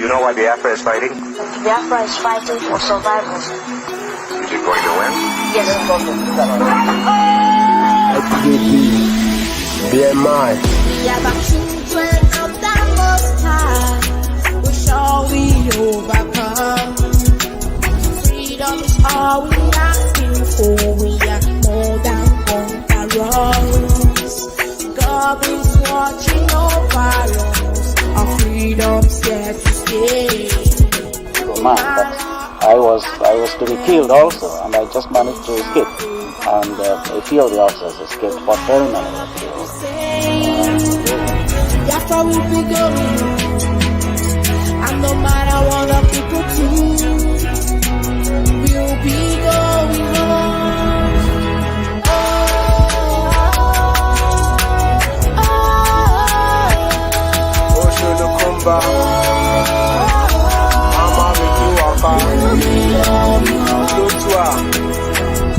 You know why Biafra is fighting? Biafra is fighting for survival. Is it going to win? Yes. BMI. We are the children of the Most High. We shall we overcome. Freedom is all we asking for. We are more than conquerors. God is watching over us. Our freedom's here to stay. Man, but I was to be killed also, and I just managed to escape. And a few of the officers escaped, but very many were killed. That's how we be going. And no matter what the people do, we'll be going home.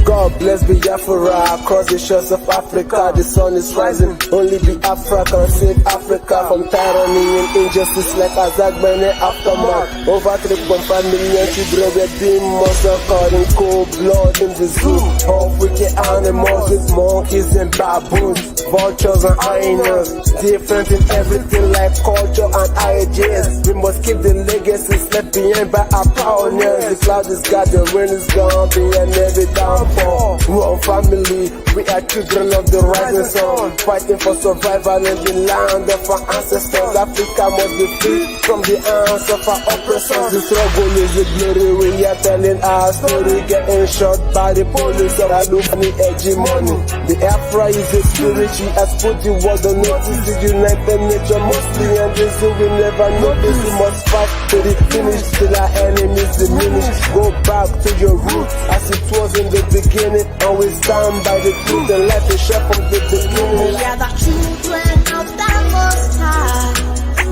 God bless Biafra across the shores of Africa. The sun is rising, only Biafra can save Africa from tyranny and injustice like Azagbene aftermath. Over 3.5 million children were being massacred in cold blood in the zoo. All wicked animals with monkeys and baboons, vultures and hyenas, different in everything like culture and ideas. We must keep the legacies left behind by our pioneers. The cloud is God, the rain is gone, behind every downfall. We're a family, we are children of the rising sun, fighting for survival in the land of our ancestors. Africa must be free from the hands of our oppressors. The struggle is a glory, we are telling our story, getting shot by the police of Alumni hegemony. The Biafra is a spirit, she has put the world on notice. The United Nature mostly and this we never notice. We must fight to the finish till our enemies diminish. Go back to your roots as it was in the beginning, and we stand by the truth and let the share from the beginning. We are the children of the Most High.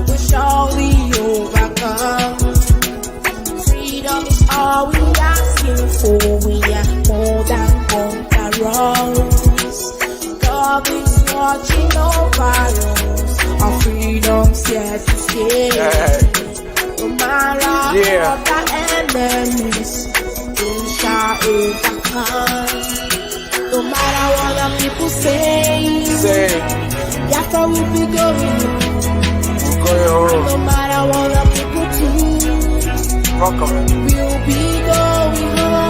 We shall we overcome. Freedom is all we asking for. We are more than conquerors. God is watching over us. Our freedom's here to stay. No matter what the enemies, we shall overcome. No matter what the people say, that's how we'll be going. No matter what the people do, we'll be going home.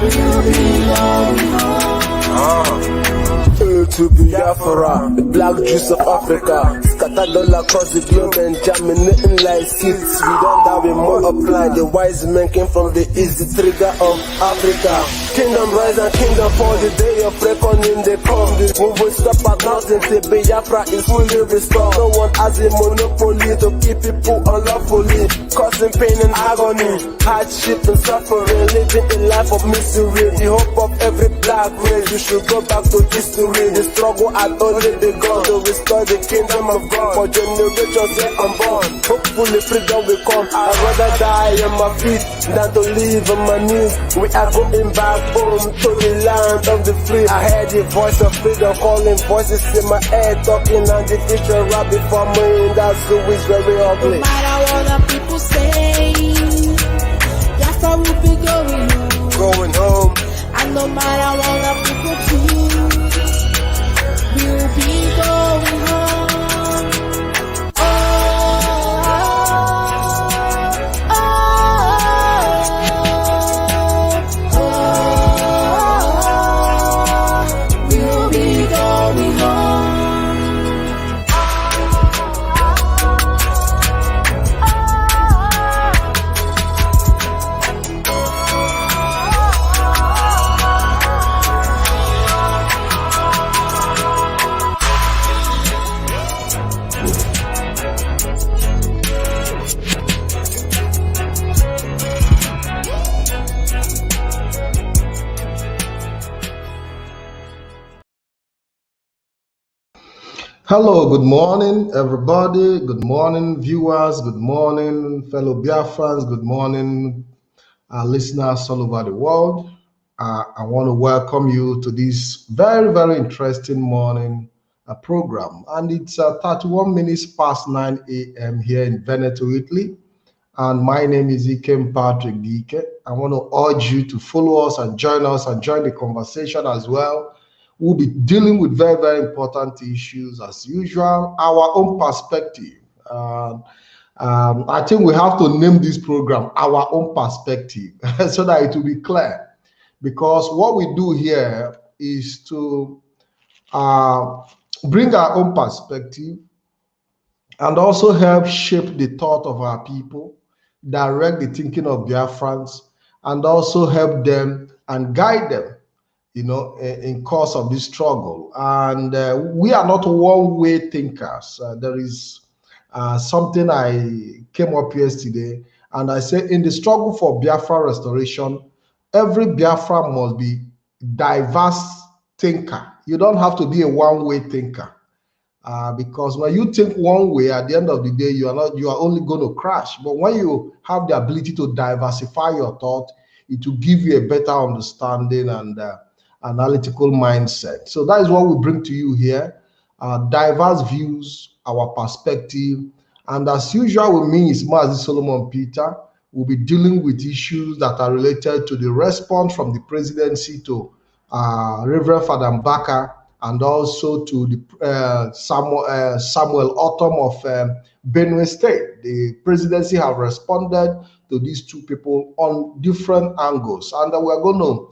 We'll be going home. To Biafra, the black juice of Africa, scattered all across the globe and germinating like seeds. We don't have a multiply. The wise men came from the east, the trigger of Africa. Kingdom rise and kingdom fall. The day of reckoning they come. We will stop at nothing till Biafra is fully restored. No one has a monopoly to keep people unlawfully, causing pain and agony, hardship and suffering, living a life of misery. The hope of every black race, we should go back to history. The struggle had only begun to restore the kingdom of God for generations yet unborn. Hopefully freedom will come. I'd rather die on my feet than to live on my knees. We are going back home to the land of the free. I heard the voice of freedom calling, voices in my head talking, and the future right before me. That's who is very ugly. No matter what the people say, that's how we'll be going home. And no matter what the people do, we'll be going home. We'll be going home. Hello, good morning, everybody. Good morning, viewers. Good morning, fellow Biafrans. Good morning, listeners all over the world. I want to welcome you to this very, very interesting morning program. And it's 31 minutes past 9 a.m. here in Veneto, Italy. And my name is Ikem Patrick Dike. I want to urge you to follow us and join the conversation as well. We'll be dealing with very, very important issues as usual, our own perspective. I think we have to name this program Our Own Perspective so that it will be clear. Because what we do here is to uh, bring our own perspective and also help shape the thought of our people, direct the thinking of Biafrans, and also help them and guide them, in course of this struggle. And we are not one-way thinkers. There is something I came up yesterday, and I said in the struggle for Biafra restoration, every Biafra must be diverse thinker. You don't have to be a one-way thinker. Because when you think one way, at the end of the day, you are only going to crash. But when you have the ability to diversify your thought, it will give you a better understanding and analytical mindset. So that is what we bring to you here: diverse views, our perspective, and as usual, with me is Mazi Solomon Peter. We'll be dealing with issues that are related to the response from the presidency to Reverend Father Mbaka, and also to the Samuel Ortom of BENUE State. The presidency have responded to these two people on different angles, and we're going to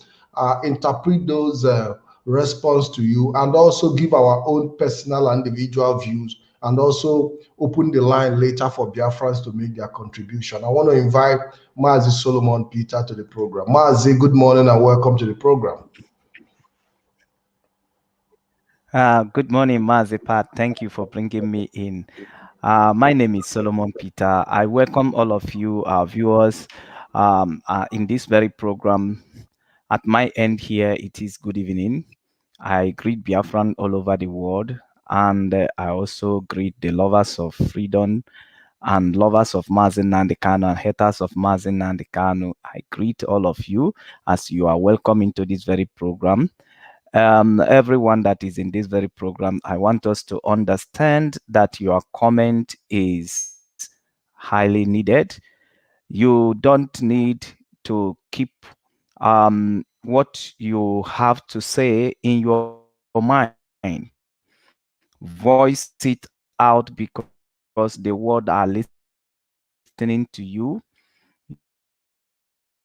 interpret those response to you and also give our own personal and individual views, and also open the line later for Biafrans to make their contribution. I want to invite Mazi Solomon Peter to the program. Mazi, good morning and welcome to the program. Good morning, Mazipat. Thank you for bringing me in. My name is Solomon Peter. I welcome all of you, our viewers, in this very program. At my end here, it is good evening. I greet Biafran all over the world, and I also greet the lovers of freedom and lovers of Mazi Nnamdi Kanu and haters of Mazi Nnamdi Kanu. I greet all of you as you are welcome into this very program. Everyone that is in this very program, I want us to understand that your comment is highly needed. You don't need to keep what you have to say in your mind. Voice it out because the world are listening to you.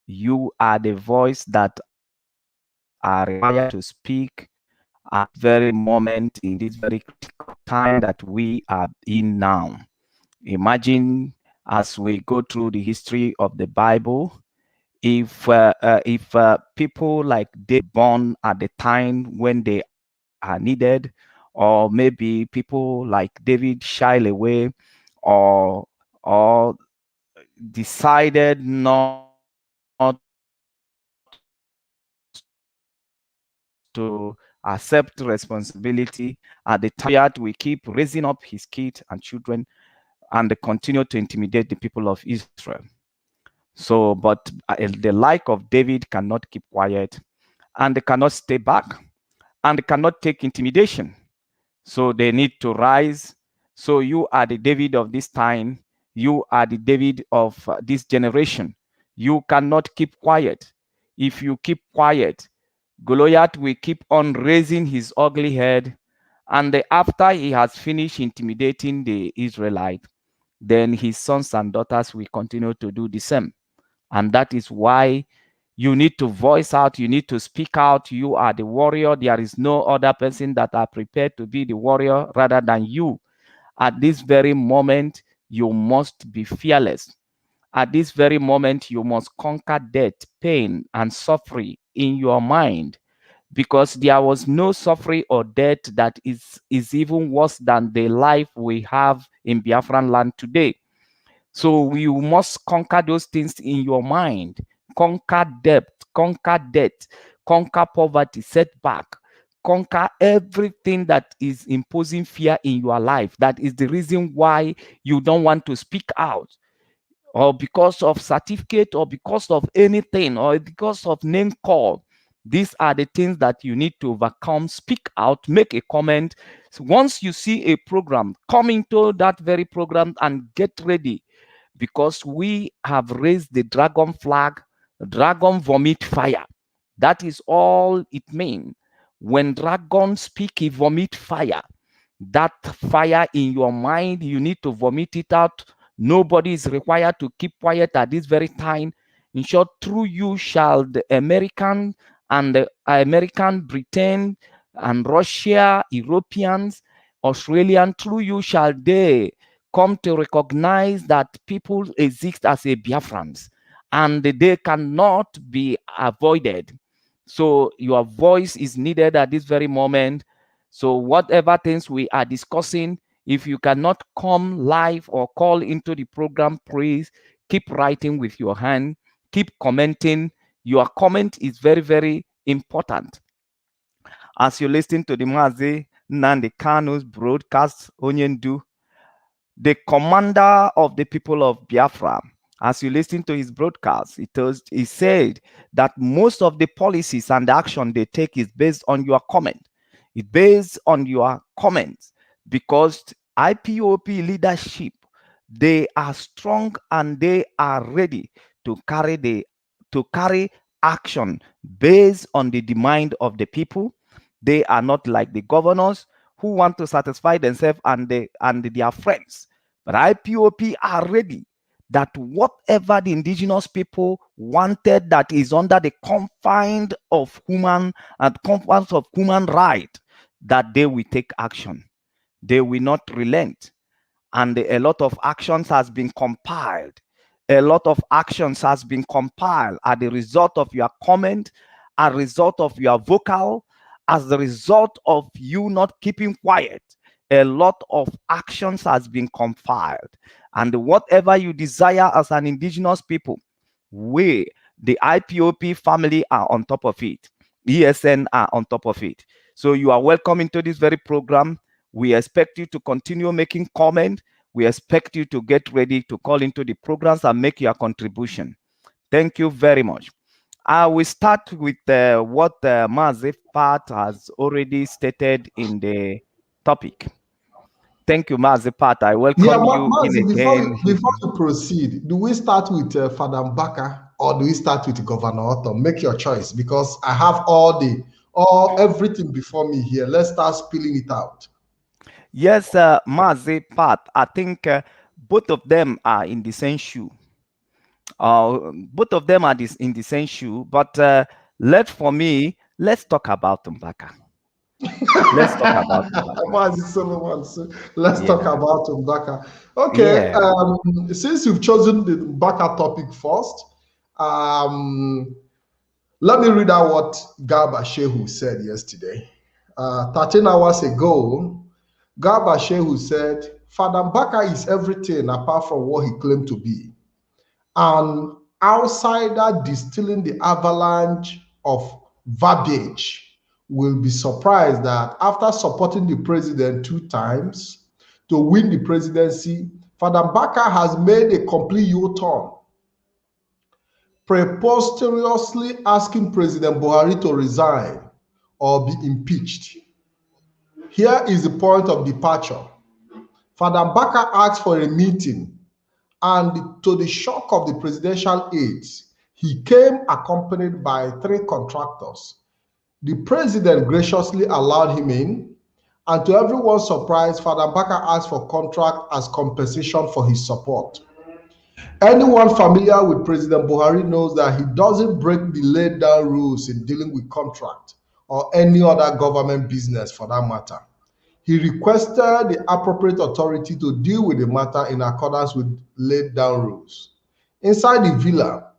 You are the voice that are required to speak at this very moment, in this very critical time that we are in now. Imagine as we go through the history of the Bible, if people like David were born at the time when they are needed, or maybe people like David shy away, or decided not to accept responsibility at the time, Goliath will keep raising up his kids and children and continue to intimidate the people of Israel. So, but the like of David cannot keep quiet, and they cannot stay back, and they cannot take intimidation. So they need to rise. So you are the David of this time. You are the David of this generation. You cannot keep quiet. If you keep quiet, Goliath will keep on raising his ugly head. And after he has finished intimidating the Israelite, then his sons and daughters will continue to do the same. And that is why you need to voice out, you need to speak out. You are the warrior. There is no other person that are prepared to be the warrior rather than you. At this very moment, you must be fearless. At this very moment, you must conquer death, pain, and suffering in your mind, because there was no suffering or death that is even worse than the life we have in Biafran land today. So you must conquer those things in your mind. Conquer debt, conquer debt, conquer poverty, setback, conquer everything that is imposing fear in your life. That is the reason why you don't want to speak out. or because of certificate, or because of anything, or because of name call. These are the things that you need to overcome. Speak out, make a comment. So once you see a program, come into that very program and get ready, because we have raised the dragon flag. Dragon vomit fire. That is all it means. When dragons speak, he vomit fire. That fire in your mind, you need to vomit it out. Nobody is required to keep quiet at this very time. In short, through you shall the American and the American, Britain and Russia, Europeans, Australian, through you shall they come to recognize that people exist as a Biafrans, and they cannot be avoided. So your voice is needed at this very moment. So whatever things we are discussing, if you cannot come live or call into the program, please keep writing with your hand, keep commenting. Your comment is very, very important. As you listen to the Mazi Nandi Kanu's broadcast, Onyendu, the commander of the people of Biafra, as you listen to his broadcast, he said that most of the policies and action they take is based on your comment. It's based on your comments, because IPOP leadership, they are strong and they are ready to carry action based on the demand of the people. They are not like the governors who want to satisfy themselves and their friends. But IPOP are ready that whatever the indigenous people wanted that is under the confines of human right, that they will take action. They will not relent. And a lot of actions has been compiled. A lot of actions has been compiled as the result of your comment, as a result of your vocal, as the result of you not keeping quiet. A lot of actions has been compiled. And whatever you desire as an indigenous people, we, the IPOP family, are on top of it. ESN are on top of it. So you are welcome into this very program. We expect you to continue making comment. We expect you to get ready to call into the programs and make your contribution. Thank you very much. I will start with what Mazi Pat has already stated in the topic. Thank you, Mazi Pat. I welcome you Mazi, in again. Before you proceed, do we start with Father Mbaka or do we start with Governor Ortom? Make your choice, because I have everything before me here. Let's start spilling it out. Yes, Mazi Pat, I think both of them are in the same shoe. Both of them are in the same shoe, but let's talk about Mbaka. Let's talk about Mbaka. Let's talk about Mbaka. Okay, yeah. Since you've chosen the Mbaka topic first, let me read out what Garba Shehu said yesterday. 13 hours ago, Garba Shehu said, Father Mbaka is everything apart from what he claimed to be. An outsider distilling the avalanche of verbiage will be surprised that after supporting the president 2 times to win the presidency, Father Mbaka has made a complete U-turn, preposterously asking President Buhari to resign or be impeached. Here is the point of departure. Father Mbaka asked for a meeting, and to the shock of the presidential aides, he came accompanied by 3 contractors. The president graciously allowed him in, and to everyone's surprise, Father Mbaka asked for contract as compensation for his support. Anyone familiar with President Buhari knows that he doesn't break the laid down rules in dealing with contract or any other government business for that matter. He requested the appropriate authority to deal with the matter in accordance with laid down rules. Inside the villa,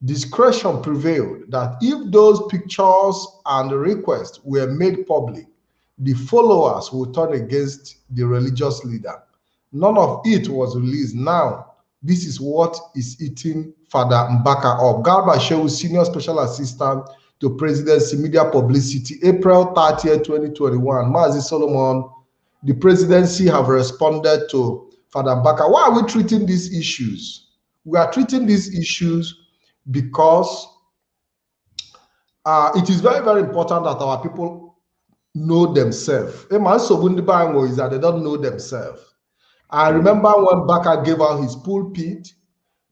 discretion prevailed that if those pictures and requests were made public, the followers would turn against the religious leader. None of it was released. Now, this is what is eating Father Mbaka up. Garba Shehu, Senior Special Assistant to Presidency Media Publicity, April 30th, 2021. Mazi Solomon, the presidency have responded to Father Mbaka. Why are we treating these issues We are treating these issues because it is very, very important that our people know themselves. A man so is that they don't know themselves. I remember when Mbaka gave out his pulpit,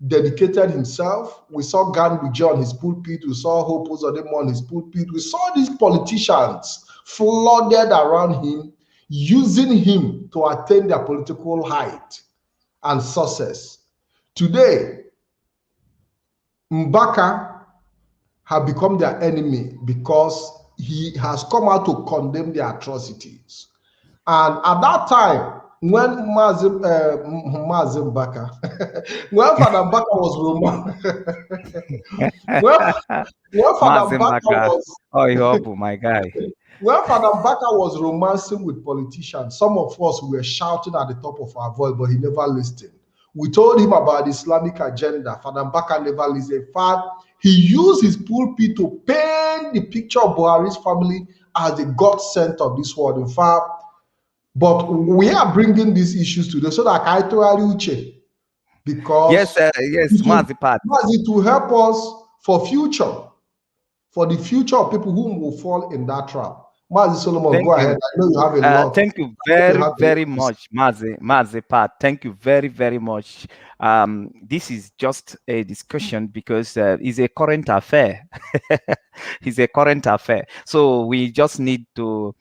dedicated himself. We saw Gandhi on his pulpit. We saw Hope Uzodinma on his pulpit. We saw these politicians flooded around him, using him to attain their political height and success. Today, Mbaka have become their enemy because he has come out to condemn their atrocities. And at that time, when Mazim Mbaka, when Father Mbaka was when Father Mbaka was, oh, my guy. When Father Mbaka was romancing with politicians, some of us were shouting at the top of our voice, but he never listened. We told him about the Islamic agenda. Father Mbaka never listened. In fact, he used his pulpit to paint the picture of Buhari's family as the God sent of this world. In fact, but we are bringing these issues today so that I told you, because yes, it will help us for future, for the future of people who will fall in that trap. Mazi Solomon, go ahead. I know you have a lot. Thank you very much, Mazi Pat. Thank you very, very much. This is just a discussion because it's a current affair. It's a current affair. So we just need to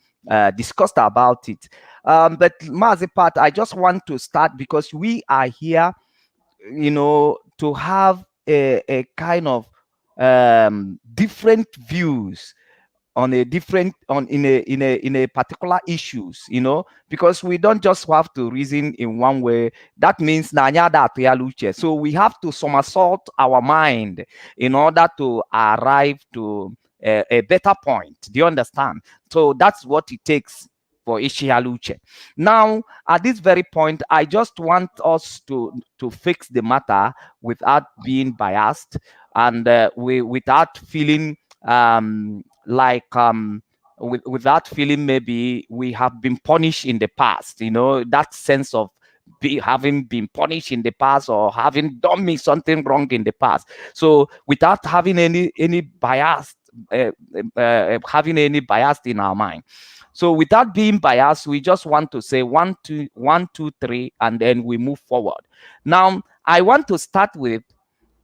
discuss about it. But Mazi Pat, I just want to start because we are here, you know, to have a kind of different views on a different in a particular issues, you know, because we don't just have to reason in one way. That means so we have to somersault our mind in order to arrive to a better point. Do you understand? So that's what it takes for Ishialuche. Now, at this very point, I just want us to fix the matter without being biased and without feeling without feeling maybe we have been punished in the past, you know, that sense of having been punished in the past or having done me something wrong in the past. So without having any bias, having any bias in our mind. So without being biased, we just want to say 1, 2, 1, 2, 3, and then we move forward. Now, I want to start with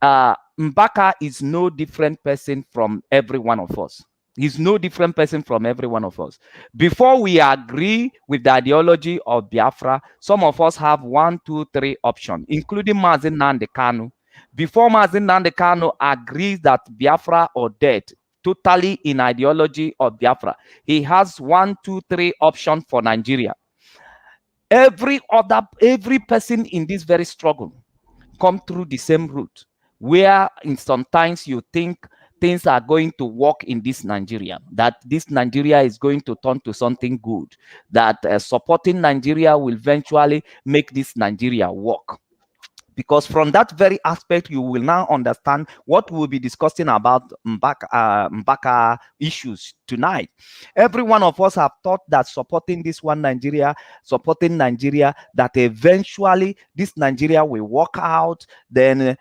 Mbaka is no different person from every one of us. He's no different person from every one of us. Before we agree with the ideology of Biafra, some of us have 1, 2, 3 options, including Mazi Nnamdi Kanu. Before Mazi Nnamdi Kanu agrees that Biafra or death, totally in ideology of Biafra, he has 1, 2, 3 options for Nigeria. Every person in this very struggle come through the same route, where sometimes you think things are going to work in this Nigeria, that this Nigeria is going to turn to something good, that supporting Nigeria will eventually make this Nigeria work. Because from that very aspect, you will now understand what we'll be discussing about Mbaka issues tonight. Every one of us have thought that supporting this one Nigeria, supporting Nigeria, that eventually this Nigeria will work out. Then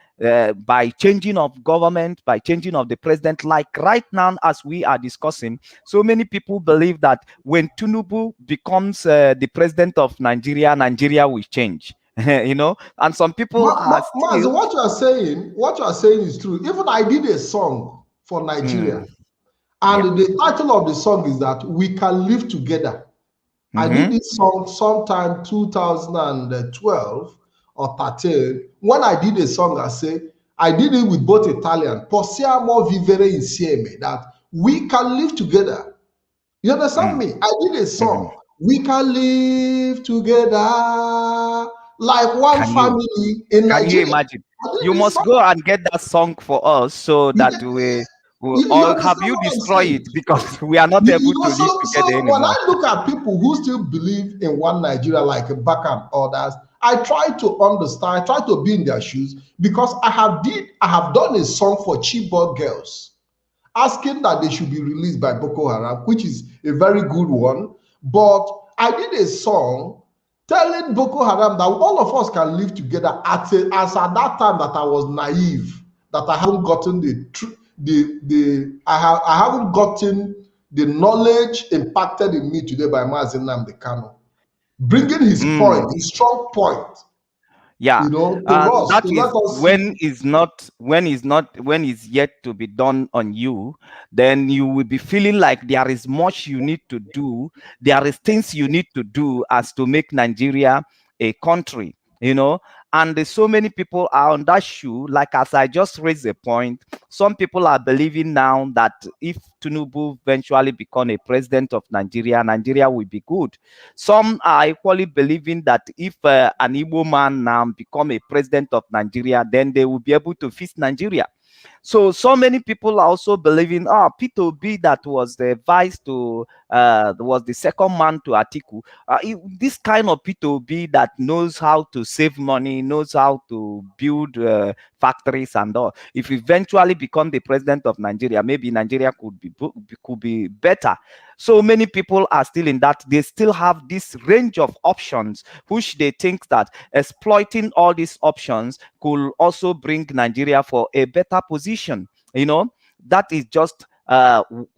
by changing of government, by changing of the president, like right now as we are discussing, so many people believe that when Tinubu becomes the president of Nigeria, Nigeria will change. You know, and some people are still... what you are saying is true. Even I did a song for Nigeria, and the title of the song is that We Can Live Together. I did this song sometime 2012 or 13. When I did a song, I did it with both Italian, possiamo vivere insieme, that we can live together. You understand me? I did a song, We Can Live Together, like one family in Nigeria. Can you imagine? You must go and get that song for us so that we or have you destroy it, because we are not able to live together anymore. When I look at people who still believe in one Nigeria, like Mbaka and others, I try to understand, I try to be in their shoes, because I have done a song for Chibok girls, asking that they should be released by Boko Haram, which is a very good one. But I did a song telling Boko Haram that all of us can live together as at that time that I was naive, that I haven't gotten I haven't gotten the knowledge impacted in me today by Mazi Nnamdi Kanu, bringing his point, his strong point. Yeah, You know, to us, that to is let us when see. when is yet to be done on you, then you will be feeling like there is much you need to do. There is things you need to do as to make Nigeria a country, you know. And there's so many people are on that shoe. Like as I just raised a point, some people are believing now that if Tinubu eventually become a president of Nigeria, Nigeria will be good. Some are equally believing that if an Igbo man now become a president of Nigeria, then they will be able to fix Nigeria. So many people are also believing, Peter Obi that was the vice to, was the second man to Atiku. This kind of Peter Obi that knows how to save money, knows how to build factories and all. If eventually become the president of Nigeria, maybe Nigeria could be better. So many people are still in that. They still have this range of options, which they think that exploiting all these options could also bring Nigeria for a better position. You know, that is just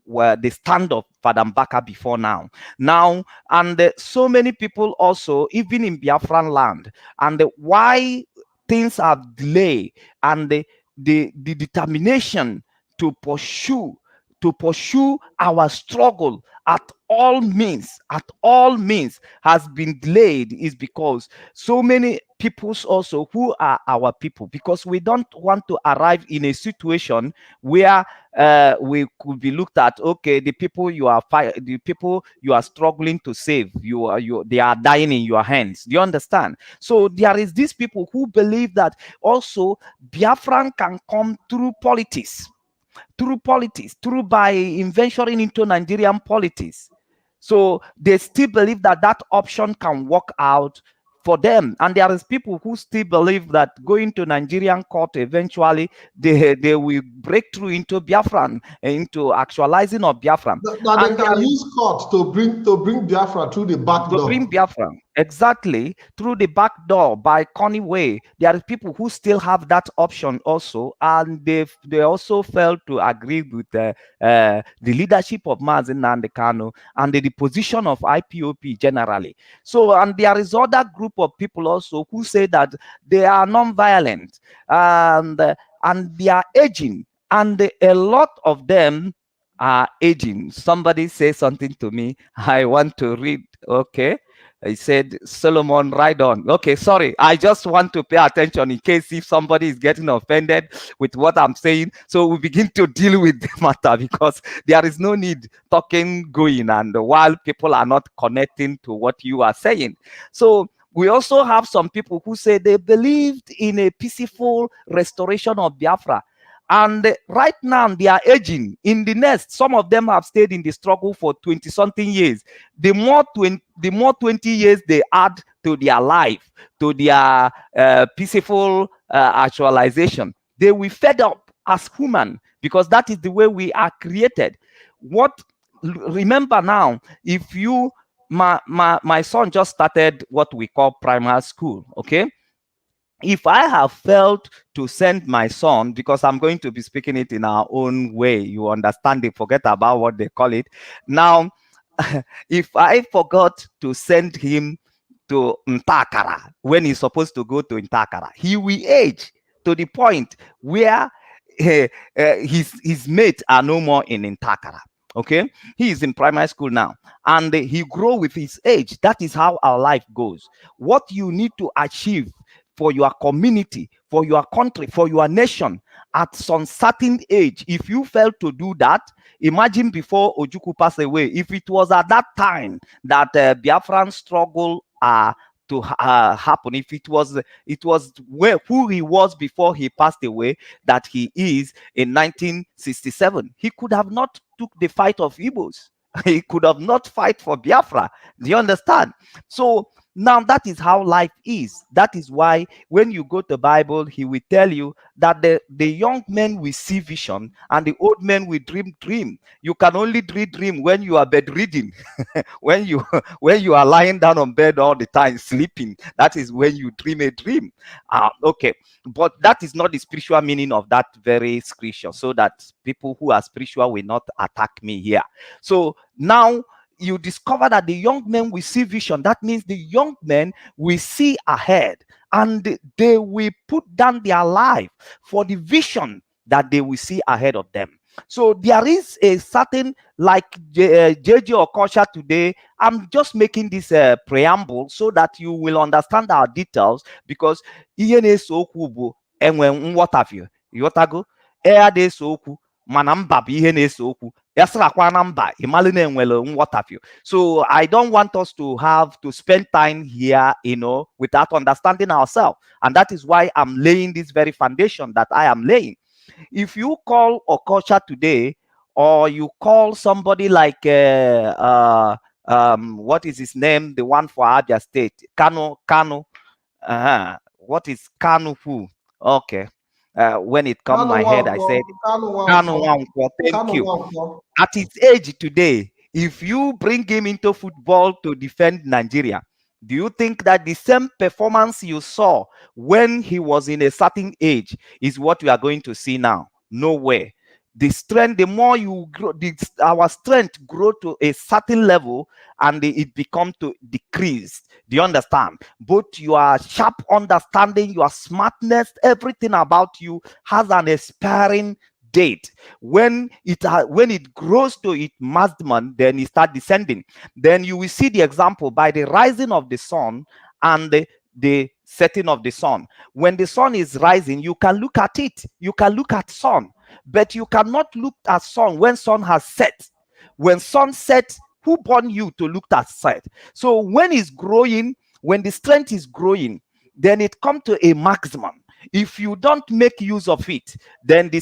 where the stand of Father Mbaka before now. And so many people also, even in Biafran land, and why things have delayed, and the determination to pursue our struggle at all means has been delayed is because so many peoples also who are our people, because we don't want to arrive in a situation where we could be looked at, okay, the people you are struggling to save, they are dying in your hands. Do you understand? So there is these people who believe that also Biafran can come through politics, through by venturing into Nigerian politics. So they still believe that that option can work out for them. And there is people who still believe that going to Nigerian court eventually they will break through into Biafran, into actualizing of Biafran. That they can use court to bring Biafra through the back door. To bring Biafra, exactly, through the back door by Connie Way. There are people who still have that option also, and they also failed to agree with the leadership of Mazi Nnamdi Kanu and the position of IPOP generally. So, and there is other group of people also who say that they are non-violent, and they are aging, and a lot of them are aging. Somebody say something to me. I want to read. Okay. He said, Solomon, ride on. Okay, sorry. I just want to pay attention in case if somebody is getting offended with what I'm saying. So we begin to deal with the matter, because there is no need talking going and while people are not connecting to what you are saying. So we also have some people who say they believed in a peaceful restoration of Biafra. And right now they are aging in the nest. Some of them have stayed in the struggle for 20-something years. The more 20 years they add to their life, to their peaceful actualization, they will fed up as human, because that is the way we are created. Remember now, if you, my son just started what we call primary school, okay? If I have failed to send my son, because I'm going to be speaking it in our own way, you understand, they forget about what they call it. Now, if I forgot to send him to Ntakara when he's supposed to go to Ntakara, he will age to the point where his mates are no more in Ntakara. Okay, he is in primary school now, and he grow with his age. That is how our life goes. What you need to achieve for your community, for your country, for your nation at some certain age, if you fail to do that, imagine before Ojukwu passed away, if it was at that time that Biafran struggle to happen, if it was who he was before he passed away, that he is in 1967, he could have not took the fight of Igbos. He could have not fight for Biafra. Do you understand? So Now that is how life is. That is why when you go to the Bible, he will tell you that the young men will see vision and the old men will dream. You can only dream when you are bedridden. when you when you are lying down on bed all the time sleeping, that is when you dream a dream. Okay, but that is not the spiritual meaning of that very scripture, so that people who are spiritual will not attack me here. So now you discover that the young men will see vision. That means the young men will see ahead and they will put down their life for the vision that they will see ahead of them. So there is a certain, like JJ Okocha today, I'm just making this preamble so that you will understand our details, because ihe na-eso okwu bụ enwe nghọtafie ịghọtago ea na-eso okwu mana mba bụ ihe na-eso okwu ya sịrakwa na mba ịmalụ na enwere nghọtafie. So I don't want us to have to spend time here, without understanding ourselves, and that is why I'm laying this very foundation that I am laying. If you call Okocha today, or you call somebody like what is his name, the one for Abia State, Kano, what is Kano who? Okay, when it comes my head, I said Kano Wankwo. Thank you. At his age today, if you bring him into football to defend Nigeria, do you think that the same performance you saw when he was in a certain age is what we are going to see now? No way. The strength, the more you grow, our strength grow to a certain level and it become to decrease. Do you understand? Both your sharp understanding, your smartness, everything about you has an expiring date. When it grows to its maximum, then it starts descending. Then you will see the example by the rising of the sun and the setting of the sun. When the sun is rising, you can look at it. You can look at sun, but you cannot look at sun when sun has set. When sun sets, who born you to look at set? So when it's growing, when the strength is growing, then it comes to a maximum. If you don't make use of it, then the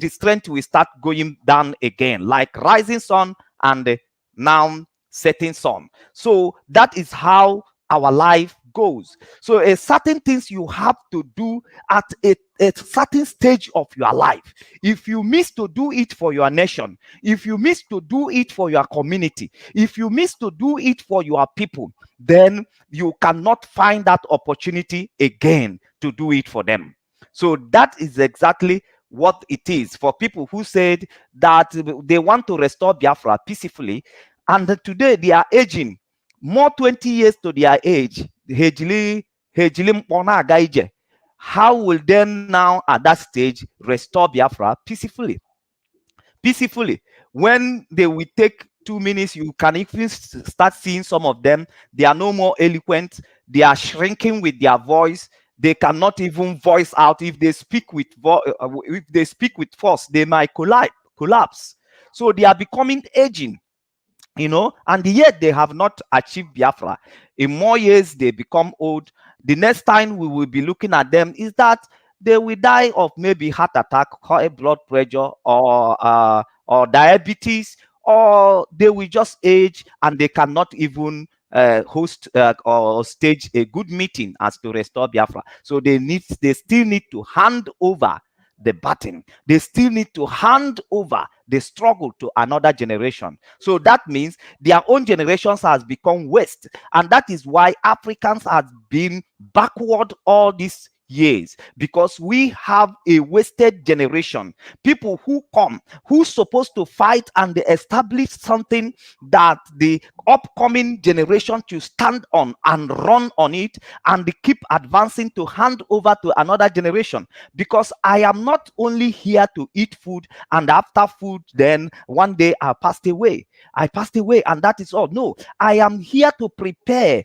strength will start going down again, like rising sun and now setting sun. So that is how our life goes. So a certain things you have to do at a certain stage of your life. If you miss to do it for your nation, if you miss to do it for your community, if you miss to do it for your people, then you cannot find that opportunity again to do it for them. So that is exactly what it is for people who said that they want to restore Biafra peacefully, and today they are aging more 20 years to their age. How will they now at that stage restore Biafra peacefully? When they will take 2 minutes, you can even start seeing some of them. They are no more eloquent. They are shrinking with their voice. They cannot even voice out. If they speak with force, they might collapse. So they are becoming aging, and yet they have not achieved Biafra. In more years, they become old. The next time we will be looking at them is that they will die of maybe heart attack, high blood pressure, or diabetes, or they will just age and they cannot even host or stage a good meeting as to restore Biafra. So they still need to hand over the baton. They still need to hand over the struggle to another generation. So that means their own generations has become waste, and that is why Africans have been backward all these years, because we have a wasted generation. People who's supposed to fight and establish something that the upcoming generation to stand on and run on it and keep advancing to hand over to another generation. Because I am not only here to eat food and after food then one day I passed away and that is all. No, I am here to prepare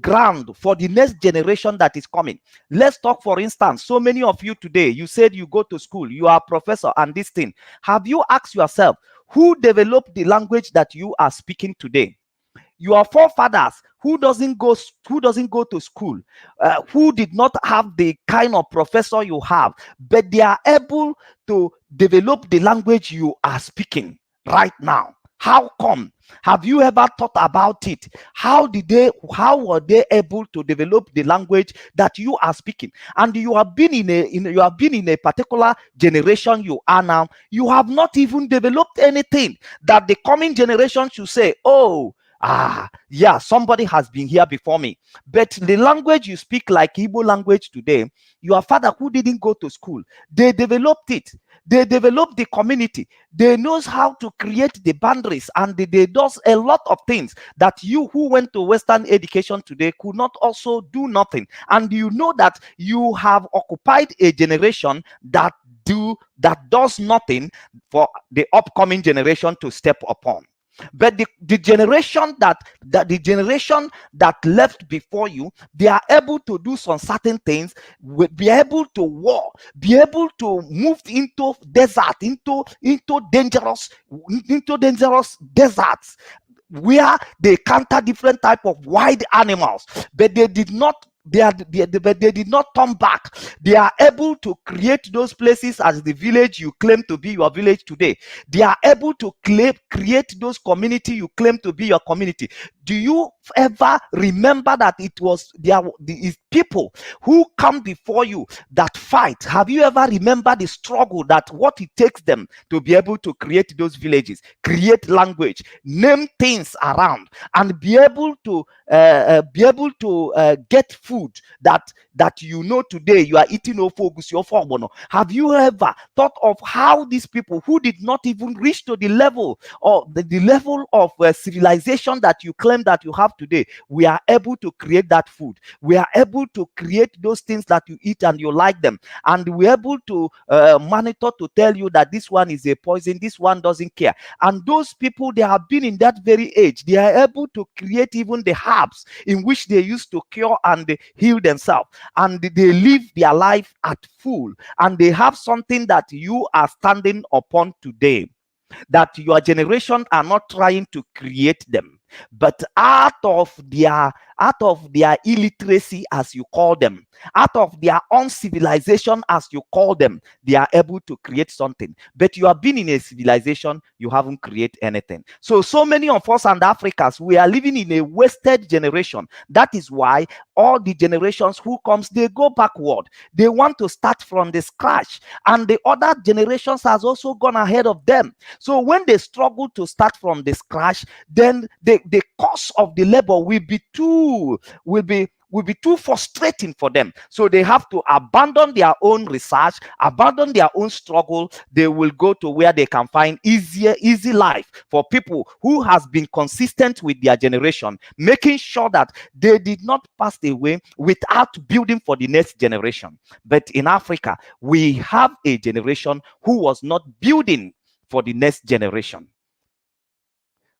ground for the next generation that is coming. Let's talk, for instance, so many of you today, you said you go to school, you are a professor and this thing. Have you asked yourself who developed the language that you are speaking today? Your forefathers who doesn't go to school, who did not have the kind of professor you have, but they are able to develop the language you are speaking right now. How come? Have you ever thought about it? How were they able to develop the language that you are speaking? And you have been in a particular generation you are now. You have not even developed anything that the coming generation should say, oh, yeah, somebody has been here before me. But the language you speak, like Igbo language today, your father who didn't go to school, they developed it. They developed the community. They knows how to create the boundaries, and they does a lot of things that you who went to Western education today could not also do nothing. And you know that you have occupied a generation that does nothing for the upcoming generation to step upon. But the generation that left before you, they are able to do some certain things, be able to walk, be able to move into desert, into dangerous deserts, where they counter different type of wild animals, but they did not turn back. They are able to create those places as the village you claim to be your village today. They are able to create those community you claim to be your community. Do you ever remember that it was people who come before you that fight? Have you ever remembered the struggle, that what it takes them to be able to create those villages, create language, name things around, and be able to get food that you know today you are eating ofogusi. Have you ever thought of how these people who did not even reach to the level or the level of civilization that you claim that you have today, we are able to create that food, we are able to create those things that you eat and you like them, and we're able to monitor to tell you that this one is a poison, this one doesn't care. And those people, they have been in that very age, they are able to create even the herbs in which they used to cure and heal themselves, and they live their life at full, and they have something that you are standing upon today, that your generation are not trying to create them, but out of their illiteracy, as you call them, out of their uncivilization, as you call them, they are able to create something. But you have been in a civilization, you haven't created anything. So many of us and Africans, we are living in a wasted generation. That is why all the generations who comes, they go backward. They want to start from the scratch, and the other generations has also gone ahead of them. So when they struggle to start from the scratch, then the cost of the labor will be too frustrating for them. So they have to abandon their own research, abandon their own struggle. They will go to where they can find easy life for people who has been consistent with their generation, making sure that they did not pass away without building for the next generation. But in Africa, we have a generation who was not building for the next generation.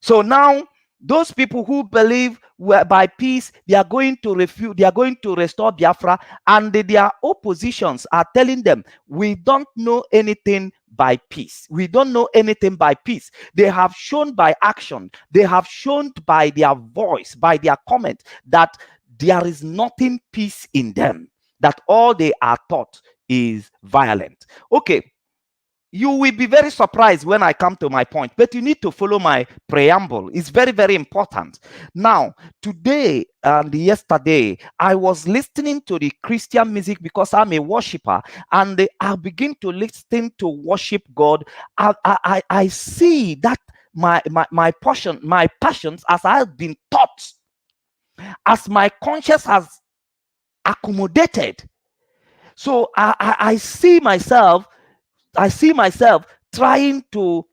So now, those people who believe by peace they are going to restore Biafra, and their oppositions are telling them, we don't know anything by peace. We don't know anything by peace. They have shown by action, they have shown by their voice, by their comment, that there is nothing peace in them, that all they are taught is violent. Okay. You will be very surprised when I come to my point, but you need to follow my preamble. It's very, very important. Now, today and yesterday, I was listening to the Christian music because I'm a worshiper, and I begin to listen to worship God. I see that my passions, as I have been taught, as my conscience has accommodated. So I see myself trying to,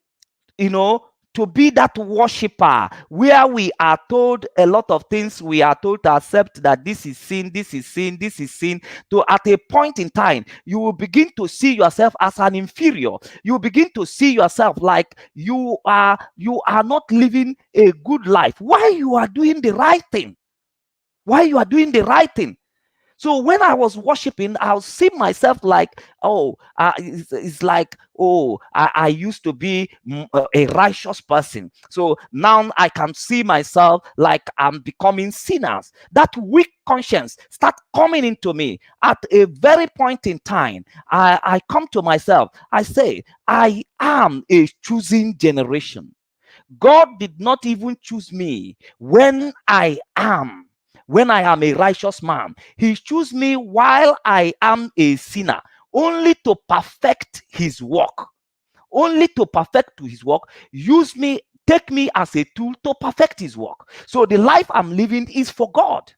to be that worshiper, where we are told a lot of things. We are told to accept that this is sin, this is sin, this is sin. To at a point in time, you will begin to see yourself as an inferior. You will begin to see yourself like you are not living a good life. Why you are doing the right thing? Why you are doing the right thing? So when I was worshiping, I'll see myself like, it's like, I used to be a righteous person. So now I can see myself like I'm becoming sinners. That weak conscience start coming into me. At a very point in time, I come to myself. I say, I am a choosing generation. God did not even choose me when I am a righteous man. He chose me while I am a sinner, only to perfect his work. Only to perfect his work. Use me, take me as a tool to perfect his work. So the life I'm living is for God.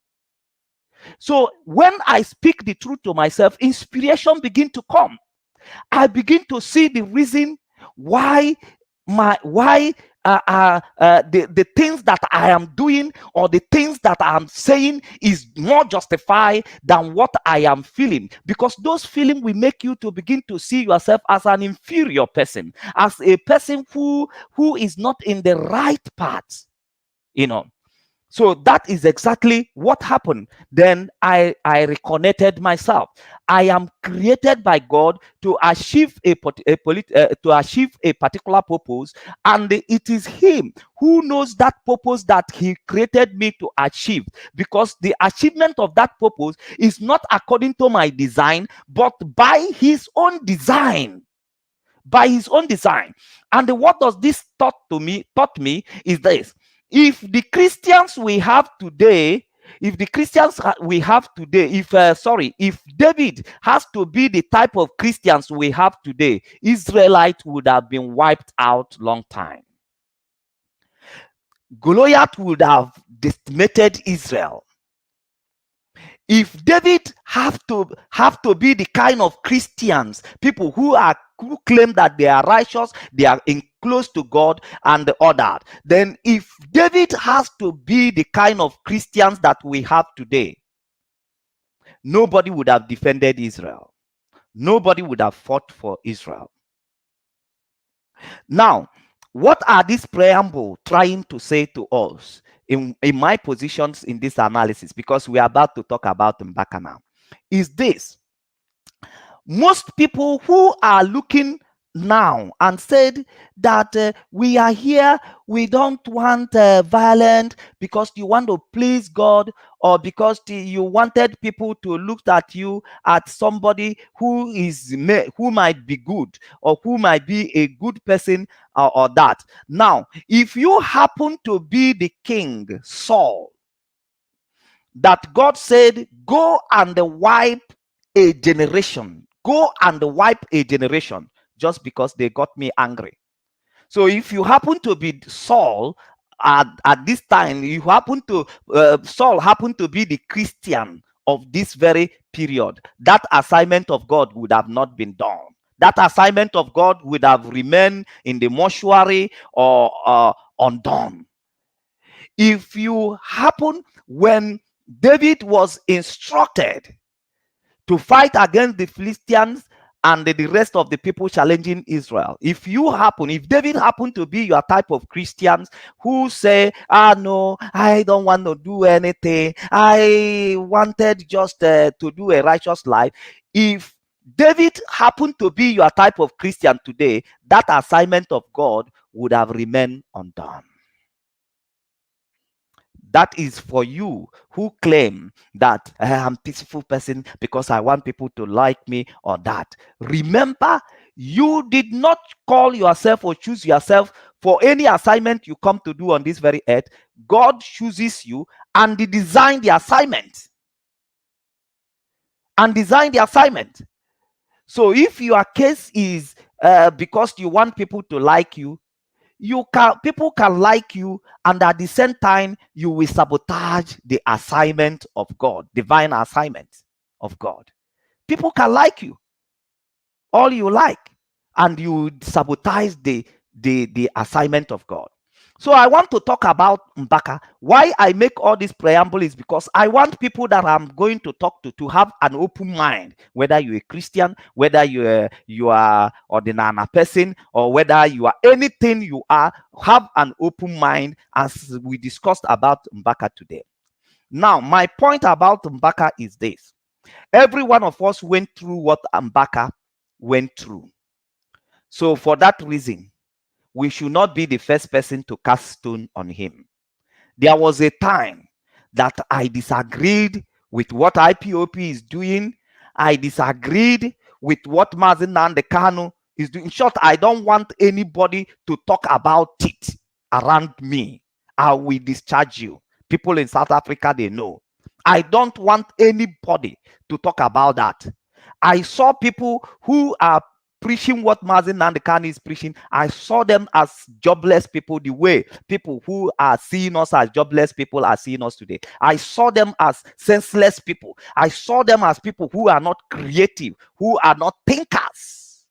So when I speak the truth to myself, inspiration begin to come. I begin to see the reason why the things that I am doing or the things that I am saying is more justified than what I am feeling, because those feelings will make you to begin to see yourself as an inferior person, as a person who is not in the right path, you know. So that is exactly what happened. Then I reconnected myself. I am created by God to achieve to achieve a particular purpose, and it is Him who knows that purpose that He created me to achieve. Because the achievement of that purpose is not according to my design, but by His own design. By His own design. And what does this taught me is this: if the Christians we have today, if David has to be the type of Christians we have today, Israelites would have been wiped out long time. Goliath would have decimated Israel. If David have to be the kind of Christians, people who claim that they are righteous, they are close to God and all that, then if David has to be the kind of Christians that we have today, nobody would have defended Israel. Nobody would have fought for Israel. Now, what are these preamble trying to say to us in my positions in this analysis? Because we are about to talk about Mbaka now. Is this: most people who are looking now and said that we are here, we don't want violence because you want to please God, or because you wanted people to look at you at somebody who might be good, or who might be a good person, or that. Now, if you happen to be the king Saul, that God said, go and wipe a generation, go and wipe a generation, just because they got me angry. So if you happen to be Saul at this time, you happen to Saul happened to be the Christian of this very period, that assignment of God would have not been done. That assignment of God would have remained in the mortuary or undone. If you happen, when David was instructed to fight against the Philistines and the rest of the people challenging Israel, if David happened to be your type of Christians who say, no, I don't want to do anything, I wanted just to do a righteous life. If David happened to be your type of Christian today, that assignment of God would have remained undone. That is for you who claim that I am a peaceful person because I want people to like me, or that. Remember, you did not call yourself or choose yourself for any assignment you come to do on this very earth. God chooses you and designed the assignment. So if your case is because you want people to like you, people can like you, and at the same time you will sabotage the assignment of God, divine assignment of God. People can like you all you like, and you sabotage the assignment of God. So I want to talk about Mbaka. Why I make all this preamble is because I want people that I'm going to talk to have an open mind, whether you're a Christian, whether you are ordinary person, or whether you are anything you are, have an open mind, as we discussed about Mbaka today. Now, my point about Mbaka is this: every one of us went through what Mbaka went through. So for that reason, we should not be the first person to cast stone on him. There was a time that I disagreed with what IPOP is doing. I disagreed with what Mazi Nnamdi Kanu is doing. In short, I don't want anybody to talk about it. around me, I will discharge you. People in South Africa, they know. I don't want anybody to talk about that. I saw people who are preaching what Mazi Nandekani is preaching. I saw them as jobless people, the way people who are seeing us as jobless people are seeing us today. I saw them as senseless people. I saw them as people who are not creative, who are not thinkers.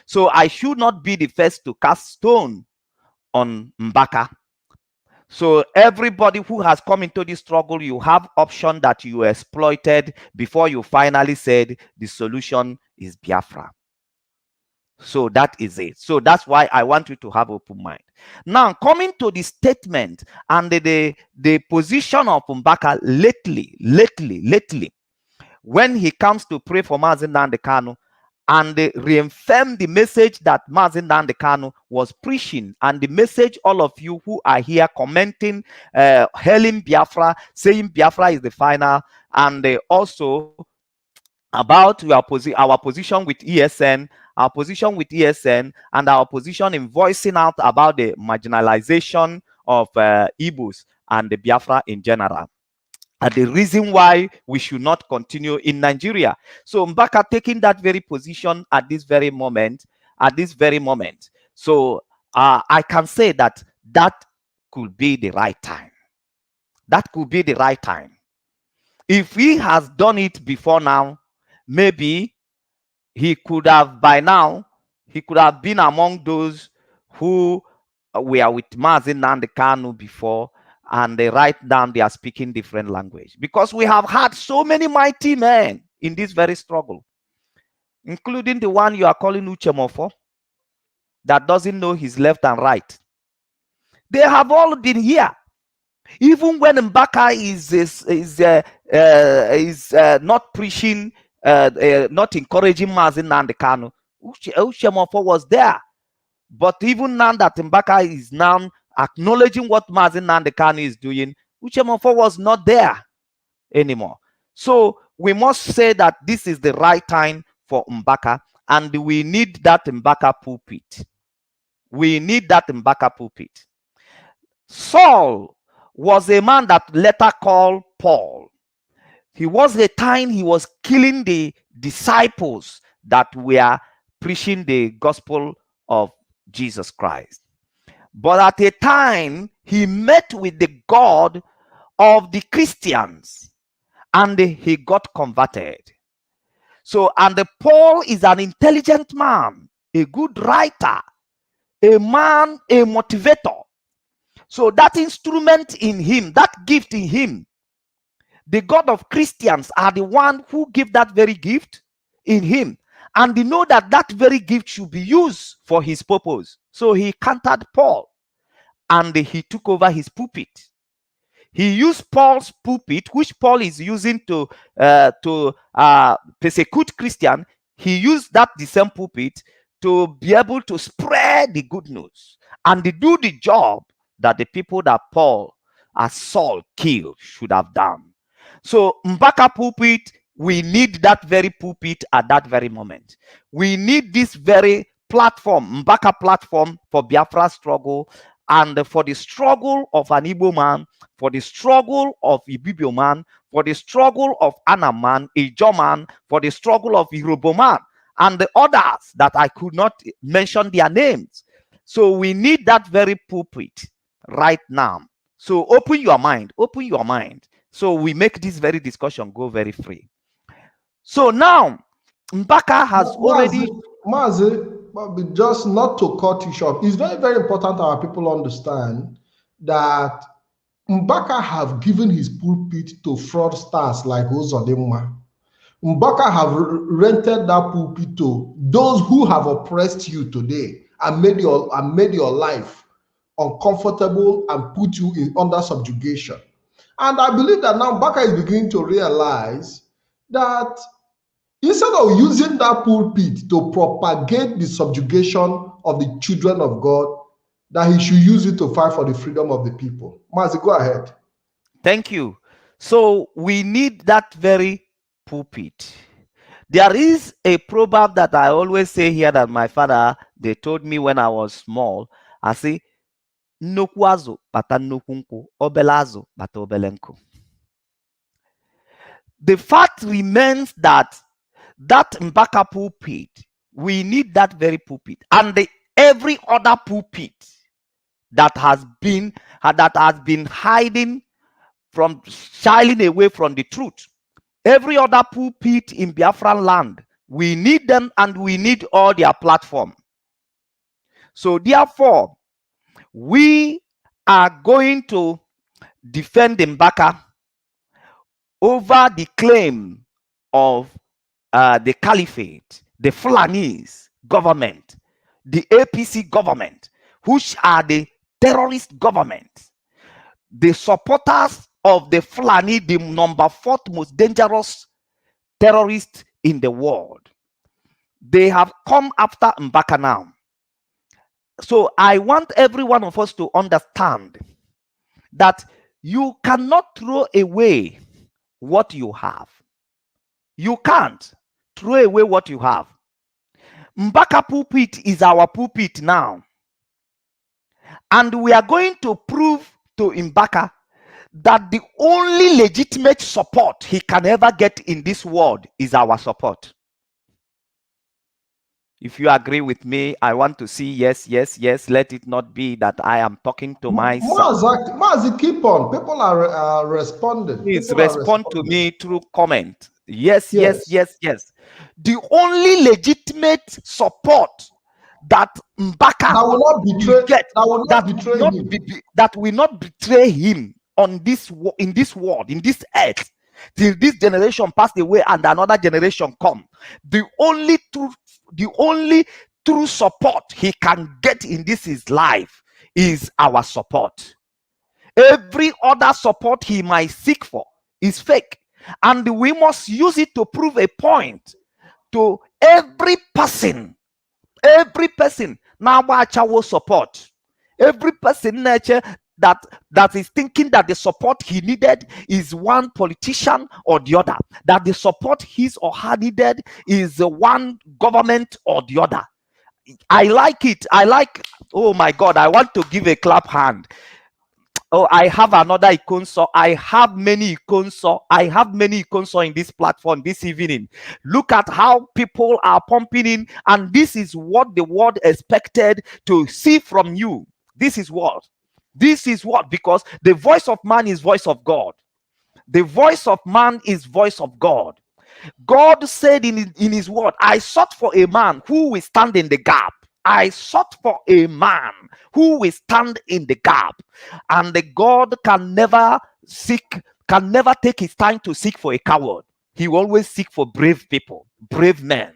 So I should not be the first to cast stone on Mbaka. So everybody who has come into this struggle, you have option that you exploited before you finally said the solution is Biafra. So that is it. So that's why I want you to have open mind. Now, coming to the statement and the position of Mbaka lately, when he comes to pray for Mazi Nnamdi Kanu and reaffirm the message that Mazi Nnamdi Kanu was preaching, and the message all of you who are here commenting, hailing Biafra, saying Biafra is the final, and also about our position with ESN, our position with ESN, and our position in voicing out about the marginalization of Igbos and the Biafra in general, and the reason why we should not continue in Nigeria. So Mbaka taking that very position at this very moment, So I can say that could be the right time. That could be the right time. If he has done it before now, maybe he could have by now, he could have been among those who were with Mazi Nnamdi Kanu before, and right now they are speaking different language. Because we have had so many mighty men in this very struggle, including the one you are calling Uchemofo, that doesn't know his left and right. They have all been here. Even when Mbaka is not preaching, not encouraging Mazi Nnamdi Kanu, Uchemofo was there. But even now that Mbaka is now acknowledging what Mazi Nnamdi Kanu is doing, Uchemofo was not there anymore. So we must say that this is the right time for Mbaka, and we need that Mbaka pulpit. We need that Mbaka pulpit. Saul was a man that later called Paul. He was a time he was killing the disciples that were preaching the gospel of Jesus Christ. But at a time, he met with the God of the Christians and he got converted. So, and Paul is an intelligent man, a good writer, a man, a motivator. So that instrument in him, that gift in him, the God of Christians are the one who give that very gift in him. And they know that that very gift should be used for his purpose. So he countered Paul and he took over his pulpit. He used Paul's pulpit, which Paul is using to persecute Christians. He used that the same pulpit to be able to spread the good news and to do the job that the people that Paul, as Saul, killed should have done. So Mbaka pulpit, we need that very pulpit at that very moment. We need this very platform, Mbaka platform, for Biafra struggle and for the struggle of an Igbo man, for the struggle of Ibibio man, for the struggle of Anam man, Ijo man, for the struggle of Irobo man, and the others that I could not mention their names. So we need that very pulpit right now. So open your mind, so we make this very discussion go very free. So now, Mbaka has already... Mazi, just not to cut you short, it's very, very important our people understand that Mbaka have given his pulpit to fraudsters like Uzodimma. Mbaka have rented that pulpit to those who have oppressed you today and made your life uncomfortable and put you under subjugation. And I believe that now Mbaka is beginning to realize that instead of using that pulpit to propagate the subjugation of the children of God, that he should use it to fight for the freedom of the people. Mazi, go ahead. Thank you. So we need that very pulpit. There is a proverb that I always say here that my father, they told me when I was small. I say, Nnukwu azụ bata nnukwu nkụ, obele azụ bata obele nkụ. The fact remains that Mbaka pulpit, we need that very pulpit, and every other pulpit that has been hiding from, shying away from the truth. Every other pulpit in Biafran land, we need them, and we need all their platform. So therefore, we are going to defend Mbaka over the claim of the caliphate, the Fulanese government, the APC government, which are the terrorist governments, the supporters of the Fulani, the number 4th most dangerous terrorist in the world. They have come after Mbaka now. So I want every one of us to understand that you cannot throw away what you have. You can't throw away what you have. Mbaka pulpit is our pulpit now. And we are going to prove to Mbaka that the only legitimate support he can ever get in this world is our support. If you agree with me, I want to see yes, yes, yes. Let it not be that I am talking to myself. Mazi, keep on. People are responding. Please respond to me through comment. Yes, yes, yes, yes. The only legitimate support that Mbaka that will not betray him on this, in this world, in this earth, till this generation passed away and another generation come. The only true support he can get in his life is our support. Every other support he might seek for is fake, and we must use it to prove a point to every person. Every person now will support. Every person that is thinking that the support he needed is one politician or the other, that the support his or her needed is one government or the other. I like it. I like, oh my God, I want to give a clap hand. Oh, I have another Ikonso. I have many Ikonso. I have many Ikonso in this platform this evening. Look at how people are pumping in, and this is what the world expected to see from you. This is what, because the voice of man is voice of God. The voice of man is voice of God. God said in his word, I sought for a man who will stand in the gap. I sought for a man who will stand in the gap. And the God can never take his time to seek for a coward. He will always seek for brave people, brave men.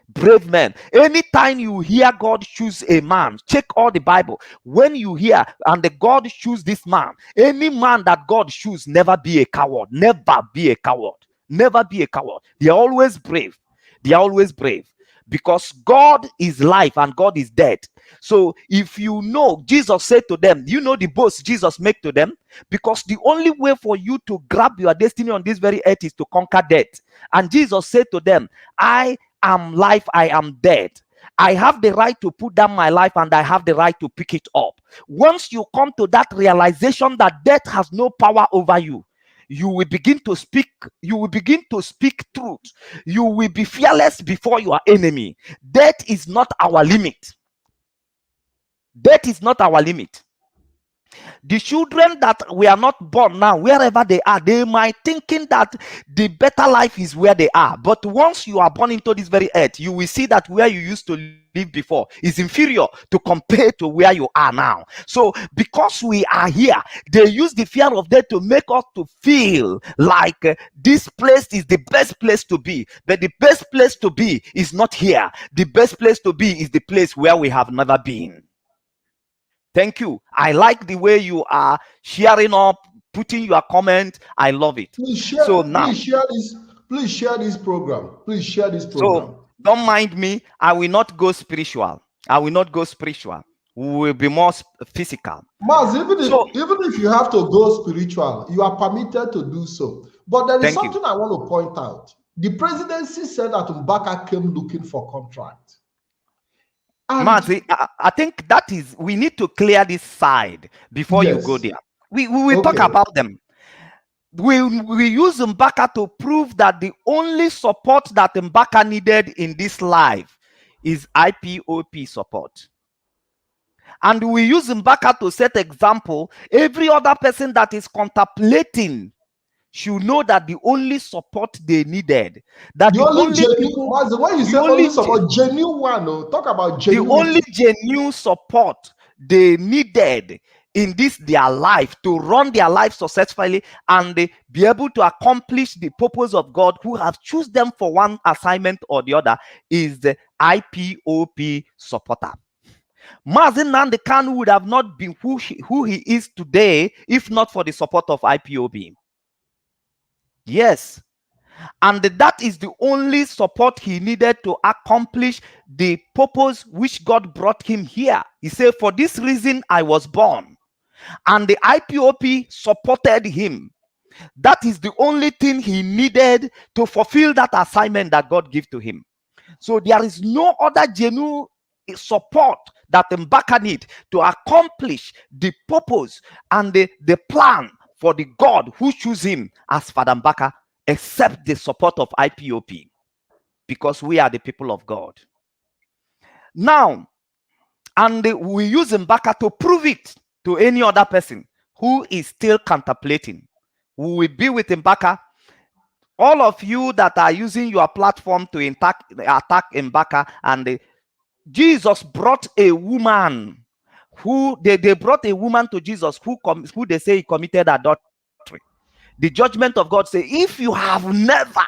Brave men. Anytime you hear God choose a man, check all the Bible. When you hear and the God choose this man, any man that God choose, never be a coward. Never be a coward. Never be a coward. They are always brave. They are always brave. Because God is life and God is dead. So if you know, Jesus said to them, you know the boast Jesus made to them, because the only way for you to grab your destiny on this very earth is to conquer death. And Jesus said to them, I am life, I am dead. I have the right to put down my life and I have the right to pick it up. Once you come to that realization that death has no power over you, you will begin to speak, truth. You will be fearless before your enemy. Death is not our limit. Death is not our limit. The children that we are not born now, wherever they are, they might thinking that the better life is where they are. But once you are born into this very earth, you will see that where you used to live before is inferior to compare to where you are now. So because we are here, they use the fear of death to make us to feel like this place is the best place to be. But the best place to be is not here. The best place to be is the place where we have never been. Thank you. I like the way you are sharing up, putting your comment. I love it. Please share this program. Please share this program. So don't mind me. I will not go spiritual. I will not go spiritual. We will be more physical. Maz, even if you have to go spiritual, you are permitted to do so. But there is something I want to point out. The presidency said that Mbaka came looking for contract. And Mazi, I think that is, we need to clear this side before you go yes, there. We will talk okay. about them. We use Mbaka to prove that the only support that Mbaka needed in this life is IPOP support. And we use Mbaka to set example. Every other person that is contemplating should know that the only support they needed, that The the only only genuine, people, when you say only support, genuine one, oh, talk about the only genuinity. genuine support they needed in this their life to run their life successfully and be able to accomplish the purpose of God, who have chosen them for one assignment or the other, is the IPOP supporter. Mazi Nnamdi Kanu would have not been who he is today if not for the support of IPOB. Yes. And that is the only support he needed to accomplish the purpose which God brought him here. He said, for this reason I was born. And the IPOP supported him. That is the only thing he needed to fulfill that assignment that God gave to him. So there is no other genuine support that Mbaka need to accomplish the purpose and the plan for the God who chose him as Father Mbaka, except the support of IPOP, because we are the people of God. Now, and we use Mbaka to prove it to any other person who is still contemplating. We will be with Mbaka. All of you that are using your platform to attack Mbaka, and Jesus brought a woman who they brought a woman to Jesus who they say he committed adultery. The judgment of God say, if you have never,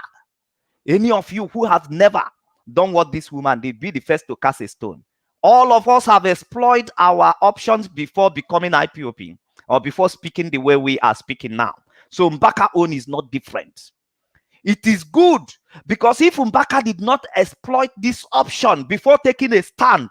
any of you who have never done what this woman did, be the first to cast a stone. All of us have explored our options before becoming IPOP or before speaking the way we are speaking now. So Mbaka own is not different. It is good, because if Mbaka did not exploit this option before taking a stand,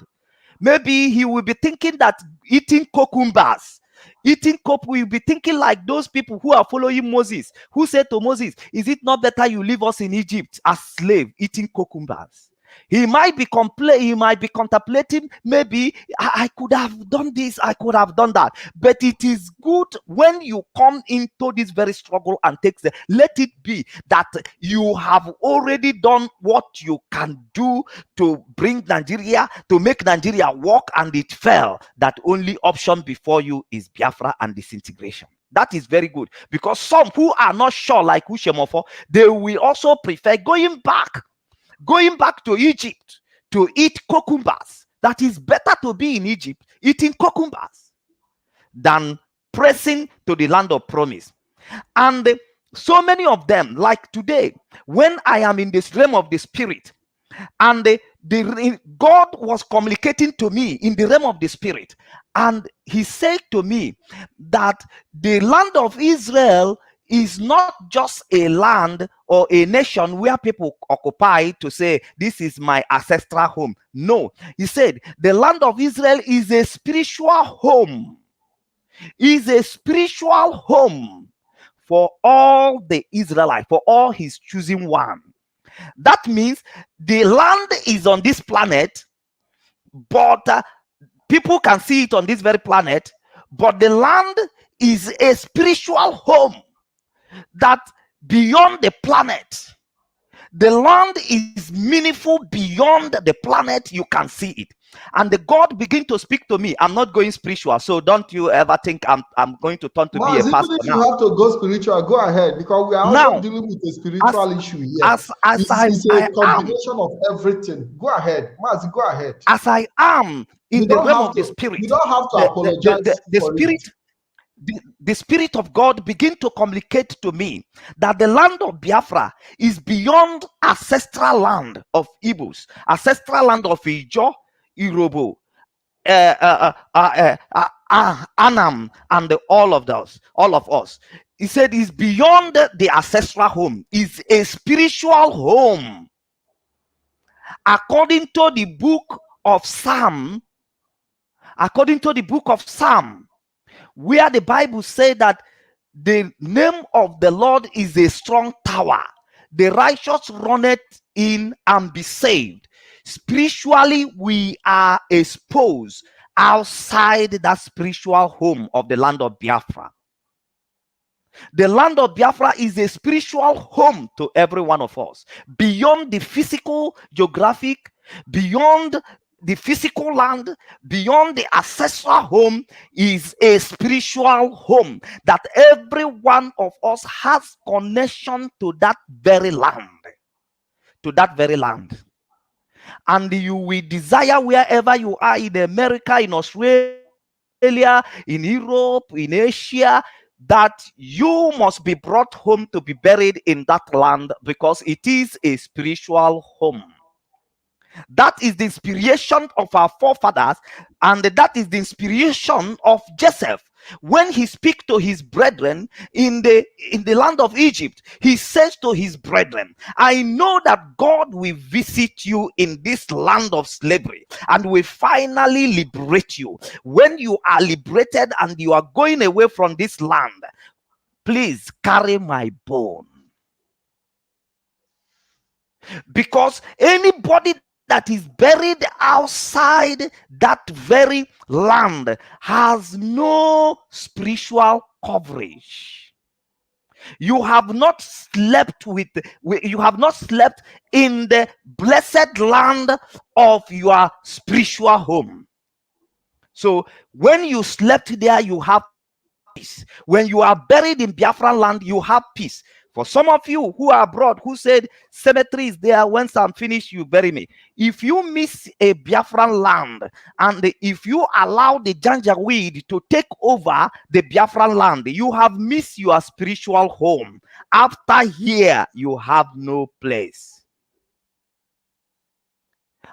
maybe he will be thinking that eating cucumbers, will be thinking like those people who are following Moses, who said to Moses, is it not better you leave us in Egypt as slave eating cucumbers? He might be contemplating, maybe I could have done this, I could have done that. But it is good when you come into this very struggle and let it be that you have already done what you can do to bring Nigeria, to make Nigeria work, and it fell. That only option before you is Biafra and disintegration. That is very good, because some who are not sure, like Ushemofo, they will also prefer going back to Egypt to eat cucumbers. That is better to be in Egypt eating cucumbers than pressing to the land of promise. And so many of them, like today, when I am in this realm of the spirit, and God was communicating to me in the realm of the spirit, and he said to me that the land of Israel is not just a land or a nation where people occupy to say, this is my ancestral home. No, he said the land of Israel is a spiritual home. Is a spiritual home for all the Israelites, for all his choosing one. That means the land is on this planet, but people can see it on this very planet, but the land is a spiritual home that beyond the planet. The land is meaningful beyond the planet. You can see it. And the God begin to speak to me. I'm not going spiritual, so don't you ever think I'm going to turn to be a pastor. Even if you have to go spiritual, go ahead, because we are now also dealing with a spiritual issue here. It's a combination of everything. Go ahead, Mazi, go ahead. As I am in the realm of the spirit, you don't have to apologize. The spirit. The Spirit of God begin to communicate to me that the land of Biafra is beyond ancestral land of Igbos, ancestral land of Ijo, Irobo, Anam, and all of us. He said is beyond the ancestral home, is a spiritual home. According to the book of Psalm, where the Bible said that the name of the Lord is a strong tower. The righteous runneth in and be saved. spiritually we are exposed outside that spiritual home of the land of Biafra. The land of Biafra is a spiritual home to every one of us. Beyond the physical, geographic, beyond the physical land, beyond the ancestral home, is a spiritual home that every one of us has connection to that very land. To that very land. And you will desire, wherever you are, in America, in Australia, in Europe, in Asia, that you must be brought home to be buried in that land, because it is a spiritual home. That is the inspiration of our forefathers, and that is the inspiration of Joseph. When he speaks to his brethren in the land of Egypt, he says to his brethren, I know that God will visit you in this land of slavery and will finally liberate you. When you are liberated and you are going away from this land, please carry my bone. Because anybody that is buried outside that very land has no spiritual coverage. You have not slept you have not slept in the blessed land of your spiritual home. So when you slept there, you have peace. When you are buried in Biafran land, you have peace. For some of you who are abroad, who said cemetery is there, once I'm finished, you bury me. If you miss a Biafran land, and if you allow the Janjaweed to take over the Biafran land, you have missed your spiritual home. After here, you have no place.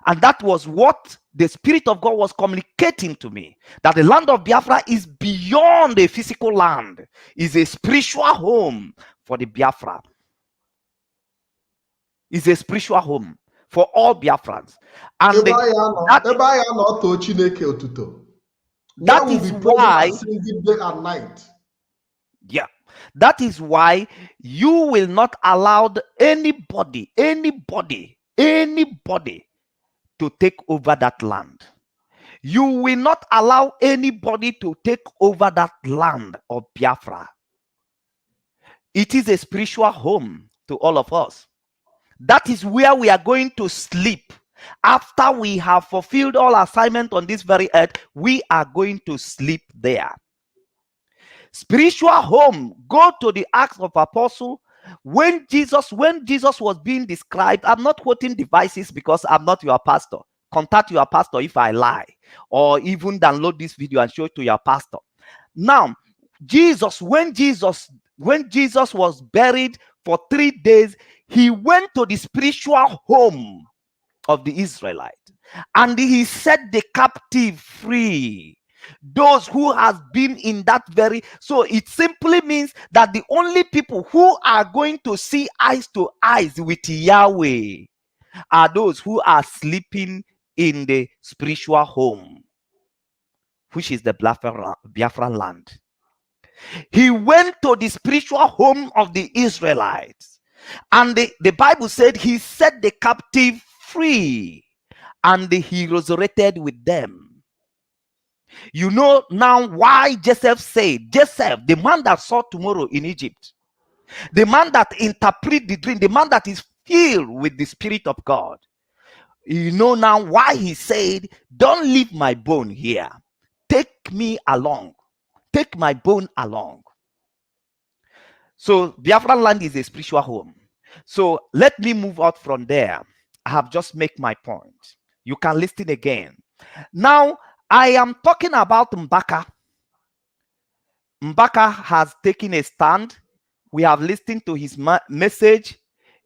And that was what the Spirit of God was communicating to me, that the land of Biafra is beyond the physical land, is a spiritual home for the Biafra. Is a spiritual home for all Biafrans. And that is why, day and night. Yeah, that is why you will not allow anybody to take over that land. You will not allow anybody to take over that land of Biafra. It is a spiritual home to all of us. That is where we are going to sleep. After we have fulfilled all assignment on this very earth, we are going to sleep there. Spiritual home. Go to the Acts of Apostles. When Jesus was being described, I'm not quoting devices because I'm not your pastor. Contact your pastor if I lie, or even download this video and show it to your pastor. Now, when Jesus was buried for 3 days, he went to the spiritual home of the Israelites, and he set the captive free. Those who has been in that very, so it simply means that the only people who are going to see eyes to eyes with Yahweh are those who are sleeping in the spiritual home, which is the Biafran land. He went to the spiritual home of the Israelites, and the Bible said he set the captive free, and he resurrected with them. You know now why Joseph said, Joseph, the man that saw tomorrow in Egypt, the man that interpreted the dream, the man that is filled with the Spirit of God. You know now why he said, don't leave my bone here. Take me along. Take my bone along. So Biafran land is a spiritual home. So let me move out from there. I have just made my point. You can listen again. Now, I am talking about Mbaka. Mbaka has taken a stand. We have listened to his message.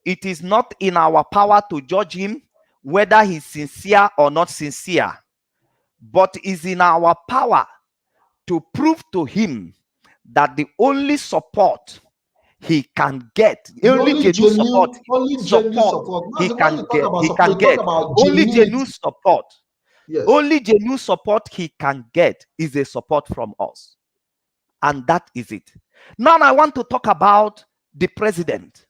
It is not in our power to judge him whether he's sincere or not sincere, but is in our power to prove to him that the only support he can get, only genuine support he can get, only genuine support. Yes. Only genuine support he can get is a support from us. And that is it. Now I want to talk about the president.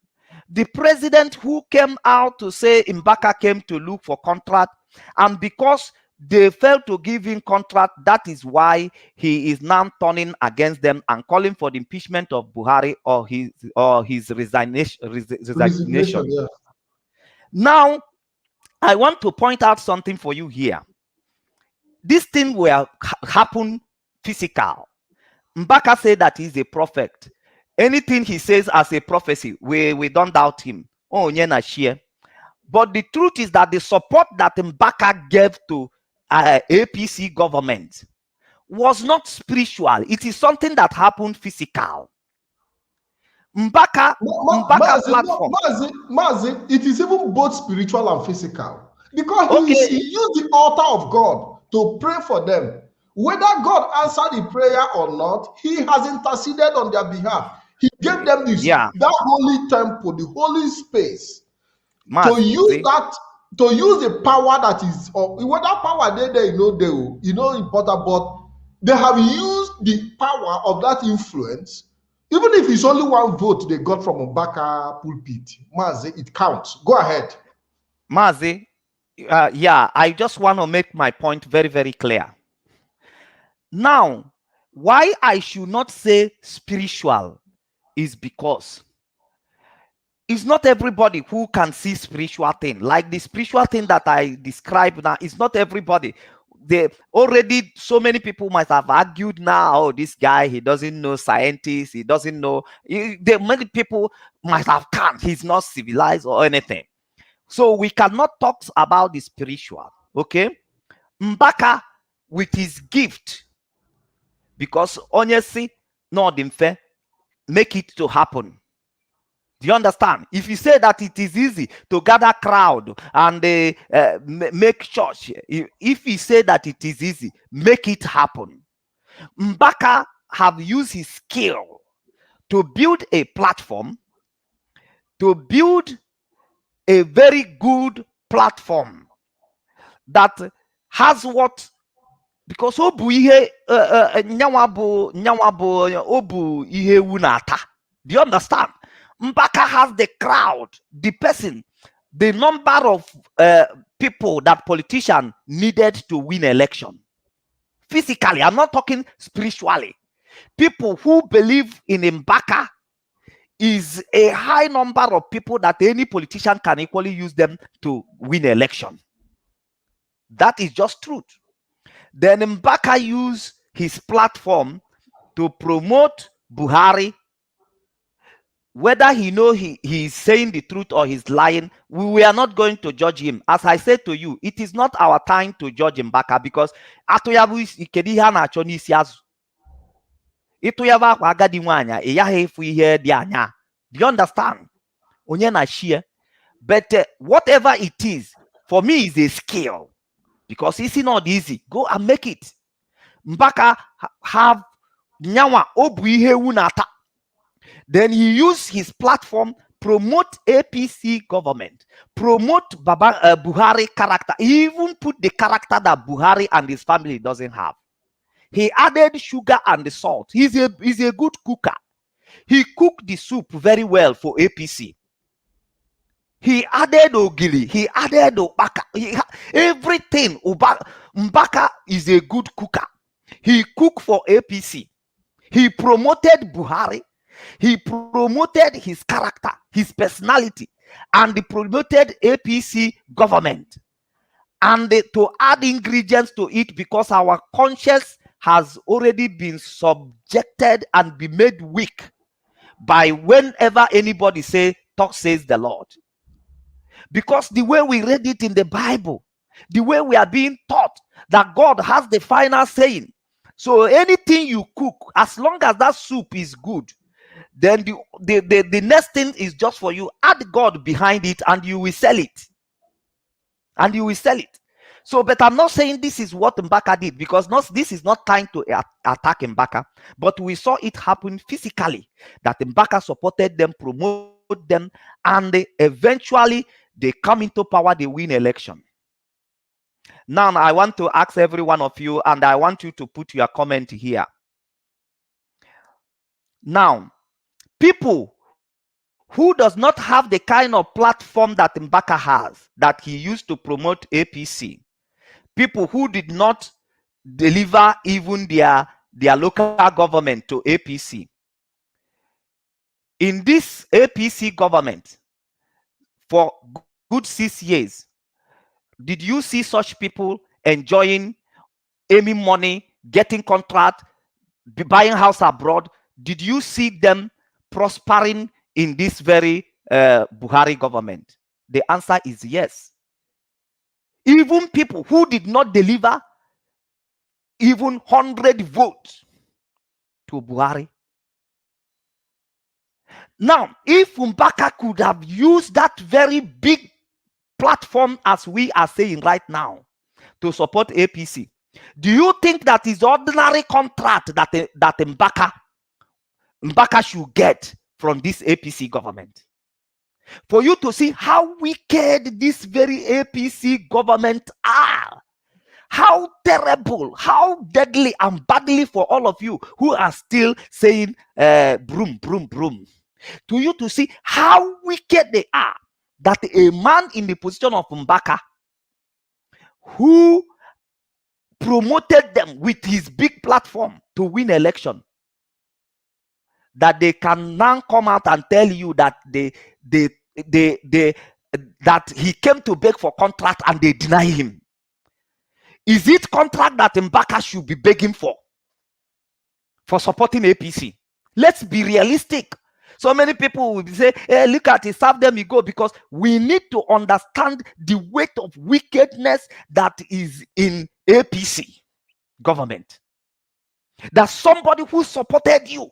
the president who came out to say Mbaka came to look for contract, and because they failed to give him contract, that is why he is now turning against them and calling for the impeachment of Buhari or his resignation. Resignation, yeah. Now, I want to point out something for you here. This thing will happen physical. Mbaka said that he's a prophet. Anything he says as a prophecy, we don't doubt him. Oh, nyena share. But the truth is that the support that Mbaka gave to APC government was not spiritual. It is something that happened physical. Mbaka platform. Mazi, it is even both spiritual and physical. Because he used the altar of God to pray for them. Whether God answered the prayer or not, he has interceded on their behalf. He gave them this, that holy temple, the holy space, to use that, to use the power that is, or whether power they important, but they have used the power of that influence. Even if it's only one vote they got from Mbaka pulpit, Mazi, it counts. Go ahead. Mazi, I just want to make my point very, very clear. Now, why I should not say spiritual is because it's not everybody who can see spiritual thing. Like the spiritual thing that I described now, it's not everybody. Already so many people might have argued now, oh, this guy, he doesn't know scientists, he doesn't know. Many people might have come, he's not civilized or anything. So we cannot talk about the spiritual, okay? Mbaka with his gift, because honestly, not fair, make it to happen. Do you understand? If you say that it is easy to gather crowd and make church, if you say that it is easy, make it happen. Mbaka have used his skill to build a platform, to build a very good platform that has what, because obu ihe obu ihe wunata. Do you understand? Mbaka has the crowd, the person, the number of people that politician needed to win election. Physically, I'm not talking spiritually. People who believe in Mbaka is a high number of people that any politician can equally use them to win election. That is just truth. Then Mbaka used his platform to promote Buhari. Whether he know he is saying the truth or he's lying, we are not going to judge him. As I said to you, it is not our time to judge Mbaka, because atoyabu ikediha na achọ n'isi azụ. Itoyaba akwa agadi nwanya, eyaghị efu ihe dị anya. Do you understand? Onye na share. But whatever it is, for me is a skill, because it's not easy. Go and make it. Mbaka have nyawa obu ihe wunata. Then he used his platform, promote APC government, promote Buhari character. He even put the character that Buhari and his family doesn't have. He added sugar and the salt. He's a good cooker. He cooked the soup very well for APC. He added ogili. He added Mbaka. Everything. Mbaka is a good cooker. He cooked for APC. He promoted Buhari. He promoted his character, his personality, and he promoted APC government. And to add ingredients to it, because our conscience has already been subjected and be made weak by whenever anybody says the Lord. Because the way we read it in the Bible, the way we are being taught that God has the final saying. So anything you cook, as long as that soup is good, then the next thing is just for you. Add God behind it and you will sell it. And you will sell it. So, but I'm not saying this is what Mbaka did, because this is not time to attack Mbaka. But we saw it happen physically, that Mbaka supported them, promoted them, and eventually they come into power, they win election. Now, I want to ask every one of you, and I want you to put your comment here. Now, people who does not have the kind of platform that Mbaka has, that he used to promote APC, people who did not deliver even their local government to APC. In this APC government, for good 6 years, did you see such people enjoying, aiming money, getting contract, buying house abroad? Did you see them prospering in this very Buhari government? The answer is yes. Even people who did not deliver even 100 votes to Buhari. Now, if Mbaka could have used that very big platform, as we are saying right now, to support APC, do you think that is ordinary contract that Mbaka should get from this APC government? For you to see how wicked this very APC government are, how terrible, how deadly and badly for all of you who are still saying broom, broom, broom. To you to see how wicked they are, that a man in the position of Mbaka, who promoted them with his big platform to win election, that they can now come out and tell you that that he came to beg for contract and they deny him. Is it contract that Mbaka should be begging for supporting APC? Let's be realistic. So many people will say, hey, look at it, serve them, you go, because we need to understand the weight of wickedness that is in APC government. That somebody who supported you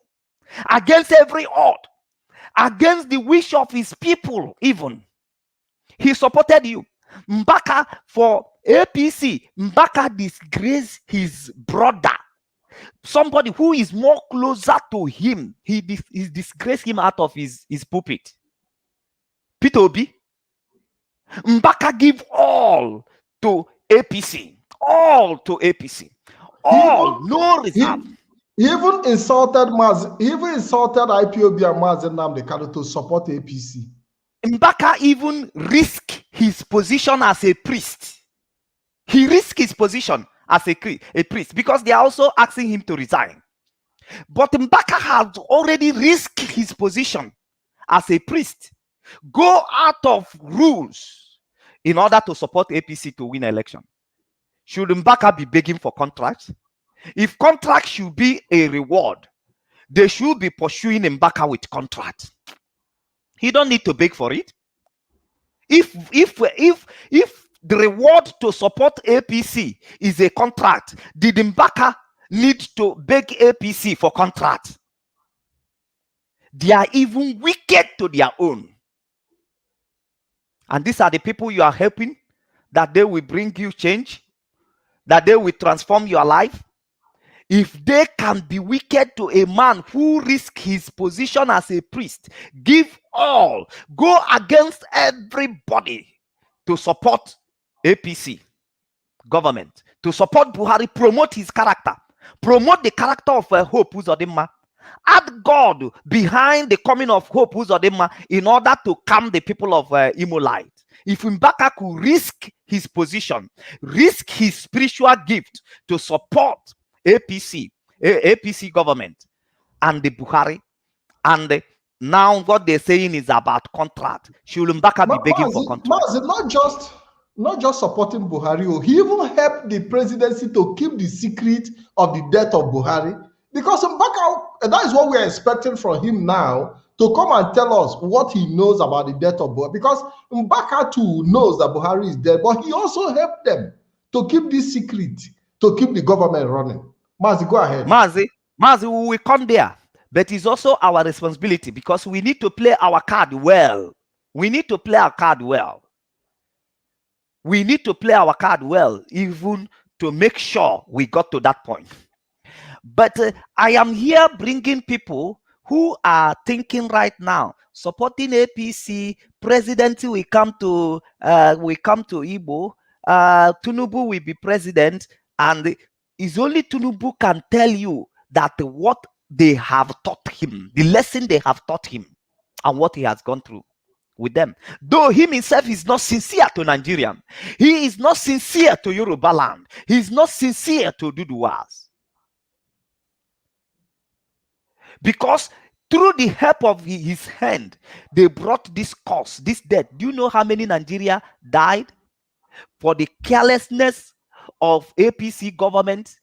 against every odd, against the wish of his people even, he supported you. Mbaka, for APC, Mbaka disgraced his brother, somebody who is more closer to him. He disgraced him out of his pulpit. Peter Obi, Mbaka give all to APC, all to APC, all, no reserve. He even insulted IPOB and Mazi Nnamdi Kanu to support APC. Mbaka even risked his position as a priest. He risked his position as a priest because they are also asking him to resign. But Mbaka has already risked his position as a priest, go out of rules in order to support APC to win election. Should Mbaka be begging for contracts? If contract should be a reward, they should be pursuing Mbaka with contract. He don't need to beg for it. If the reward to support APC is a contract, did Mbaka need to beg APC for contract? They are even wicked to their own. And these are the people you are helping, that they will bring you change, that they will transform your life. If they can be wicked to a man who risked his position as a priest, give all, go against everybody to support APC government, to support Buhari, promote his character, promote the character of Hope Uzodinma, add God behind the coming of Hope Uzodinma in order to calm the people of Imo Light. If Mbaka could risk his position, risk his spiritual gift to support APC government and the Buhari, and now what they're saying is about contract. Should Mbaka be begging for contract? Not just supporting Buhari, he even helped the presidency to keep the secret of the death of Buhari, because Mbaka, that is what we are expecting from him now, to come and tell us what he knows about the death of Buhari, because Mbaka too knows that Buhari is dead, but he also helped them to keep this secret, to keep the government running. Mazi, go ahead. Mazi, we will come there, but it's also our responsibility, because we need to play our card well. We need to play our card well. We need to play our card well, even to make sure we got to that point. But I am here bringing people who are thinking right now, supporting APC, Presidency will come to Igbo, Tinubu will be president, and it's only Tinubu can tell you that what they have taught him, the lesson they have taught him, and what he has gone through with them. Though him himself is not sincere to Nigerian, he is not sincere to Yoruba land, he is not sincere to Duduwas. Because through the help of his hand, they brought this cause, this death. Do you know how many Nigeria died for the carelessness of APC government?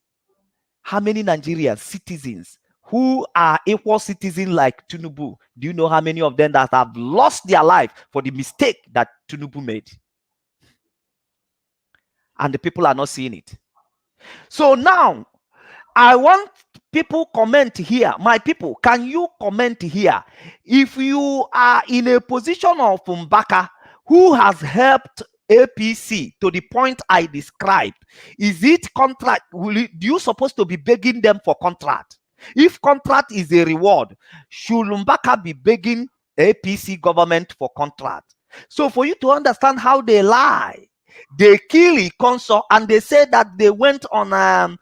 How many Nigerian citizens who are equal citizens like Tinubu, do you know how many of them that have lost their life for the mistake that Tinubu made? And the people are not seeing it. So now, I want people comment here. My people, can you comment here? If you are in a position of Mbaka, who has helped APC to the point I described, is it contract? Do you supposed to be begging them for contract? If contract is a reward, should Mbaka be begging APC government for contract? So for you to understand how they lie, they kill Ikonso and they say that they went on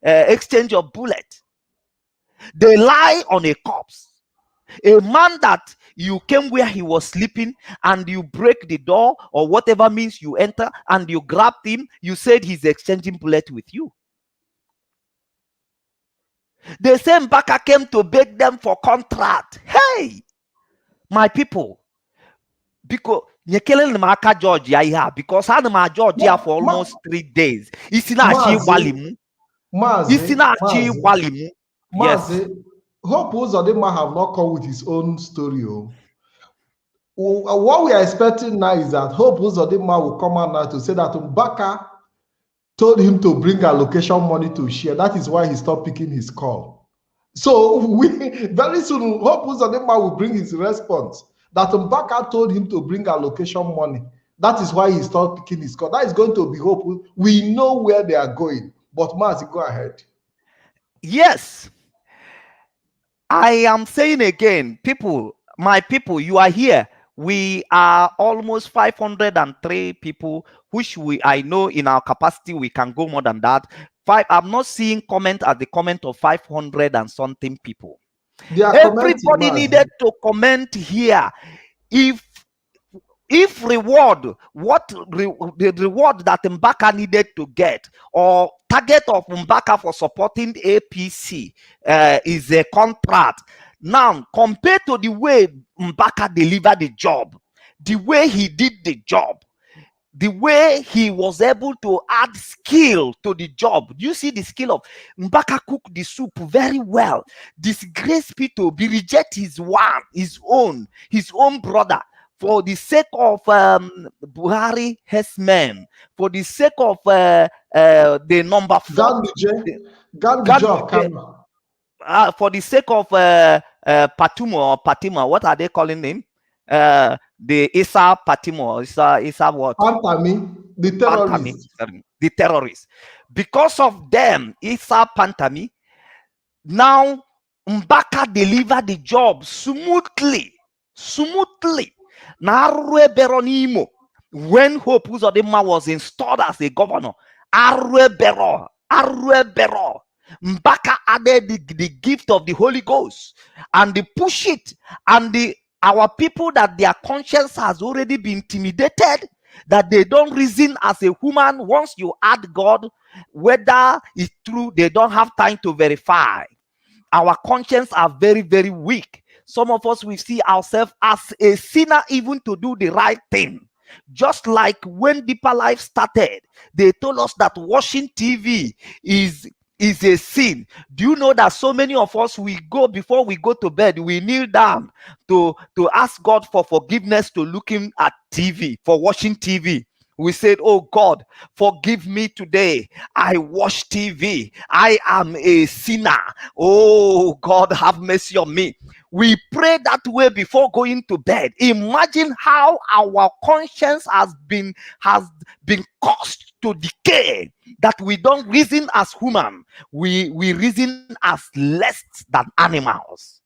exchange of bullet. They lie on a corpse. A man that you came where he was sleeping and you break the door or whatever means you enter and you grabbed him, you said he's exchanging bullet with you. The same Mbaka came to beg them for contract. Hey, my people, because George because I am Georgia for almost 3 days. It's not Walimu. Yes. Hope Uzodinma have not come with his own story. What we are expecting now is that Hope Uzodinma will come out now to say that Mbaka told him to bring allocation money to share. That is why he stopped picking his call. So we very soon Hope Uzodinma will bring his response that Mbaka told him to bring allocation money. That is why he stopped picking his call. That is going to be Hope. We know where they are going, but Mazi, go ahead. Yes. I am saying again, people, my people, you are here. We are almost 503 people, which I know in our capacity, we can go more than that. I'm not seeing comment at the comment of 500 and something people. Everybody needed to comment here. If reward, the reward that Mbaka needed to get, or target of Mbaka for supporting APC is a contract. Now, compared to the way Mbaka delivered the job, the way he did the job, the way he was able to add skill to the job. Do you see the skill of Mbaka cook the soup very well? Disgrace Peter, be reject his own brother. For the sake of Buhari herdsmen, for the sake of the number 4, for the sake of Patumo or Patima, what are they calling him? The Isa Patimo, Isa what? Pantami, the terrorists. The terrorists. Because of them, Isa Pantami, now Mbaka delivered the job smoothly. When Hope Uzodinma was installed as a governor, Mbaka added the gift of the Holy Ghost and they push it, and our people that their conscience has already been intimidated, that they don't reason as a human. Once you add God, whether it's true, they don't have time to verify. Our conscience are very, very weak. Some of us, we see ourselves as a sinner even to do the right thing. Just like when Deeper Life started, they told us that watching TV is a sin. Do you know that so many of us, we go before we go to bed, we kneel down to ask God for forgiveness to looking at TV, for watching TV. We said, oh God, forgive me today. I watch TV. I am a sinner. Oh God, have mercy on me. We pray that way before going to bed. Imagine how our conscience has been caused to decay, that we don't reason as human. We reason as less than animals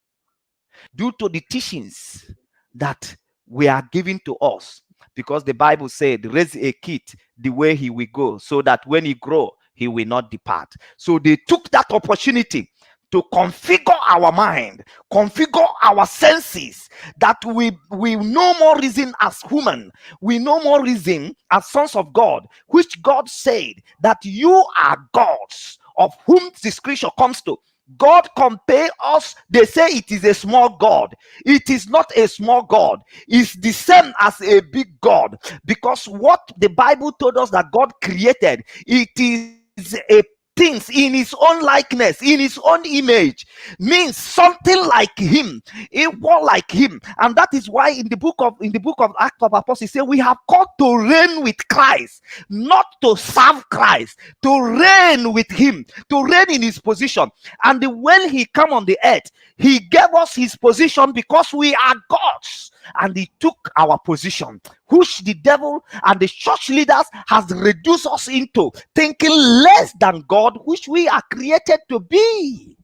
due to the teachings that we are giving to us. Because the Bible said, raise a kid the way he will go, so that when he grow, he will not depart. So they took that opportunity to configure our mind, configure our senses, that we no more reason as human, we no more reason as sons of God, which God said that you are gods, of whom the scripture comes to. God compare us, they say it is a small God. It is not a small God. It's the same as a big God, because what the Bible told us that God created, it is a things in his own likeness, in his own image, means something like him, equal like him. And that is why in the book of Acts of Apostles, he said we have called to reign with Christ, not to serve Christ, to reign with him, to reign in his position. And when he come on the earth, he gave us his position because we are gods, and he took our position, which the devil and the church leaders has reduced us into thinking less than God, which we are created to be.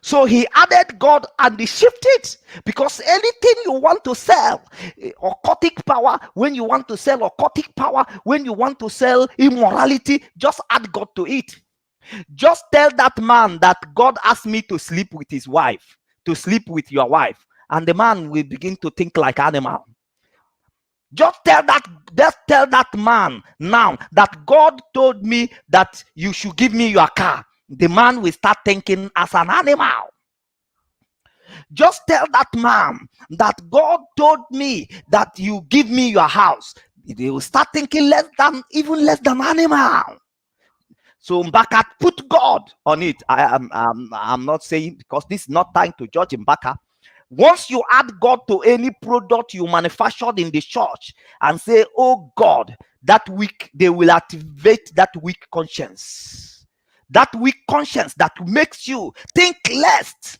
So he added God and he shifted, because anything you want to sell, occultic power, when you want to sell occultic power, when you want to sell immorality, just add God to it. Just tell that man that God asked me to sleep with his wife, to sleep with your wife, and the man will begin to think like animal. Just tell that man now that God told me that you should give me your car. The man will start thinking as an animal. Just tell that man that God told me that you give me your house. They will start thinking even less than animal. So Mbaka put God on it. I'm not saying, because this is not time to judge Mbaka. Once you add God to any product you manufactured in the church and say, oh God, that week, they will activate that weak conscience. That weak conscience that makes you think less.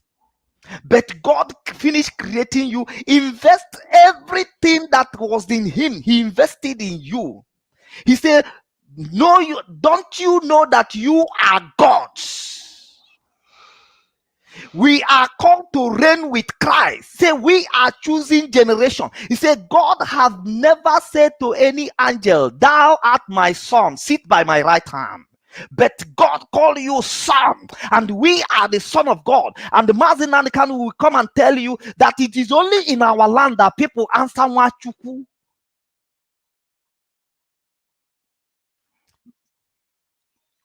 But God finished creating you, invest everything that was in him. He invested in you. He said, no, don't you know that you are gods? We are called to reign with Christ. Say, we are choosing generation. He said, God has never said to any angel, thou art my son, sit by my right hand. But God called you son, and we are the son of God. And the Mazinanikan will come and tell you that it is only in our land that people answer Wachuku.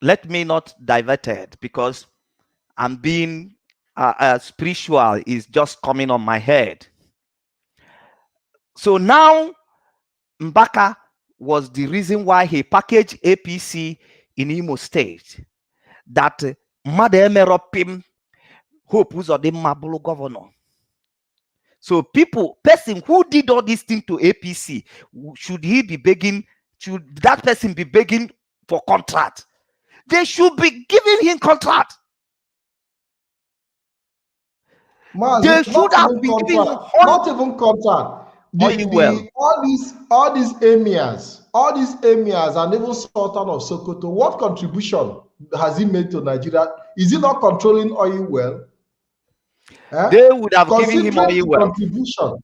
Let me not divert it, because I'm being spiritual is just coming on my head. So now Mbaka was the reason why he packaged APC in Imo State, that Mademeropim Hope was the Mabulu governor. So person who did all these things to APC, should that person be begging for contract? They should be giving him contract. They should have been giving him not even contract. All these emirs, and even Sultan of Sokoto, what contribution has he made to Nigeria? Is he not controlling oil well? They would have given him oil well. Contribution.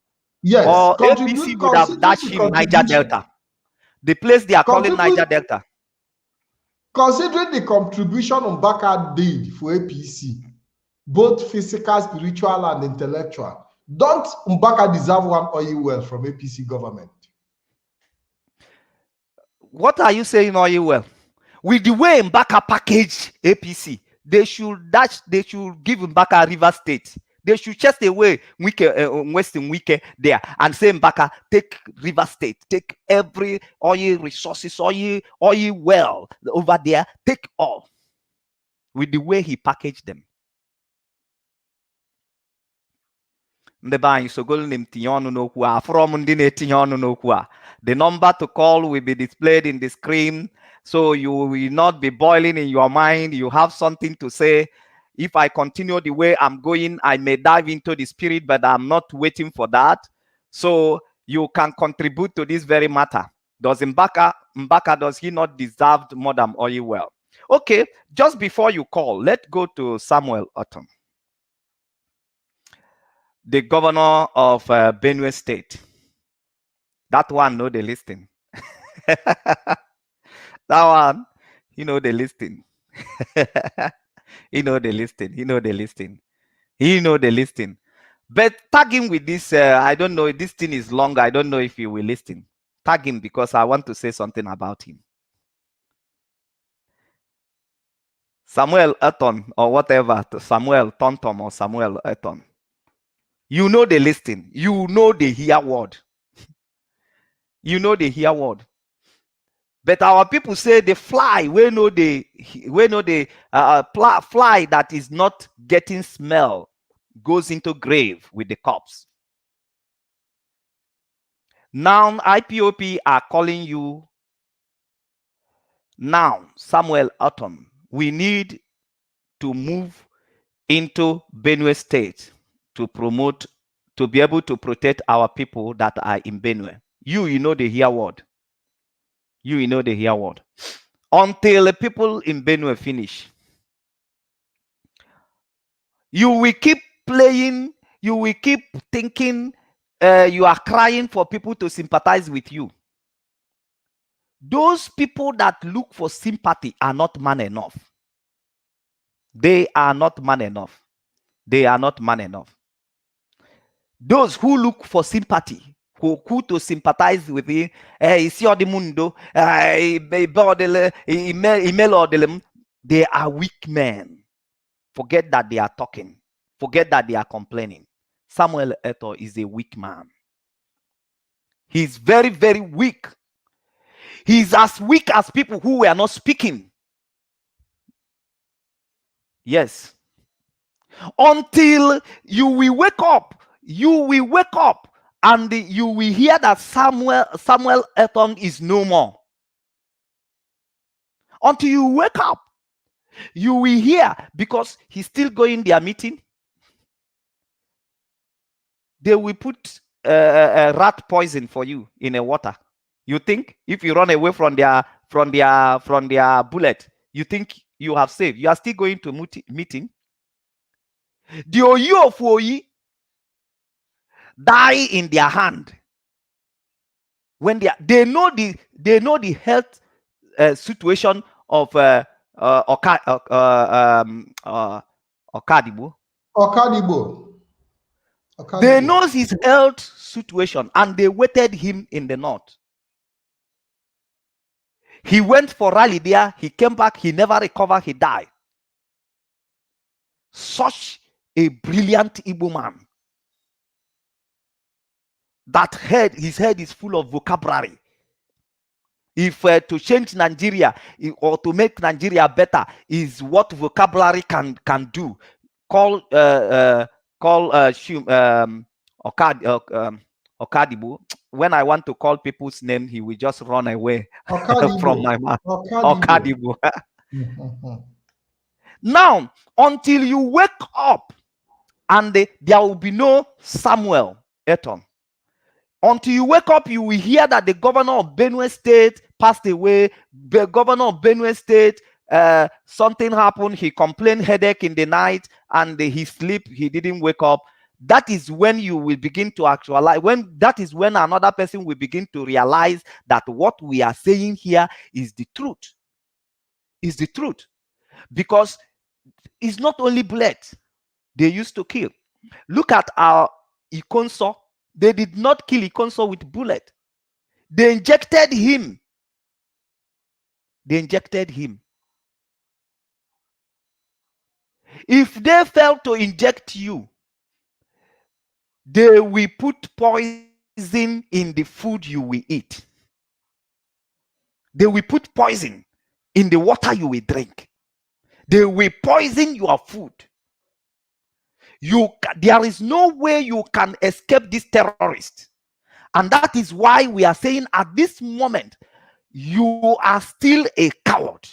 Yes. Or APC would have dashed him Niger Delta. The place they are calling Niger Delta. Considering the contribution Mbaka did for APC, both physical, spiritual, and intellectual, don't Mbaka deserve one oil well from APC government? What are you saying oil well? With the way Mbaka package APC, they should give Mbaka River State. They should chase away Western Wike there and say, Mbaka, take River State, take every oil resources, oil well over there, take all. With the way he packaged them. The number to call will be displayed in the screen, so you will not be boiling in your mind. You have something to say. If I continue the way I'm going, I may dive into the spirit, but I'm not waiting for that. So you can contribute to this very matter. Does Mbaka, does he not deserve more than oil well? Okay, just before you call, let's go to Samuel Ortom, the governor of Benue State. That one know the listing. That one, the listing. He know the listing. He know the listing. He know the listing. But tag him with this. I don't know. This thing is long. I don't know if you will listen. Tag him because I want to say something about him. Samuel Ortom or whatever. Samuel Tontom or Samuel Ortom. You know the listing. You know the hear word. You know the hear word. But our people say the fly, we know the fly that is not getting smell goes into grave with the corpse. Now IPOP are calling you now, Samuel Ortom. We need to move into Benue State to promote, to be able to protect our people that are in Benue. You know the hear word. You know the hear word. Until the people in Benue finish. You will keep playing, you will keep thinking you are crying for people to sympathize with you. Those people that look for sympathy are not man enough. They are not man enough. They are not man enough. Those who look for sympathy, who to sympathize with you, they are weak men. Forget that they are talking. Forget that they are complaining. Samuel Ortom is a weak man. He's very, very weak. He's as weak as people who were not speaking. Yes. Until you will wake up. You will wake up and you will hear that Samuel Ortom is no more. Until you wake up, you will hear, because he's still going their meeting. They will put rat poison for you in a water. You think if you run away from their bullet, you think you have saved? You are still going to meeting. The Oyi of Oyi die in their hand when they know the health situation of Okadibo. They know his health situation and they waited him in the north. He went for rally there. He came back. He never recovered. He died. Such a brilliant Igbo man. That his head is full of vocabulary. If to change Nigeria or to make Nigeria better is what vocabulary can do. Call Okadibo. When I want to call people's name, he will just run away from my mouth. Okadibo. Now, until you wake up, and there will be no Samuel Ortom. Until you wake up, you will hear that the governor of Benue State passed away. The governor of Benue State, something happened. He complained headache in the night, and he sleep. He didn't wake up. That is when you will begin to actualize. That is when another person will begin to realize that what we are saying here is the truth. Is the truth, because it's not only bullets they used to kill. Look at our Ikonso. They did not kill Ikonso with bullet. They injected him. They injected him. If they fail to inject you, they will put poison in the food you will eat. They will put poison in the water you will drink. They will poison your food. There is no way you can escape this terrorist. And that is why we are saying at this moment, you are still a coward.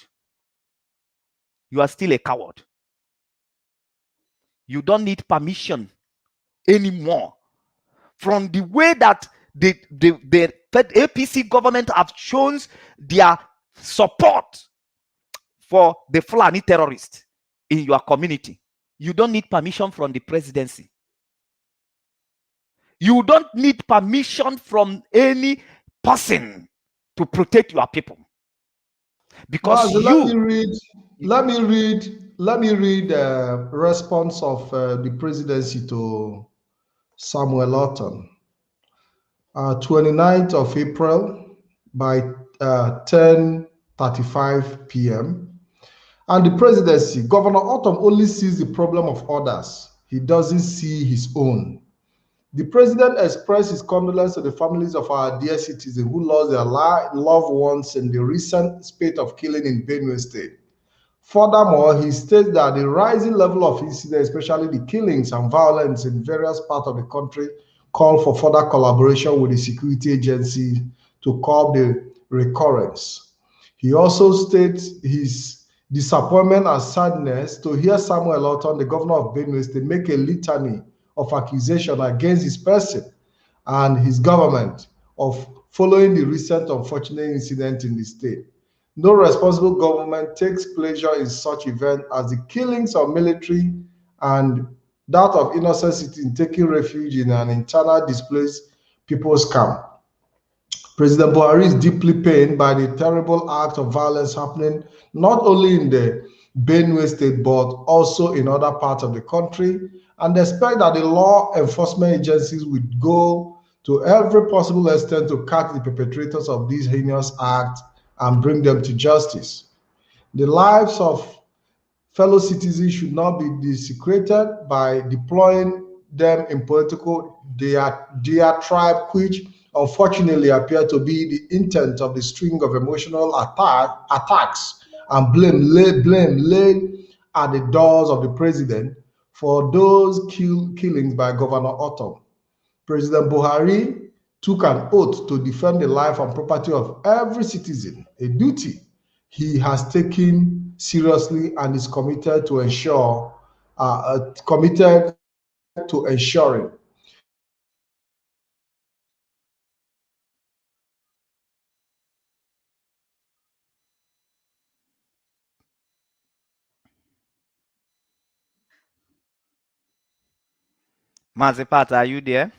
You are still a coward. You don't need permission anymore. From the way that the APC government have shown their support for the Fulani terrorists in your community, you don't need permission from the presidency. You don't need permission from any person to protect your people. because Mazi, you let me read response of the presidency to Samuel Ortom. 29th of April by 10:35 p.m. And the presidency, Governor Ortom only sees the problem of others. He doesn't see his own. The president expressed his condolence to the families of our dear citizens who lost their loved ones in the recent spate of killing in Benue State. Furthermore, he states that the rising level of incidents, especially the killings and violence in various parts of the country, call for further collaboration with the security agencies to curb the recurrence. He also states his disappointment and sadness to hear Samuel Ortom, the governor of Benue State, make a litany of accusation against his person and his government of following the recent unfortunate incident in the state. No responsible government takes pleasure in such events as the killings of military and that of innocent citizens taking refuge in an internal displaced people's camp. President Buhari is deeply pained by the terrible act of violence happening not only in the Benue State but also in other parts of the country, and expect that the law enforcement agencies would go to every possible extent to catch the perpetrators of these heinous acts and bring them to justice. The lives of fellow citizens should not be desecrated by deploying them in political diatribe, which unfortunately appear to be the intent of the string of emotional attacks and blame laid at the doors of the president for those killings by Governor Ortom. President Buhari took an oath to defend the life and property of every citizen, a duty he has taken seriously and is committed to ensuring. Mazepat, are you there?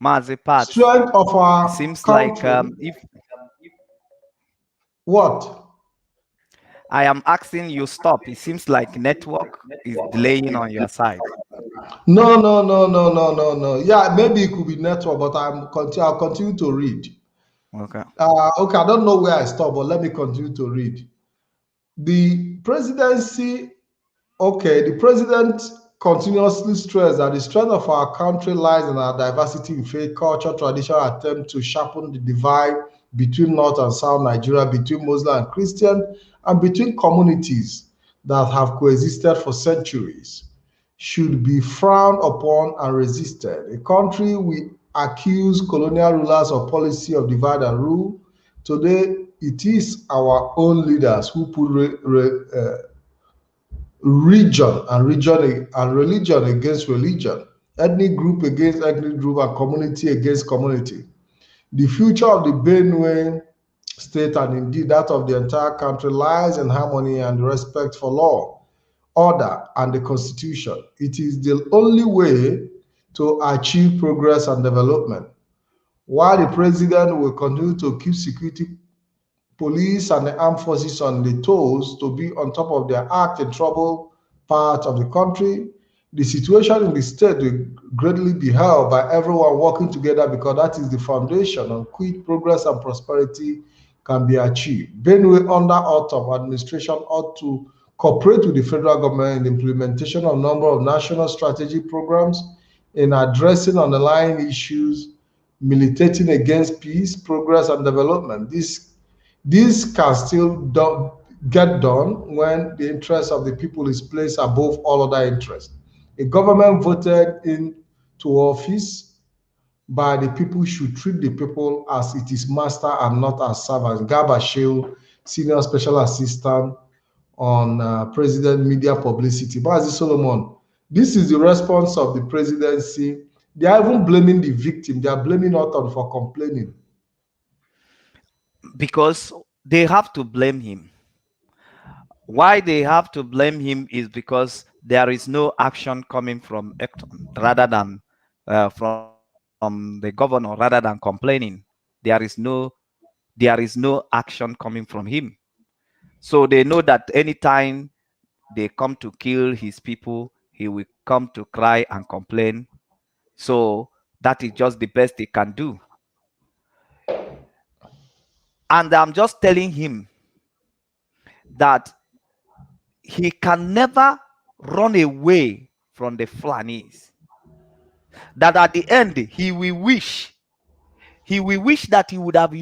Mazepat, Strength of it our seems like country. if What? I am asking you stop, it seems like network is delaying on your side. No. Yeah, maybe it could be network, but I'll continue to read. Okay. Okay, I don't know where I stopped, but let me continue to read. The presidency, okay, the president continuously stressed that the strength of our country lies in our diversity in faith, culture, tradition, attempt to sharpen the divide between North and South Nigeria, between Muslim and Christian, and between communities that have coexisted for centuries, should be frowned upon and resisted. A country we accuse colonial rulers of policy of divide and rule. Today, it is our own leaders who put religion against religion, ethnic group against ethnic group, and community against community. The future of the Benue state and indeed that of the entire country lies in harmony and respect for law, order, and the constitution. It is the only way to achieve progress and development. While the president will continue to keep security police and the armed forces on the toes to be on top of their act in troubled part of the country, the situation in the state will greatly be held by everyone working together because that is the foundation on which progress and prosperity can be achieved. Benue under Ortom administration ought to cooperate with the federal government in the implementation of a number of national strategy programs in addressing underlying issues militating against peace, progress, and development. This can still get done when the interest of the people is placed above all other interests. A government voted into office by the people should treat the people as it is master and not as servants. Garba Shehu, Senior Special Assistant on President Media Publicity. Bazi Solomon, this is the response of the presidency. They are even blaming the victim. They are blaming Ortom for complaining. Because they have to blame him. Why they have to blame him is because there is no action coming from Ortom rather than from the president. the governor rather than complaining. There is no action coming from him. So they know that anytime they come to kill his people, he will come to cry and complain. So that is just the best he can do. And I'm just telling him that he can never run away from the Fulanis. That at the end, he will wish that he would have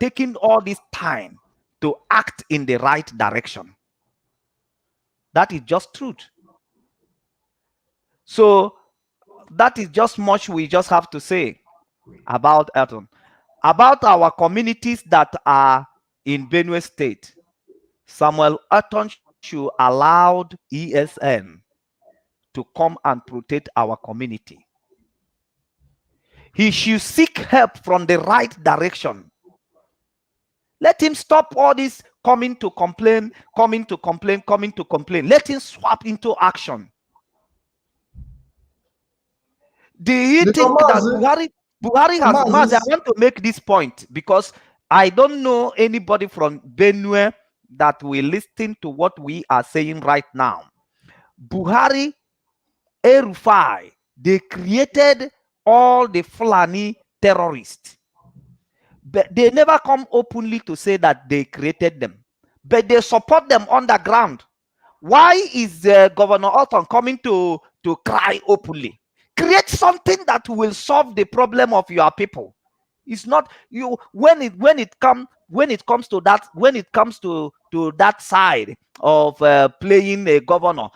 taken all this time to act in the right direction. That is just truth. So that is just much we just have to say about Ortom. About our communities that are in Benue State, Samuel Ortom should allow ESN to come and protect our community. He should seek help from the right direction. Let him stop all this coming to complain. Let him swap into action. Do you think that Buhari has... I want to make this point because I don't know anybody from Benue that will listen to what we are saying right now. Buhari, El-Rufai, they created all the Fulani terrorists. But they never come openly to say that they created them. But they support them underground. Why is Governor Ortom coming to cry openly? Create something that will solve the problem of your people. It's not you when it comes to that side of playing a governor,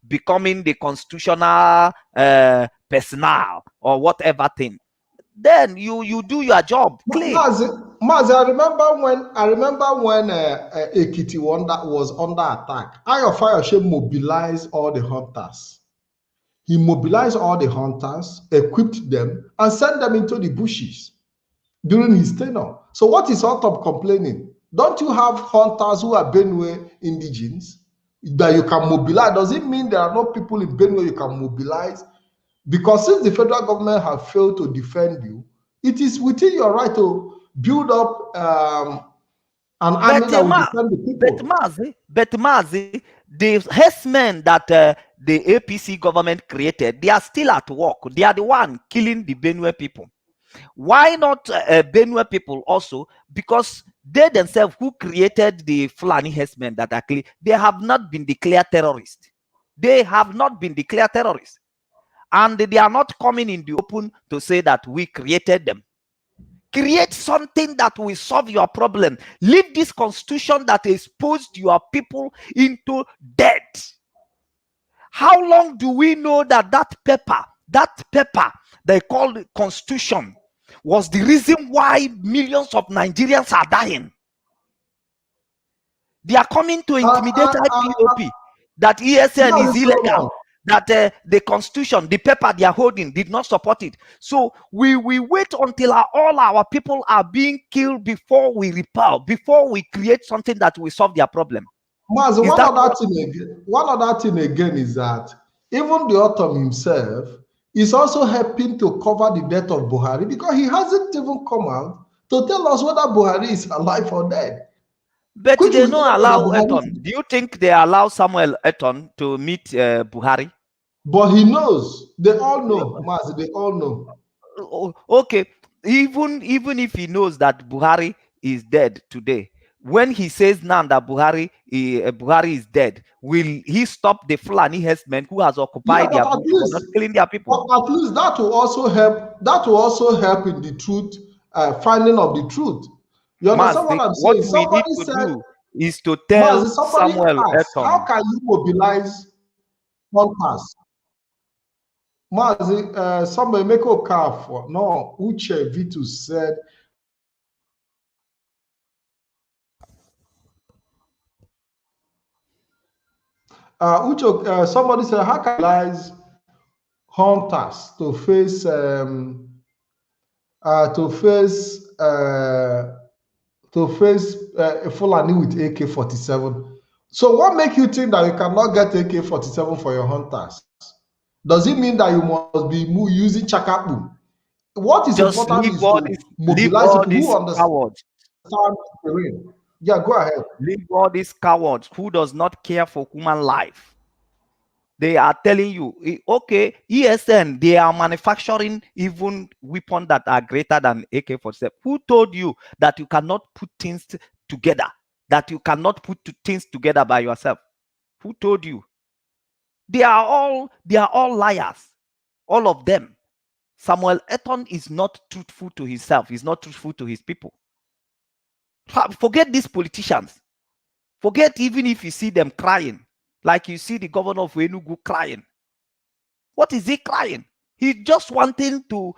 becoming the constitutional personnel or whatever thing. Then you do your job. Mazi, I remember when Ekiti was under attack. Ayofayoshe mobilized all the hunters. He mobilized all the hunters, equipped them, and sent them into the bushes during his tenure. So what is Ortom complaining? Don't you have hunters who are Benue indigenes that you can mobilize? Does it mean there are no people in Benue you can mobilize? Because since the federal government have failed to defend you, it is within your right to build up an army that will defend the people. But Mazi, the herdsmen that the APC government created, they are still at work. They are the one killing the Benue people. Why not Benue people also? Because they themselves who created the Fulani herdsmen that are clear, they have not been declared terrorists. They have not been declared terrorists. And they are not coming in the open to say that we created them. Create something that will solve your problem. Leave this constitution that exposed your people into death. How long do we know that paper they call the constitution was the reason why millions of Nigerians are dying? They are coming to intimidate IPOP, that ESN is illegal, that the constitution, the paper they are holding did not support it. So we wait until all our people are being killed before we repel, before we create something that will solve their problem. Maz, one other thing again is that even the Ortom himself is also helping to cover the death of Buhari, because he hasn't even come out to tell us whether Buhari is alive or dead. But they don't allow Ortom. Do you think they allow Samuel Ortom to meet Buhari? But he knows. They all know, Maz, they all know. Okay, even if he knows that Buhari is dead today, when he says now that Buhari is dead, will he stop the Fulani herdsmen who has occupied their people, not killing their people? But at least that will also help. That will also help in the truth, finding of the truth. You understand what I'm saying? What we need to do is to tell Samuel Ortom. How can you mobilize hunters? Mazi, somebody make a car for no. Uche Vitus said. Somebody said, how can you mobilize hunters to face Fulani with AK-47? So what makes you think that you cannot get AK-47 for your hunters? Does it mean that you must be using chakapu? What is Just important is to leave mobilize all people who these understand cowards. terrain. Yeah, go ahead. Leave all these cowards who does not care for human life. They are telling you, okay, ESN, they are manufacturing even weapons that are greater than AK-47. Who told you that you cannot put things together? That you cannot put things together by yourself? Who told you? They are all liars. All of them. Samuel Eton is not truthful to himself. He's not truthful to his people. Forget these politicians. Forget even if you see them crying, like you see the governor of Enugu crying. What is he crying? He's just wanting to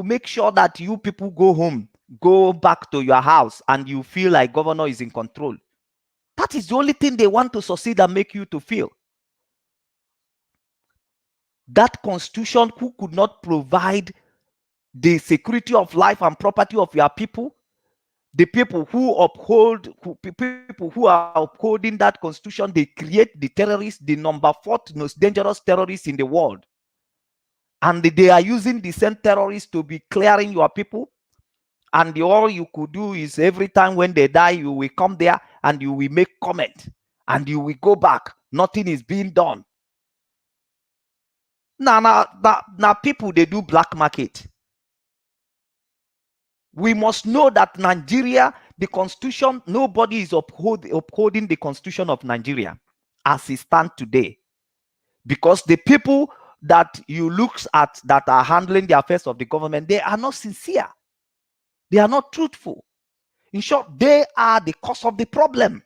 make sure that you people go home, go back to your house, and you feel like governor is in control. That is the only thing they want to succeed and make you to feel. That constitution who could not provide the security of life and property of your people, the people who people who are upholding that constitution, they create the terrorists, the number 4 most dangerous terrorists in the world. And they are using the same terrorists to be clearing your people. And all you could do is every time when they die, you will come there and you will make comment and you will go back. Nothing is being done. Now people, they do black market. We must know that Nigeria, the constitution, nobody is upholding the constitution of Nigeria as it stands today. Because the people that you look at that are handling the affairs of the government, they are not sincere. They are not truthful. In short, they are the cause of the problem.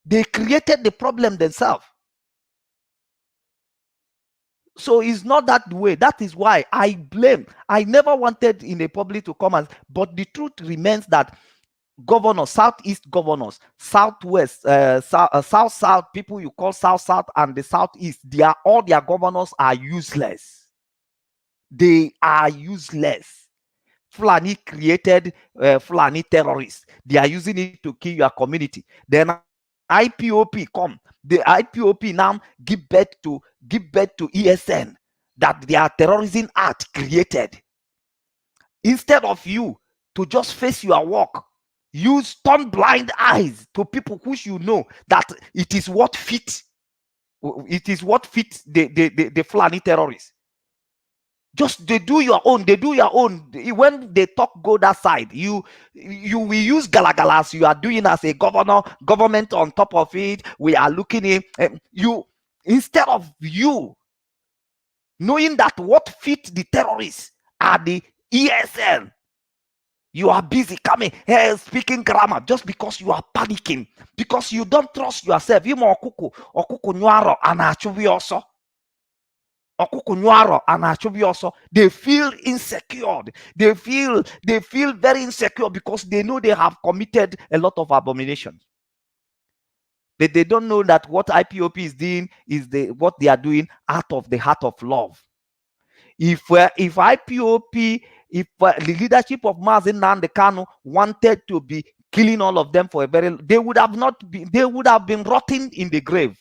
They created the problem themselves. So it's not that way. That is why I blame. I never wanted in the public to come but the truth remains that governors, southeast governors, southwest, south, people you call south, and the southeast, all their governors are useless. They are useless. Fulani created Fulani terrorists. They are using it to kill your community. Then IPOP come. The IPOP now give birth to ESN that their terrorism act created. Instead of you to just face your work, you turn blind eyes to people who you know that it is what fits. It is what fits the Fulani terrorists. Just they do your own. When they talk, go that side. You will use galagalas. You are doing as a government on top of it. We are looking at you instead of you knowing that what fit the terrorists are the ESN. You are busy coming here speaking grammar just because you are panicking, because you don't trust yourself. You more okuku nyaro anachubi also. They feel insecure. They feel very insecure because they know they have committed a lot of abominations. But they don't know that what IPOP is doing is what they are doing out of the heart of love. If IPOP, if the leadership of Mazi Nnamdi Kanu wanted to be killing all of them they would have been rotting in the grave.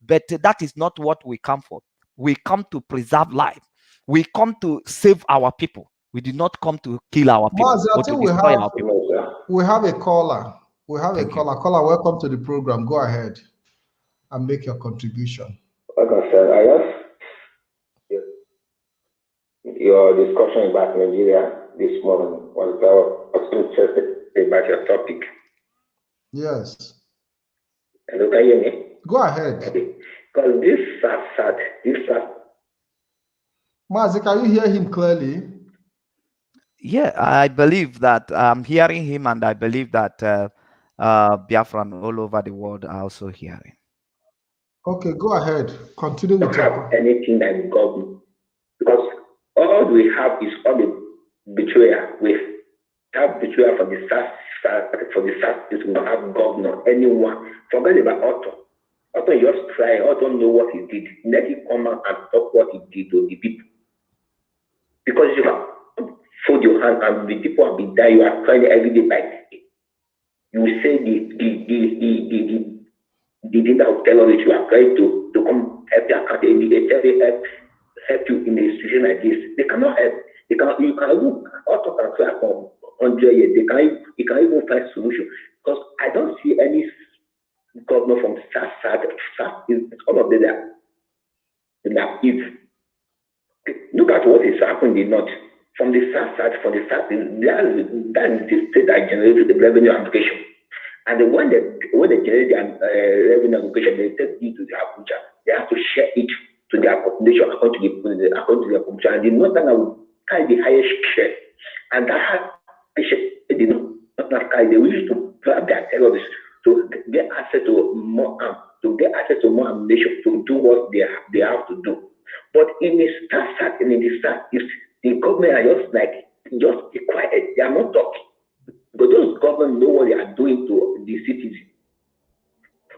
But that is not what we come for. We come to preserve life. We come to save our people. We did not come to kill our people Mazi, or to destroy our people. We have a caller. Caller, welcome to the program. Go ahead and make your contribution. Like I said, I guess your discussion about Nigeria this morning was interested about your topic. Yes. Hello, can you hear me? Go ahead. Okay. Because this sad. Mazi, can you hear him clearly? Yeah, I believe that I'm hearing him, and I believe that Biafran all over the world are also hearing. Okay, go ahead. Continue with your anything that God, because all we have is all the betrayal. We have betrayal for the south, we don't have governor, anyone. Forget about Ortom. Ortom just try. Ortom know what he did. Let him come out and talk what he did to the people. Because you have fold your hand and the people have been dying. You are trying every day by day. You will say the leader of terrorists, you are trying to come help their country. They tell you help help you in a situation like this. They cannot help. You can even also transfer from 100 years. You can even find solution, because I don't see any governor from South. It's all of them that if look at what is happening in the north. From the south side, that is the state that generates the revenue application. And when they generate the revenue application, they take it to the Abuja. They have to share it to their population according to their population. And the northern will carry the highest share. And that has they not carry. They wish to grab their terrorists to get access to more ammunition to do what they have to do. But in the start, the government are just be quiet. They are not talking. But those governments know what they are doing to the citizens.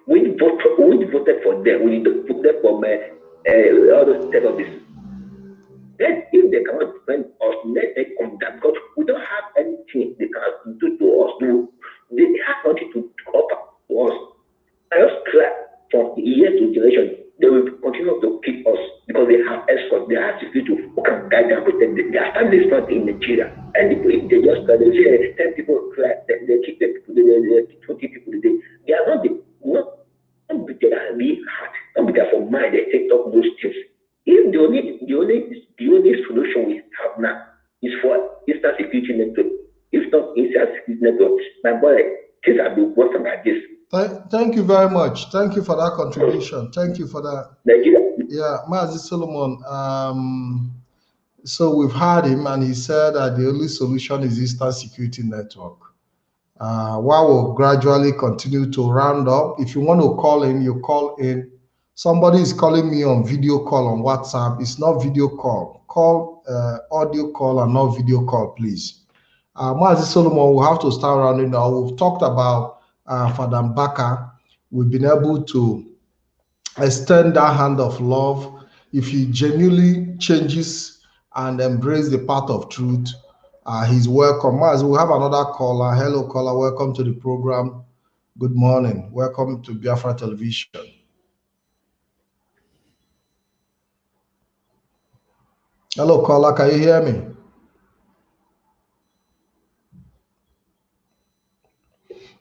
We voted for them. We put them from all those terrorists. Then if they cannot defend us, let them come down, because we don't have anything they can do to us. They have nothing to offer to us. I just cry from year to generation. They will continue to keep us because they have escorts, they have security who can guide them, protect them. They are standing front in Nigeria. And if they just they say 10 people cry, they keep the people, they keep 20 people a day. They are not be there being hard, not be there for mind, they take up those things. If the only solution we have now is for instant security network. If not instant security network, my boy, things have been worse than this. Thank you very much. Thank you for that contribution. Thank you for that. Yeah, Mazi Solomon. So we've heard him, and he said that the only solution is instant security network. While we'll gradually continue to round up. If you want to call in, you call in. Somebody is calling me on video call on WhatsApp. It's not video call. Call audio call and not video call, please. Mazi Solomon, we'll have to start rounding now. We've talked about Father Mbaka. We've been able to extend that hand of love. If he genuinely changes and embrace the path of truth, he's welcome. As we have another caller. Hello, caller. Welcome to the program. Good morning. Welcome to Biafra Television. Hello, caller. Can you hear me?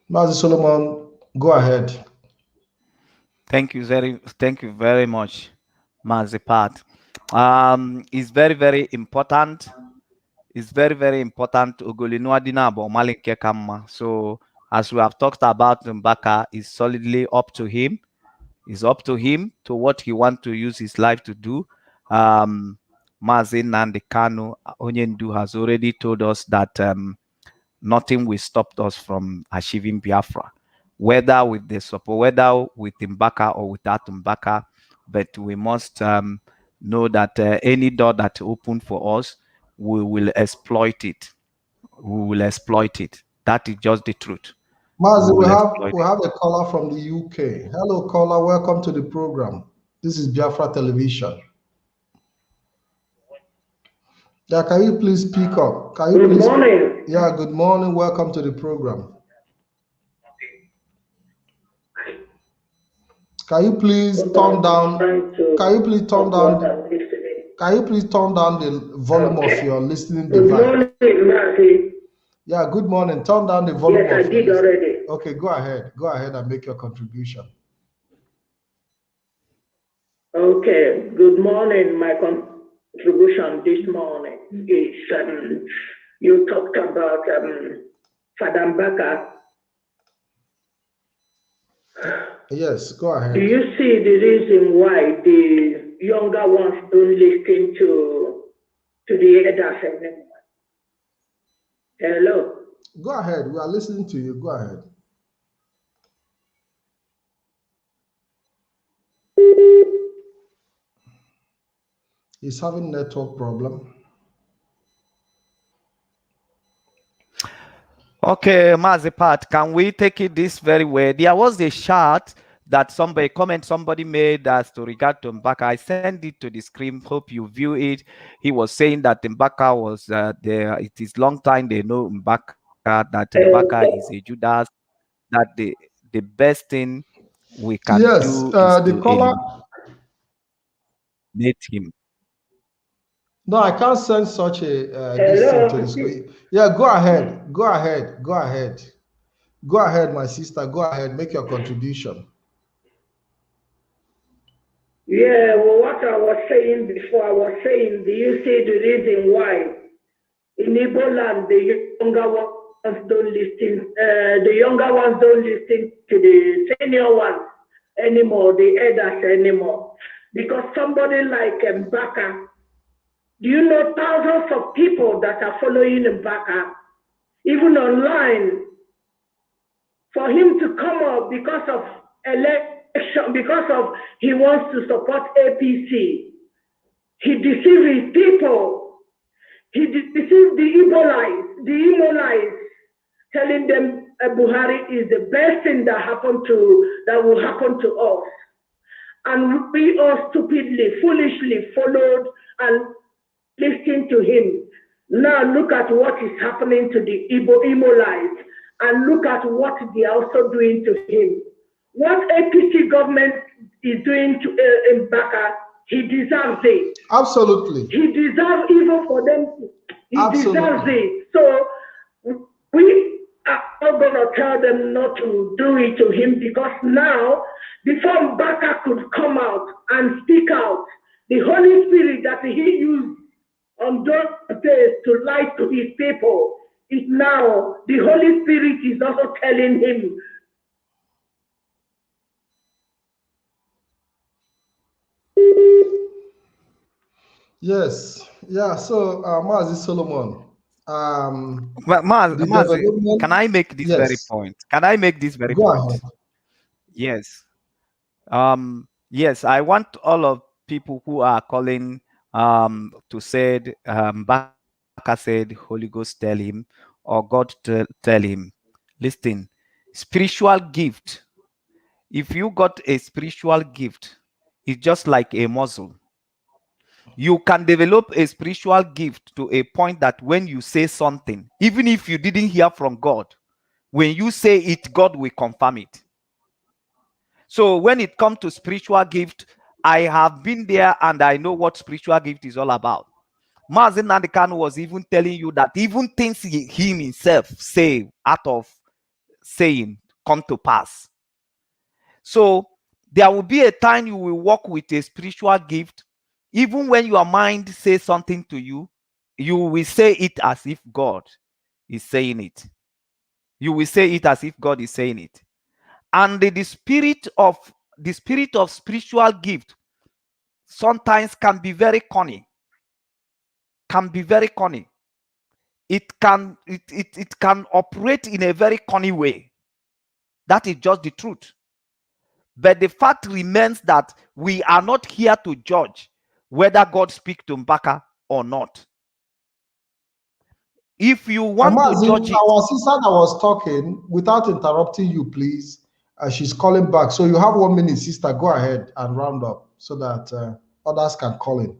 Mazi Solomon, go ahead. Thank you very much, Mazipat. It's very, very important. It's very, very important. So as we have talked about Mbaka, it's solidly up to him. It's up to him to what he wants to use his life to do. Mazin Nnamdi Kanu Onyendu has already told us that nothing will stop us from achieving Biafra, whether with the support, whether with Mbaka or without Mbaka. But we must know that any door that open for us, we will exploit it. We will exploit it. That is just the truth. Mazi, we have a caller from the UK. Hello, caller. Welcome to the program. This is Biafra Television. Yeah, can you please speak up? Good morning. Yeah, good morning. Welcome to the program. Can you please turn down? Can you please turn down? Can you please turn down the volume of your listening device? Good morning, Matthew. Yeah, good morning. Turn down the volume. Yes, I did already. Okay, go ahead. Go ahead and make your contribution. Okay, good morning. My contribution this morning is you talked about Father Mbaka. Yes, go ahead. Do you see the reason why the younger ones don't listen to the elders anymore? Hello? Go ahead. We are listening to you. Go ahead. He's having network problem. Okay, Mazipat, can we take it this very way? There was a chart that somebody made as to regard to Mbaka. I sent it to the screen. Hope you view it. He was saying that Mbaka was there. It is long time they know Mbaka, that Mbaka is a Judas, that the best thing we can do is the caller. eliminate him. No, I can't send such a this thing to the screen. Yeah, go ahead. Go ahead. Go ahead. Go ahead, my sister. Go ahead. Make your contribution. Yeah, well, what I was saying before, I was saying, do you see the reason why in Igbo land the younger ones don't listen, to the senior ones anymore, the elders anymore? Because somebody like Mbaka, do you know thousands of people that are following Mbaka, even online, for him to come up because of election, because of he wants to support APC. He deceived his people. He deceived the Imolites, telling them Buhari is the best thing that will happen to us. And we all stupidly, foolishly followed and listened to him. Now look at what is happening to the Imolites, and look at what they are also doing to him. What APC government is doing to Mbaka, he deserves it. Absolutely. He deserves even for them. He Absolutely. deserves it. So we are not going to tell them not to do it to him, because now, before Mbaka could come out and speak out, the Holy Spirit that he used on those days to lie to his people is now, the Holy Spirit is also telling him. Yes. Yeah. So, Mazi Solomon, But development. can I make this very Yes. point? Can I make this very Go point? ahead. Yes. Yes, I want all of people who are calling to say Mbaka said Holy Ghost tell him, or God tell him. Listen, spiritual gift. If you got a spiritual gift, it's just like a muscle. You can develop a spiritual gift to a point that when you say something, even if you didn't hear from God, when you say it, God will confirm it. So when it comes to spiritual gift, I have been there and I know what spiritual gift is all about. Mazin Nandekan was even telling you that even things he himself say out of saying come to pass. So there will be a time you will walk with a spiritual gift. Even when your mind says something to you, you will say it as if God is saying it. You will say it as if God is saying it. And the spirit of spiritual gift sometimes can be very cunning. It can operate in a very cunning way. That is just the truth. But the fact remains that we are not here to judge whether God speaks to Mbaka or not. If you want to judge it, our sister that was talking, without interrupting you, please, she's calling back. So you have 1 minute, sister. Go ahead and round up so that others can call in.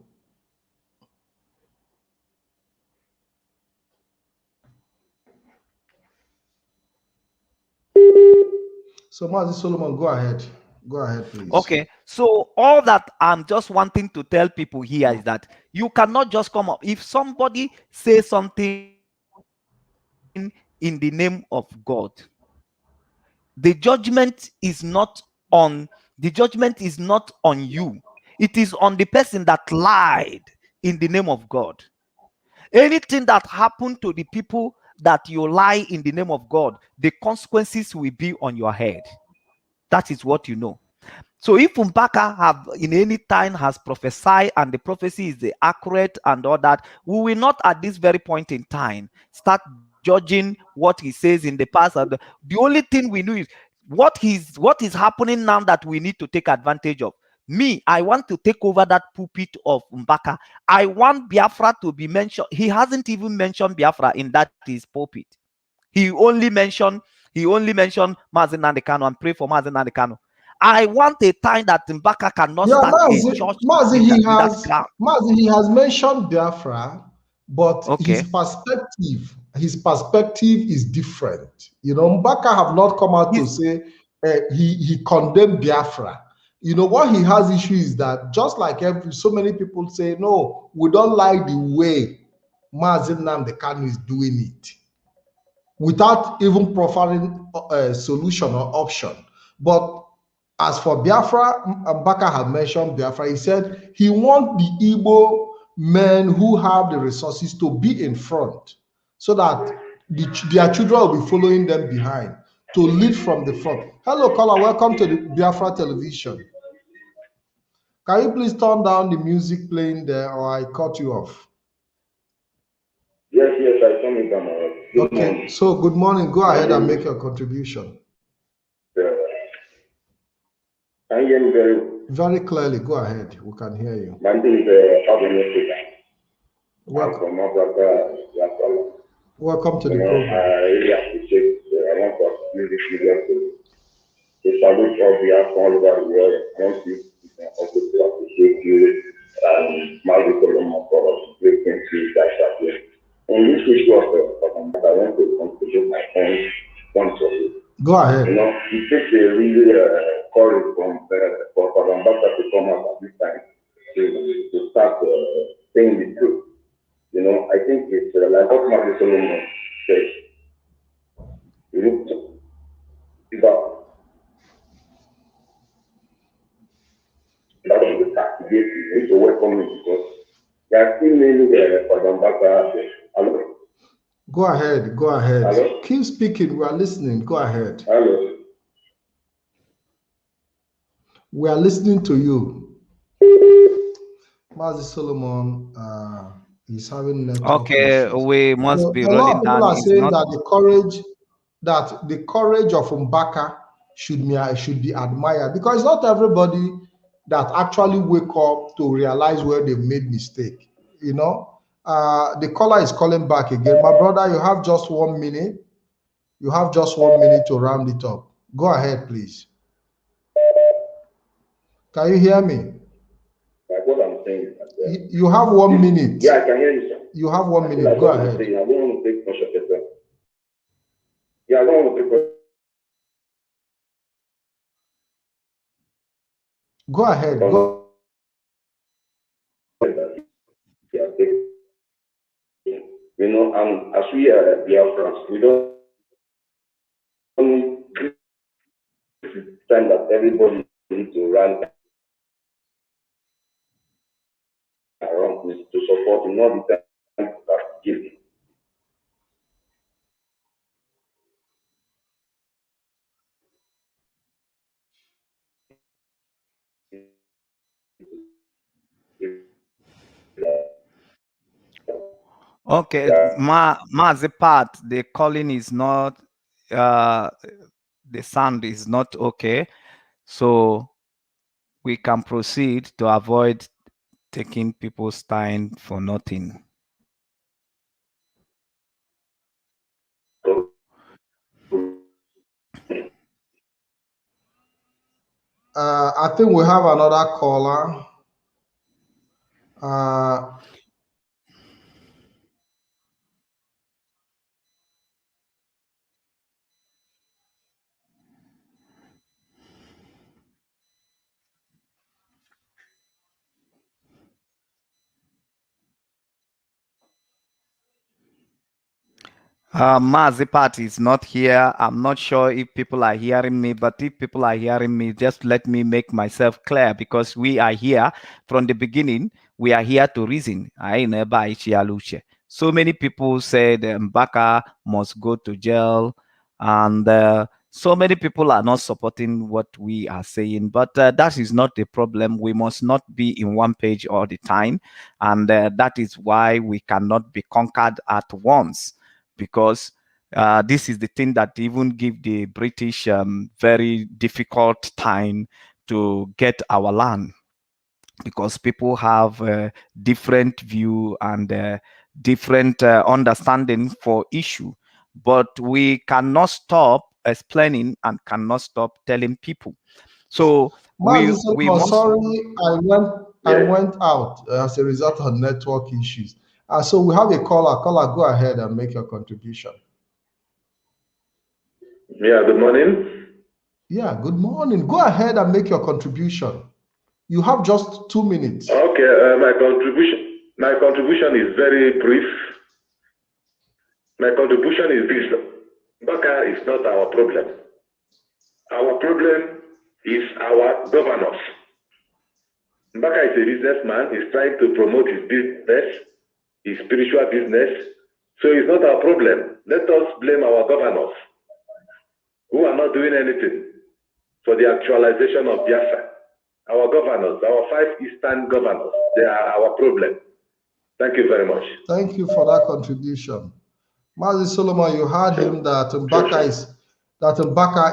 So, Mazi Solomon, go ahead. Go ahead, please. Okay. So all that I'm just wanting to tell people here is that you cannot just come up. If somebody says something in the name of God, the judgment is not on you. It is on the person that lied in the name of God. Anything that happened to the people that you lie in the name of God, the consequences will be on your head. That is what you know. So if Mbaka have in any time has prophesied and the prophecy is accurate and all that, we will not at this very point in time start judging what he says in the past. And the only thing we know is what is happening now that we need to take advantage of. Me, I want to take over that pulpit of Mbaka. I want Biafra to be mentioned. He hasn't even mentioned Biafra in that his pulpit. He only mentioned Mazi Nnamdi Kanu and pray for Mazi Nnamdi Kanu. I want a time that Mbaka cannot start a church. Mazi, he has mentioned Biafra, but his perspective is different. You know, Mbaka have not come out to say he condemned Biafra. You know what he has issue is that just like so many people say, no, we don't like the way Mazen Nnamdi Kanu is doing it, without even providing a solution or option. But as for Biafra, Mbaka had mentioned Biafra, he said he wants the Igbo men who have the resources to be in front so that their children will be following them behind, to lead from the front. Hello, caller, welcome to the Biafra television. Can you please turn down the music playing there, or I cut you off? Yes, I turned it down already. Okay, morning. So good morning. Go ahead and make your contribution. Can you hear me very clearly? Go ahead. We can hear you. My name is welcome. Welcome to the program. I really appreciate. I want to use this video to salute all the all over the world. I want to also to appreciate you and Mazi Solomon for breaking through that chapter. In this issue of I want to contribute my own point of view. Go ahead. You know, it takes a really courage for Mbaka to come out at this time to start saying the truth. You know, I think it's like what Mazi Solomon said. You need to give up. That was the tax. You need to welcome me because there are still many for Mbaka. Hello. Go ahead. Go ahead. Hello? Keep speaking. We are listening. Go ahead. Hello. We are listening to you. Mazi Solomon is having network okay issues. We must be a lot of rolling people down. are saying Not... that the courage of Mbaka should be admired, because not everybody that actually wake up to realize where they've made mistake. You know, the caller is calling back again. My brother, you have just 1 minute. You have just 1 minute to round it up. Go ahead, please. Can you hear me? Like what I'm saying. You have 1 minute. Yeah, I can hear you, sir. You have 1 minute. Go ahead. I don't want to take much of your time. Yeah, I don't want to take much. Go ahead. Go. You know, and as we are Biafrans, we don't understand that everybody needs to run around to support him, not the time to start giving. Okay, the part, the calling is not, the sound is not okay. So we can proceed to avoid taking people's time for nothing. I think we have another caller. Mazipat is not here. I'm not sure if people are hearing me, but if people are hearing me, just let me make myself clear, because we are here from the beginning. We are here to reason. So many people said Mbaka must go to jail, and so many people are not supporting what we are saying, but that is not the problem. We must not be in one page all the time, and that is why we cannot be conquered at once. Because this is the thing that even give the British very difficult time to get our land, because people have a different view and different understanding for issue. But we cannot stop explaining and cannot stop telling people. So we must... Sorry, I went out as a result of network issues. So we have a caller. Caller, go ahead and make your contribution. Yeah, good morning. Yeah, good morning. Go ahead and make your contribution. You have just 2 minutes. Okay, my contribution is very brief. My contribution is this: Mbaka is not our problem. Our problem is our governors. Mbaka is a businessman. He's trying to promote his business, his spiritual business. So it's not our problem. Let us blame our governors who are not doing anything for the actualization of Biafra. Our governors, our 5 Eastern governors, they are our problem. Thank you very much. Thank you for that contribution. Mazi Solomon, you heard him that Mbaka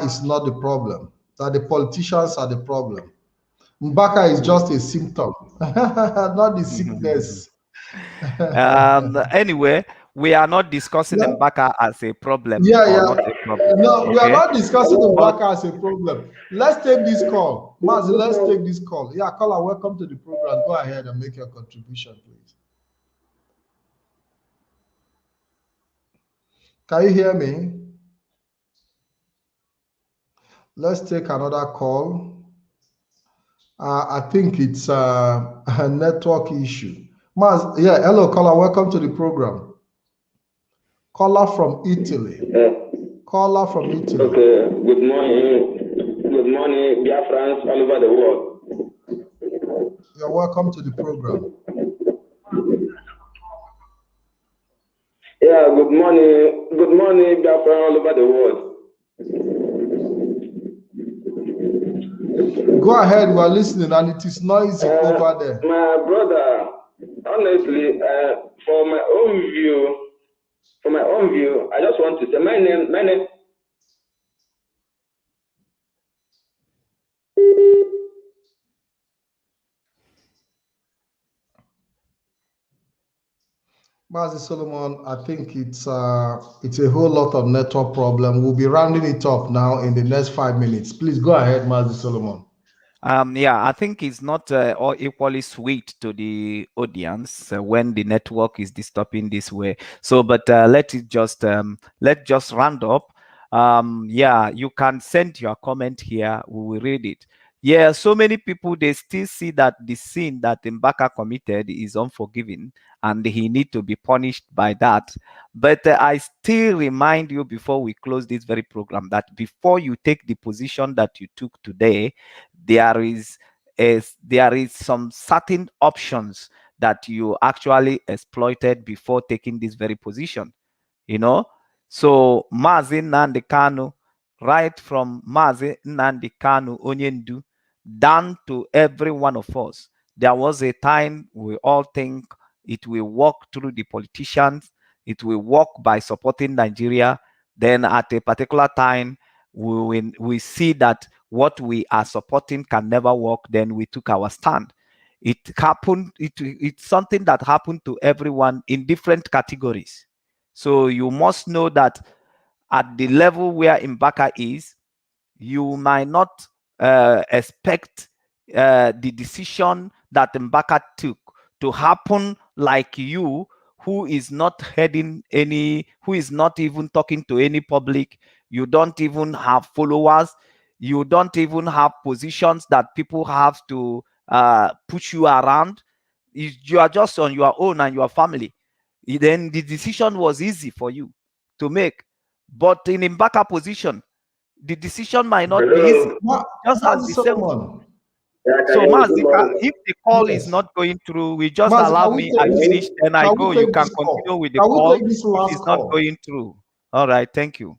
is not the problem, that the politicians are the problem. Mbaka is just a symptom, not the sickness. Anyway, we are not discussing Mbaka as a problem. Not a problem. No, we are not discussing Mbaka as a problem. Let's take this call. Mazi, let's take this call. Yeah, caller, welcome to the program. Go ahead and make your contribution, please. Can you hear me? Let's take another call. I think it's a network issue. Maz, yeah, hello, caller. Welcome to the program. Caller from Italy. Caller from Italy. Okay, good morning. Good morning, Biafrans all over the world. You're welcome to the program. Yeah, good morning. Good morning, Biafrans all over the world. Go ahead, we're listening, and it is noisy over there. My brother, honestly, for my own view, I just want to say my name. Mazi Solomon, I think it's a whole lot of network problem. We'll be rounding it up now in the next 5 minutes. Please go ahead, Mazi Solomon. Yeah, I think it's not all equally sweet to the audience when the network is disturbing this way. So, but let's just round up. Yeah, you can send your comment here. We will read it. Yeah, so many people, they still see that the sin that Mbaka committed is unforgiving and he need to be punished by that. But I still remind you before we close this very program that before you take the position that you took today, there is some certain options that you actually exploited before taking this very position, you know. So Mazi Nnamdi Kanu, right from Mazi Nnamdi Kanu Onyendu down to every one of us, there was a time we all think it will work through the politicians, it will work by supporting Nigeria. Then at a particular time, we see that what we are supporting can never work. Then we took our stand. It happened. It's something that happened to everyone in different categories. So you must know that at the level where Mbaka is, you might not expect the decision that Mbaka took to happen like you, who is not heading any, who is not even talking to any public. You don't even have followers. You don't even have positions that people have to push you around. You are just on your own and your family. Then the decision was easy for you to make. But in Mbaka position, the decision might not be easy. Just as the same one. So, Mazika, if the call is not going through, we just allow me. I finish, and I go. You can continue with the call. If it's not going through. All right. Thank you.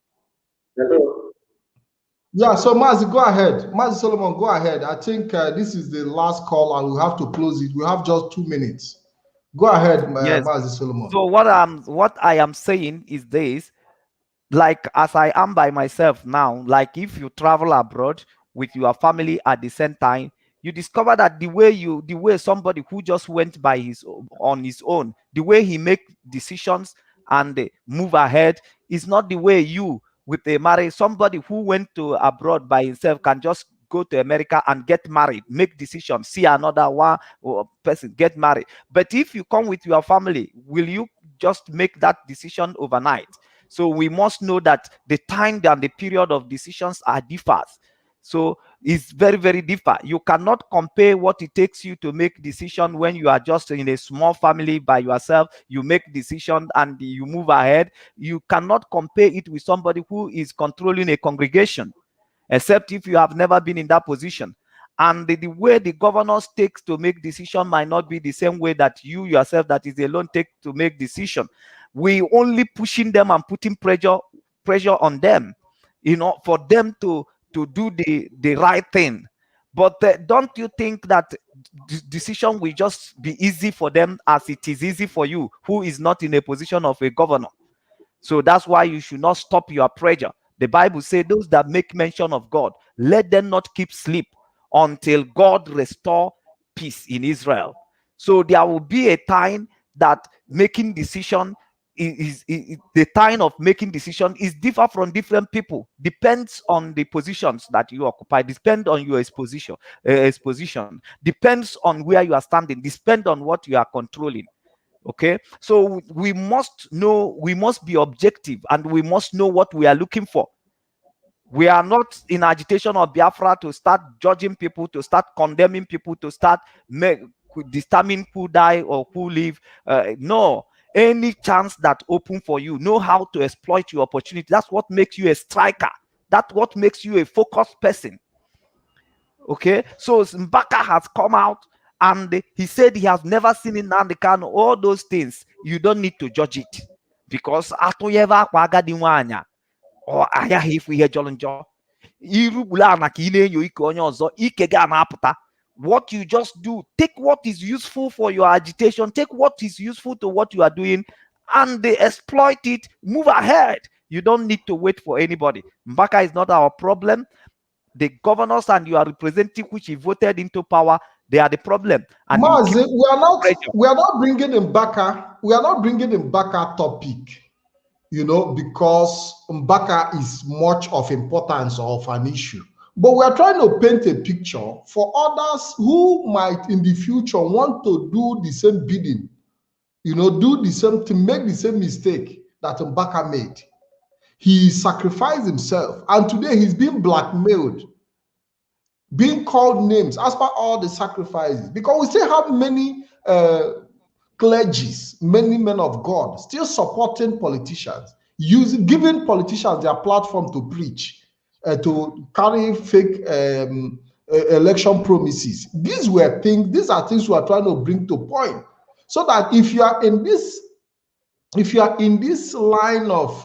Yeah. So, Mazi, go ahead. Mazi Solomon, go ahead. I think this is the last call, and we have to close it. We have just 2 minutes. Go ahead, yes. Mazi Solomon. So, what I am saying is this: like as I am by myself now, like if you travel abroad with your family at the same time, you discover that the way somebody who just went on his own, the way he make decisions and move ahead is not the way you with a married somebody who went to abroad by himself can just go to America and get married, make decisions, see another one person, get married. But if you come with your family, will you just make that decision overnight? So we must know that the time and the period of decisions are differs. So it's very, very different. You cannot compare what it takes you to make decision when you are just in a small family by yourself. You make decision and you move ahead. You cannot compare it with somebody who is controlling a congregation, except if you have never been in that position. And the way the governors takes to make decision might not be the same way that you yourself that is alone take to make decision. We only pushing them and putting pressure on them, for them to do the right thing. But don't you think that decision will just be easy for them as it is easy for you, who is not in a position of a governor? So that's why you should not stop your pressure. The Bible says those that make mention of God, let them not keep sleep until God restore peace in Israel. So there will be a time that making decision is the time of making decision is different from different people. Depends on the positions that you occupy. Depends on your exposition. Depends on where you are standing. Depends on what you are controlling. Okay, so we must know, we must be objective, and we must know what we are looking for. We are not in agitation of Biafra to start judging people, to start condemning people, to start determining who die or who live. No, any chance that open for you, know how to exploit your opportunity. That's what makes you a striker. That's what makes you a focused person. Okay, so Mbaka has come out and he said he has never seen in Nandekan, all those things. You don't need to judge it, because atoyeva kwa agadi nwanya or ayaghị ifu ihe jọrọ njọ irugbula na ka ị na-enyo ike onye ọzọ ike ga na-apụta. What you just do, take what is useful for your agitation, take what is useful to what you are doing, and they exploit it. Move ahead. You don't need to wait for anybody. Mbaka is not our problem. The governors and your representative which he voted into power, they are the problem. And Mazi, we are not bringing Mbaka. We are not bringing Mbaka topic, because Mbaka is much of importance of an issue. But we are trying to paint a picture for others who might in the future want to do the same bidding, do the same thing, make the same mistake that Mbaka made. He sacrificed himself, and today he's being blackmailed, being called names as per all the sacrifices, because we still have many clergies, many men of God still supporting politicians, giving politicians their platform to preach, to carry fake election promises. These are things we are trying to bring to point, so that if you are in this line of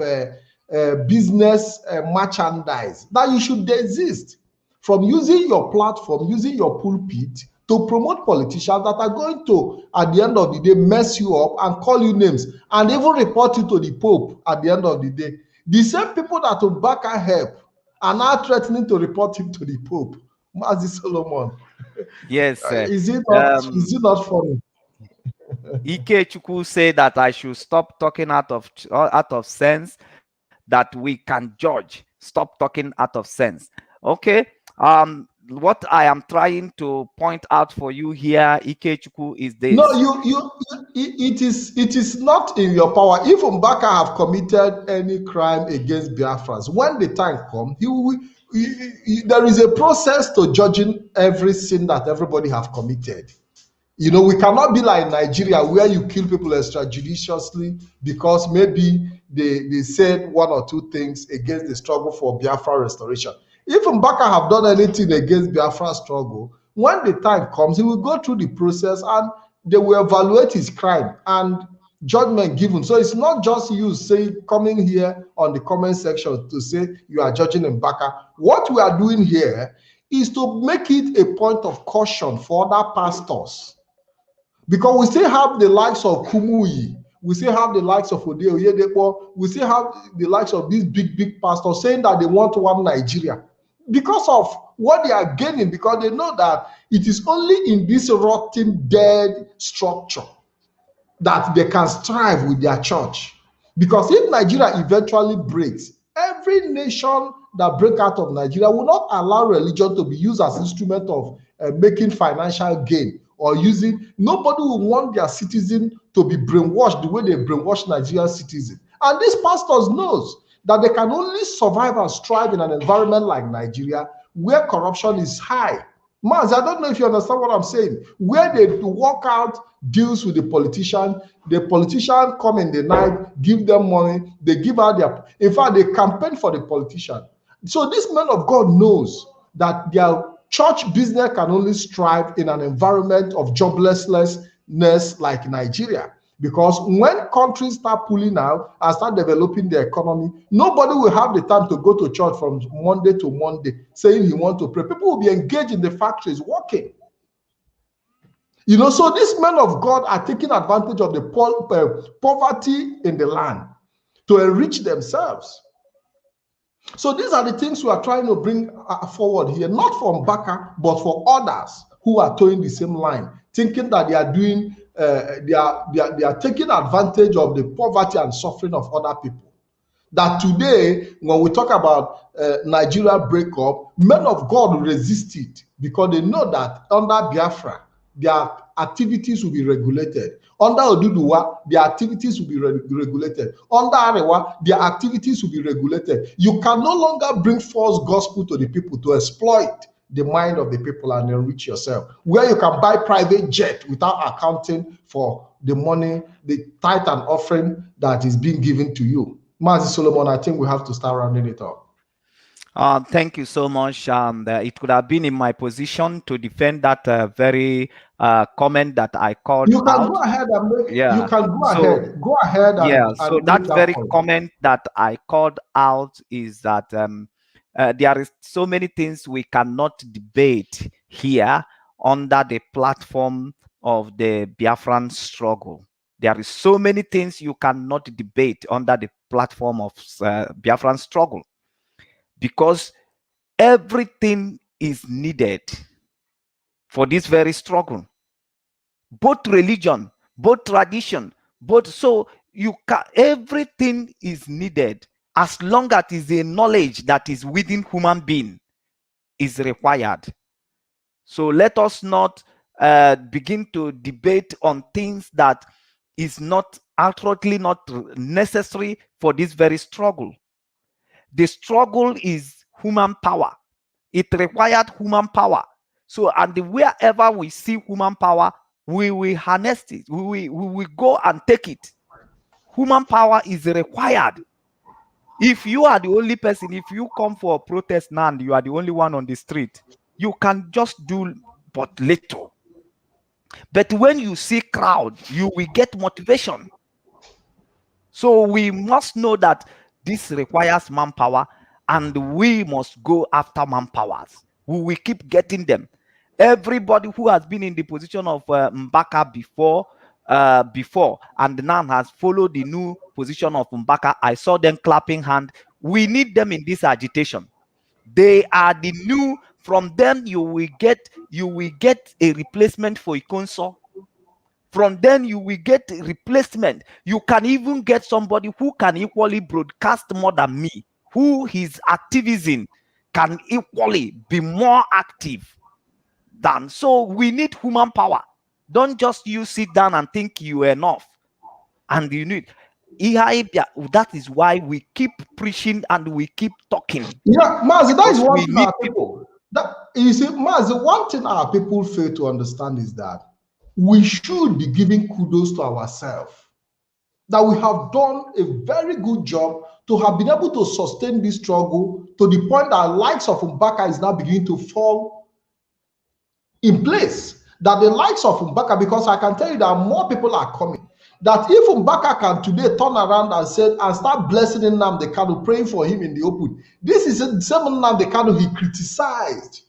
business merchandise, that you should desist from using your platform, using your pulpit to promote politicians that are going to, at the end of the day, mess you up and call you names and even report you to the Pope at the end of the day. The same people that Mbaka help are now threatening to report him to the Pope. Mazi Solomon. Yes. Is it not funny? Ike Chukwu said that I should stop talking out of sense, that we can judge. Stop talking out of sense. Okay. What I am trying to point out for you here, Ike Chukwu, is this. No, it is not in your power. If Mbaka have committed any crime against Biafrans, when the time comes, there is a process to judging every sin that everybody have committed. We cannot be like Nigeria, where you kill people extrajudiciously because maybe they said one or two things against the struggle for Biafra restoration. If Mbaka have done anything against Biafra struggle, when the time comes, he will go through the process and they will evaluate his crime and judgment given. So it's not just you coming here on the comment section to say you are judging Mbaka. What we are doing here is to make it a point of caution for other pastors. Because we still have the likes of Kumuyi, we still have the likes of Ode Oyedepo, we still have the likes of these big pastors saying that they want one Nigeria. Because of what they are gaining, because they know that it is only in this rotten, dead structure that they can strive with their church. Because if Nigeria eventually breaks, every nation that breaks out of Nigeria will not allow religion to be used as an instrument of making financial gain or using. Nobody will want their citizen to be brainwashed the way they brainwash Nigerian citizens. And these pastors knows that they can only survive and strive in an environment like Nigeria where corruption is high. Maz, I don't know if you understand what I'm saying. Where they work out deals with the politician come in the night, give them money, they give out their, in fact, they campaign for the politician. So this man of God knows that their church business can only strive in an environment of joblessness like Nigeria. Because when countries start pulling out and start developing their economy, nobody will have the time to go to church from Monday to Monday saying he wants to pray. People will be engaged in the factories working. You know, so these men of God are taking advantage of the poverty in the land to enrich themselves. So these are the things we are trying to bring forward here, not for Mbaka, but for others who are towing the same line, thinking that they are doing, they are taking advantage of the poverty and suffering of other people. That today, when we talk about Nigeria breakup, men of God resist it because they know that under Biafra, their activities will be regulated. Under Oduduwa, their activities will be regulated. Under Arewa, their activities will be regulated. You can no longer bring false gospel to the people to exploit the mind of the people and enrich yourself. Where you can buy private jet without accounting for the money, the tithe and offering that is being given to you. Mazi Solomon, I think we have to start rounding it up. Thank you so much. It could have been in my position to defend that very comment that I called You can out. go ahead and make, yeah. You can go ahead. Go ahead and, yeah. and So that very point. comment that I called out is that there is so many things we cannot debate here under the platform of the Biafran struggle. There is so many things you cannot debate under the platform of Biafran struggle, because everything is needed for this very struggle. Both religion, both tradition, both, so you can, everything is needed as long as it is a knowledge that is within human being is required. So let us not begin to debate on things that is not absolutely not necessary for this very struggle. The struggle is human power. It required human power. So, and wherever we see human power, we will harness it. We will go and take it. Human power is required. If you are the only person, if you come for a protest now and you are the only one on the street, you can just do but little. But when you see crowd, you will get motivation. So we must know that this requires manpower, and we must go after manpowers. We will keep getting them. Everybody who has been in the position of Mbaka before and now has followed the new position of Mbaka, I saw them clapping hand. We need them in this agitation. They are the new. From them, you will get a replacement for Ikonso. From then you will get a replacement. You can even get somebody who can equally broadcast more than me, who his activism can equally be more active than. So we need human power. Don't just you sit down and think you are enough. And you need. That is why we keep preaching and we keep talking. Yeah, Mazi, that is one thing our people. You see, Mazi, one thing our people fail to understand is that we should be giving kudos to ourselves. That we have done a very good job to have been able to sustain this struggle to the point that the likes of Mbaka is now beginning to fall in place. That the likes of Mbaka, because I can tell you that more people are coming. That if Mbaka can today turn around and say and start blessing Nnamdi Kanu, praying for him in the open, this is the same Nnamdi Kanu he criticized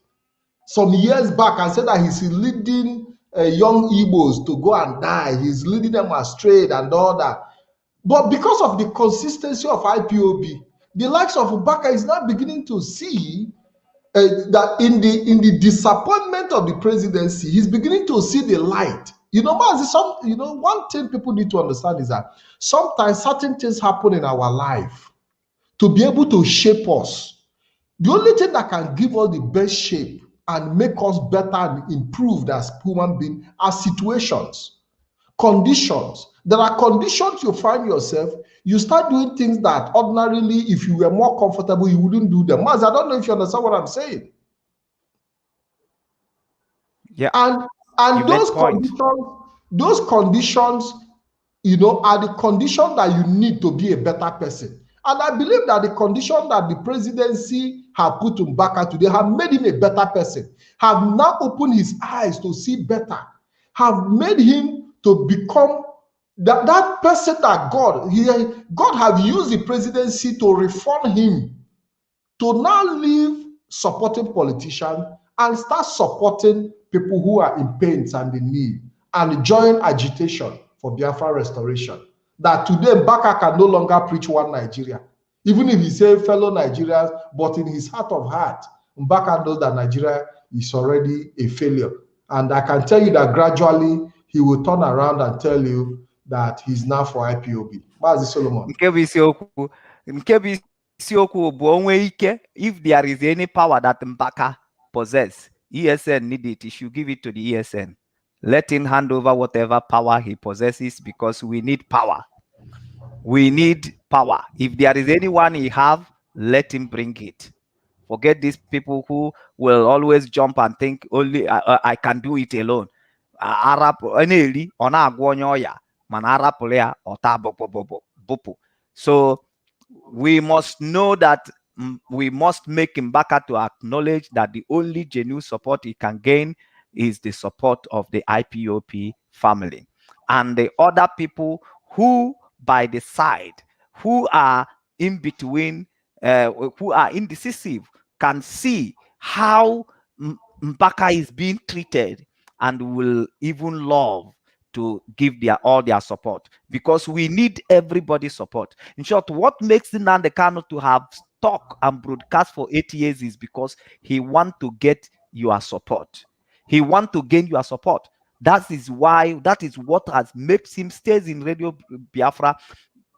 some years back and said that he's leading young Igbos to go and die. He's leading them astray and all that. But because of the consistency of IPOB, the likes of Mbaka is now beginning to see that in the disappointment of the presidency, he's beginning to see the light. You know, one thing people need to understand is that sometimes certain things happen in our life to be able to shape us. The only thing that can give us the best shape and make us better and improved as human beings are situations, conditions. There are conditions you find yourself, you start doing things that ordinarily, if you were more comfortable, you wouldn't do them. Maz, I don't know if you understand what I'm saying. Yeah. And those conditions, you know, are the conditions that you need to be a better person. And I believe that the condition that the presidency have put Mbaka today have made him a better person, have now opened his eyes to see better, have made him to become that person that God have used the presidency to reform him, to now leave supporting politicians and start supporting people who are in pains and in need, and join agitation for Biafra restoration. That today Mbaka can no longer preach one Nigeria, even if he say fellow Nigerians, but in his heart of heart, Mbaka knows that Nigeria is already a failure. And I can tell you that gradually he will turn around and tell you that he's now for IPOB. Mazi Solomon. If there is any power that Mbaka possess, ESN need it. He should give it to the ESN. Let him hand over whatever power he possesses, because we need power. We need power. If there is anyone he have, let him bring it. Forget these people who will always jump and think only I can do it alone. So we must know that we must make Mbaka to acknowledge that the only genuine support he can gain is the support of the IPOP family and the other people who by the side, who are in between, who are indecisive, can see how Mbaka is being treated and will even love to give all their support, because we need everybody's support. In short, what makes Nnamdi Kanu to have talk and broadcast for 8 years is because he want to get your support. He want to gain your support. That is what has makes him stays in Radio Biafra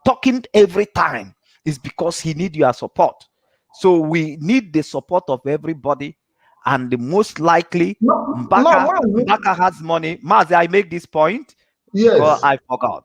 talking every time, is because he need your support. So we need the support of everybody. And the most likely, Mbaka has money. Mazi, I make this point because I forgot.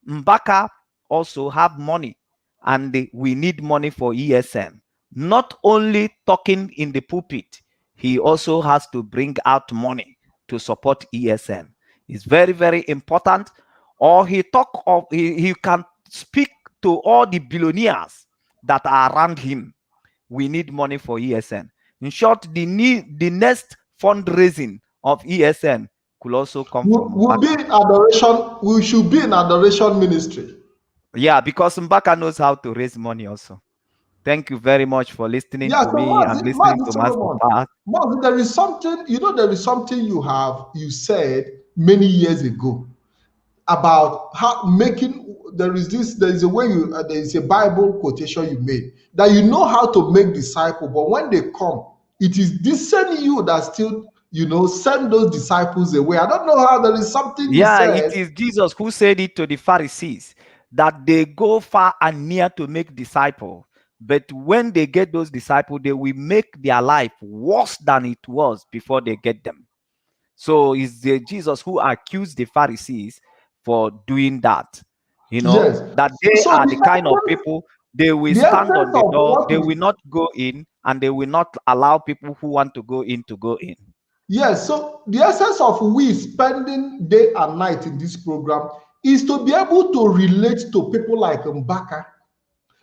Mbaka also have money, and we need money for ESN. Not only talking in the pulpit, he also has to bring out money to support ESN. It's very, very important. Or he can speak to all the billionaires that are around him. We need money for ESN. In short, the next fundraising of ESN could also come from We'll be in adoration. We should be in adoration ministry. Yeah, because Mbaka knows how to raise money also. Thank you very much for listening to me and listening to Master Park. There is something, there is something you said many years ago about how there is a way there is a Bible quotation you made, that you know how to make disciples, but when they come, it is this same you that still, send those disciples away. I don't know how. There is something you said. It is Jesus who said it to the Pharisees, that they go far and near to make disciples, but when they get those disciples, they will make their life worse than it was before they get them. So it's Jesus who accused the Pharisees for doing that. That they are the kind of people, they will stand on the door, they will not go in, and they will not allow people who want to go in to go in. Yes, so the essence of we spending day and night in this program is to be able to relate to people like Mbaka,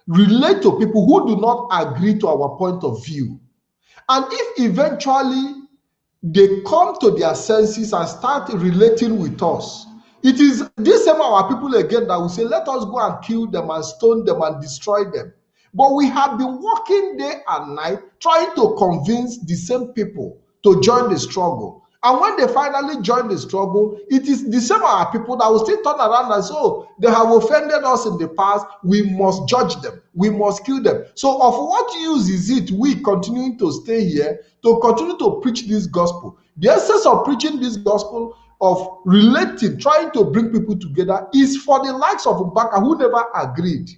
relate to people who do not agree to our point of view. And if eventually they come to their senses and start relating with us, it is these same our people again that will say, let us go and kill them and stone them and destroy them. But we have been working day and night trying to convince the same people to join the struggle. And when they finally join the struggle, it is the same our people that will still turn around and say, oh, they have offended us in the past, we must judge them, we must kill them. So of what use is it we continuing to stay here, to continue to preach this gospel? The essence of preaching this gospel, of relating, trying to bring people together, is for the likes of Mbaka, who never agreed.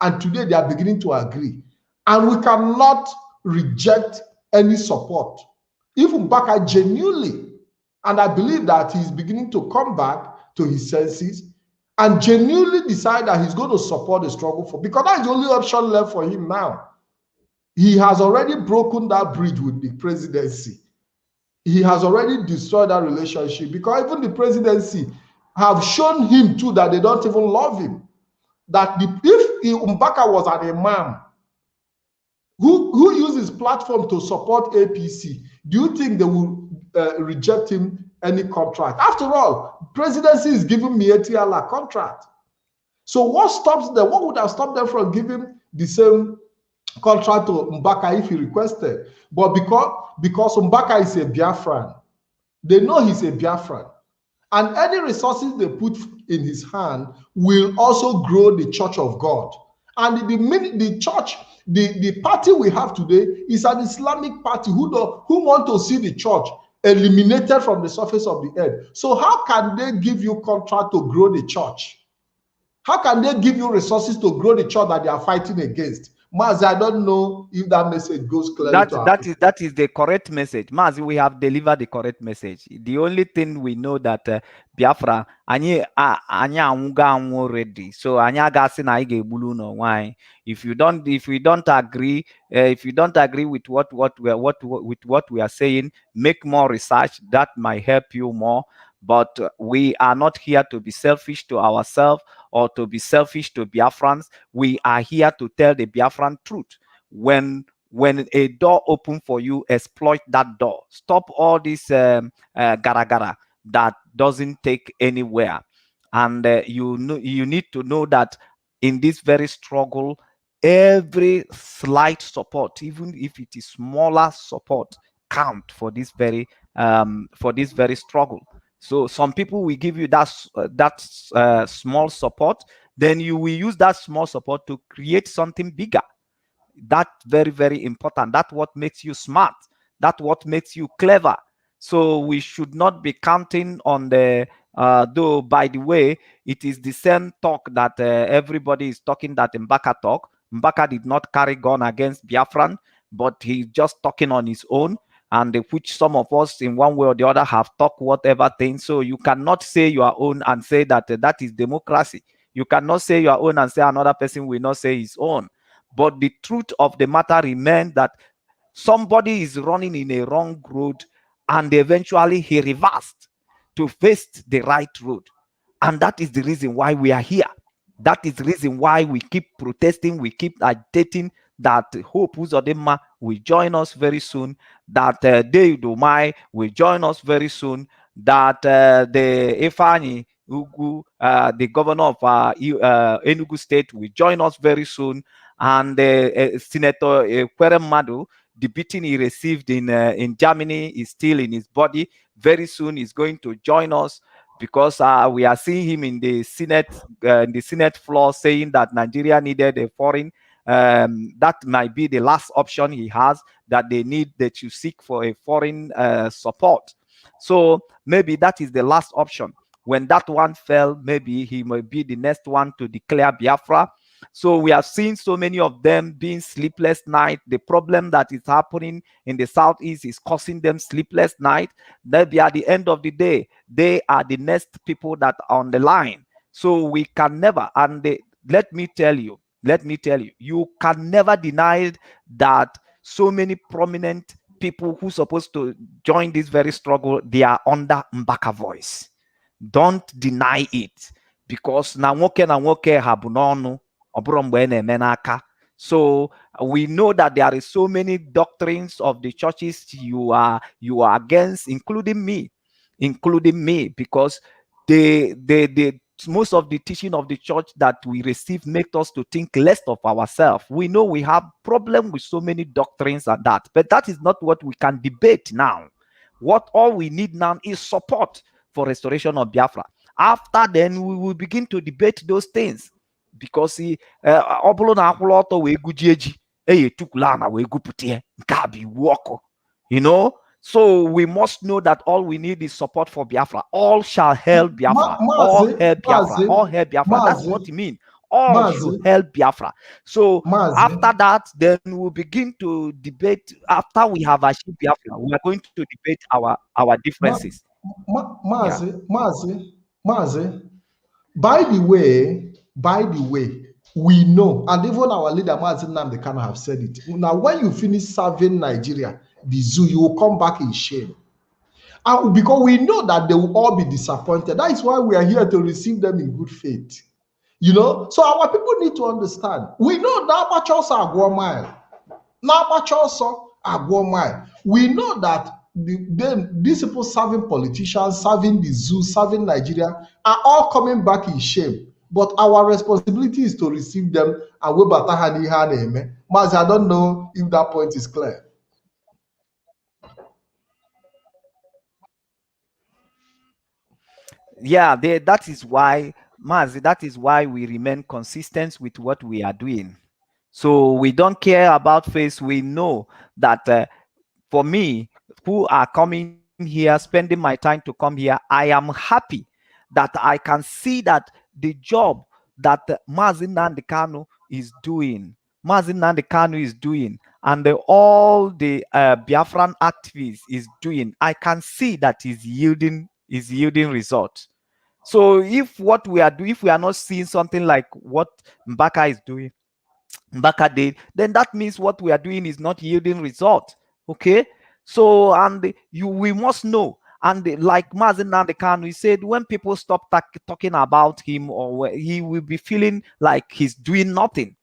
And today they are beginning to agree. And we cannot reject any support. If Mbaka genuinely, and I believe that he's beginning to come back to his senses and genuinely decide that he's going to support the struggle for, because that's the only option left for him now. He has already broken that bridge with the presidency. he has already destroyed that relationship, because even the presidency have shown him too that they don't even love him. That if Mbaka was an imam who used his platform to support APC, do you think they will reject him any contract? After all, presidency is giving Mietiala contract. So what stops them? What would have stopped them from giving the same contract to Mbaka if he requested? But because Mbaka is a Biafran, they know he's a Biafran, and any resources they put in his hand will also grow the Church of God. And the church, the party we have today is an Islamic party who want to see the church eliminated from the surface of the earth. So how can they give you contract to grow the church? How can they give you resources to grow the church that they are fighting against? Mazi, I don't know if that message goes clearly to that is the correct message. Mazi, we have delivered the correct message. The only thing we know that Biafra, anya already. So anya gasi na ige bulu no why. If we don't agree with what we are saying, make more research. That might help you more. But we are not here to be selfish to ourselves or to be selfish to Biafrans. We are here to tell the Biafran truth. When a door open for you, exploit that door. Stop all this gara that doesn't take anywhere. And you need to know that in this very struggle, every slight support, even if it is smaller support, count for this very struggle. So some people will give you that small support, then you will use that small support to create something bigger. That's very, very important. That's what makes you smart. That's what makes you clever. So we should not be counting on the, though, by the way, it is the same talk that everybody is talking that Mbaka talk. Mbaka did not carry gun against Biafran, but he's just talking on his own, and which some of us in one way or the other have talked whatever thing. So you cannot say your own and say that that is democracy. You cannot say your own and say another person will not say his own. But the truth of the matter remains that somebody is running in a wrong road, and eventually he reversed to face the right road. And that is the reason why we are here. That is the reason why we keep protesting, we keep agitating that Hope Uzodinma will join us very soon, that David Umai will join us very soon, that the Ifani Ugu, the governor of Enugu State, will join us very soon, and Senator Kwerem Madu, the beating he received in Germany is still in his body. Very soon he's going to join us, because we are seeing him in the Senate floor saying that Nigeria needed a foreign. That might be the last option he has, that they need that you seek for a foreign support. So maybe that is the last option. When that one fell, maybe he might be the next one to declare Biafra. So we have seen so many of them being sleepless night. The problem that is happening in the southeast is causing them sleepless night. Maybe at the end of the day, they are the next people that are on the line. So we can never, and let me tell you, you can never deny that so many prominent people who are supposed to join this very struggle, they are under Mbaka voice. Don't deny it, because na nwoke habunonu. So we know that there is so many doctrines of the churches you are against, including me, because most of the teaching of the church that we receive make us to think less of ourselves. We know we have problem with so many doctrines and that, but that is not what we can debate now. What all we need now is support for restoration of Biafra. After then, we will begin to debate those things. Because you know, so we must know that all we need is support for Biafra. All shall help Biafra. All help Biafra. All help Biafra. That's what it means. All should help Biafra. So after that, then we'll begin to debate. After we have achieved Biafra, we are going to debate our differences. Mazi, by the way, we know, and even our leader Mazi Nnamdi Kanu have said it. Now, when you finish serving Nigeria, the zoo, you will come back in shame. And because we know that they will all be disappointed. That is why we are here to receive them in good faith. You know, so our people need to understand. We know that amateurs are go mile. Now amateurs are go mile. We know that these people serving politicians, serving the zoo, serving Nigeria are all coming back in shame. But our responsibility is to receive them and we batahani haneme. Mas I don't know if that point is clear. Yeah, that is why, Mazi, that is why we remain consistent with what we are doing. So we don't care about face. We know that for me, who are coming here, spending my time to come here, I am happy that I can see that the job that Mazin Nandekano is doing, and all the Biafran activists is doing, I can see that is yielding results. So if what we are doing, if we are not seeing something like what Mbaka is doing, Mbaka did, then that means what we are doing is not yielding result. Okay, so and we must know. And like Mazin Nandekan, we said when people stop talking about him, or he will be feeling like he's doing nothing.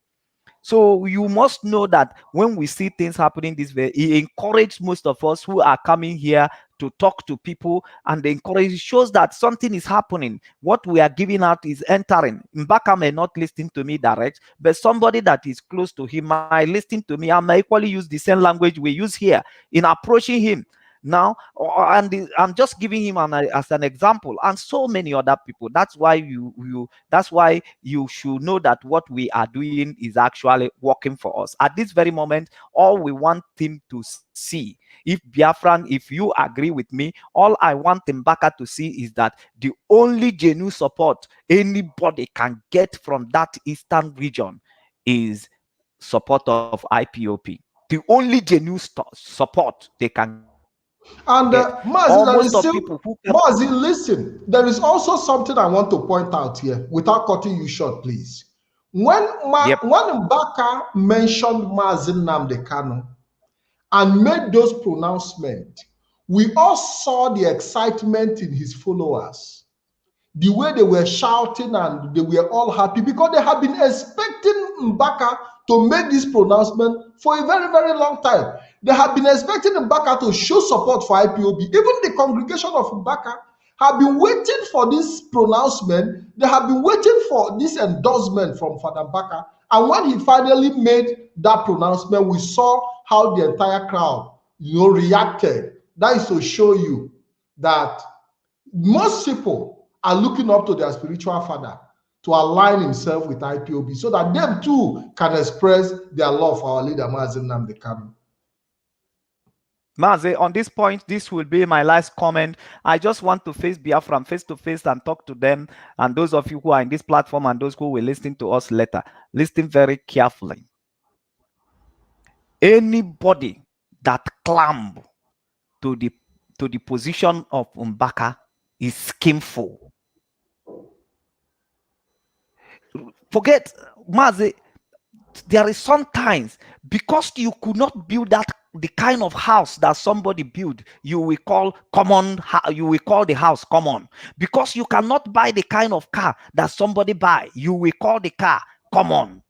So you must know that when we see things happening this way, he encouraged most of us who are coming here to talk to people, and the encourage shows that something is happening. What we are giving out is entering. Mbaka may not listen to me direct, but somebody that is close to him might listen to me and may equally use the same language we use here in approaching him. Now, and I'm just giving him as an example, and so many other people. That's why you should know that what we are doing is actually working for us at this very moment. All we want him to see, if Biafran, if you agree with me, all I want Mbaka to see is that the only genuine support anybody can get from that eastern region is support of IPOP. The only genuine support they can get. And Mazi, listen, there is also something I want to point out here without cutting you short, please. When Mbaka mentioned Mazi Nnamdi Kanu and made those pronouncements, we all saw the excitement in his followers, the way they were shouting, and they were all happy because they have been expecting Mbaka to make this pronouncement for a very, very long time. They have been expecting Mbaka to show support for IPOB. Even the congregation of Mbaka have been waiting for this pronouncement. They have been waiting for this endorsement from Father Mbaka. And when he finally made that pronouncement, we saw how the entire crowd, reacted. That is to show you that most people are looking up to their spiritual father to align himself with IPOB so that them too can express their love for our leader, Mazi Nnamdi Kanu. Mazi, on this point, this will be my last comment. I just want to face Biafran face to face and talk to them. And those of you who are in this platform and those who will listen to us later, listen very carefully. Anybody that clamb to the position of Mbaka is schemeful. Forget, Mazi, there is sometimes, because you could not build the kind of house that somebody built, you will call the house common. Because you cannot buy the kind of car that somebody buy, you will call the car common.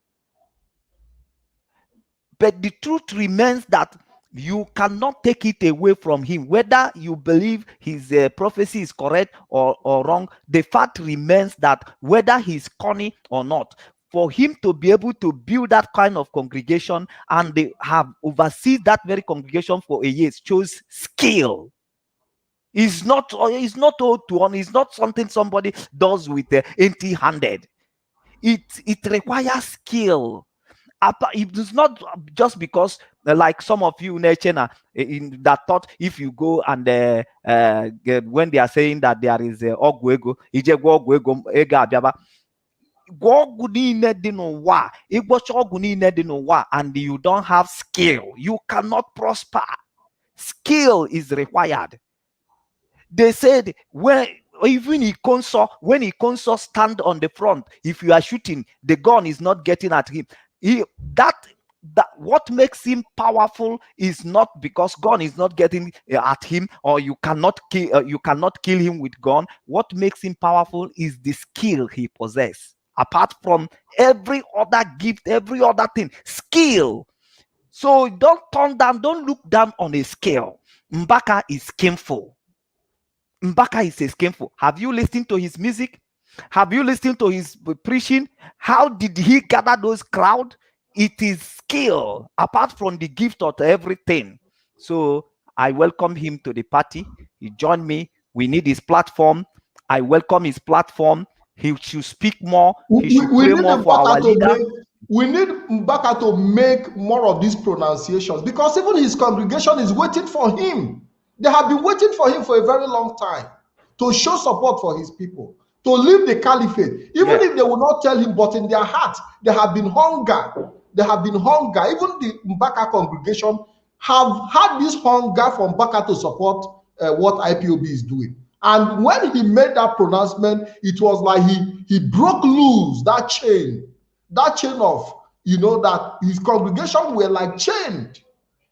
But the truth remains that you cannot take it away from him, whether you believe his prophecy is correct or wrong. The fact remains that whether he's corny or not, for him to be able to build that kind of congregation and they have overseen that very congregation for a year shows skill. It's not something somebody does with empty-handed. It requires skill. It is not just because, like some of you in that thought, if you go and when they are saying that there is ogwego, and you don't have skill, you cannot prosper. Skill is required. They said when Ikonso stand on the front, if you are shooting, the gun is not getting at him. That That what makes him powerful is not because gun is not getting at him, or you cannot kill him with gun. What makes him powerful is the skill he possesses. Apart from every other gift, every other thing, skill. So don't look down on a skill. Mbaka is skillful. Mbaka is a skillful. Have you listened to his music? Have you listened to his preaching? How did he gather those crowd? It is skill, apart from the gift of everything. So I welcome him to the party. He joined me. We need his platform. I welcome his platform. He should speak more. He should pray more for our leader. We need Mbaka to make more of these pronunciations, because even his congregation is waiting for him. They have been waiting for him for a very long time to show support for his people, to leave the caliphate, even if they will not tell him, but in their hearts, they have been hunger. They have been hunger. Even the Mbaka congregation have had this hunger from Mbaka to support what IPOB is doing. And when he made that pronouncement, it was like he broke loose that chain of, that his congregation were like chained.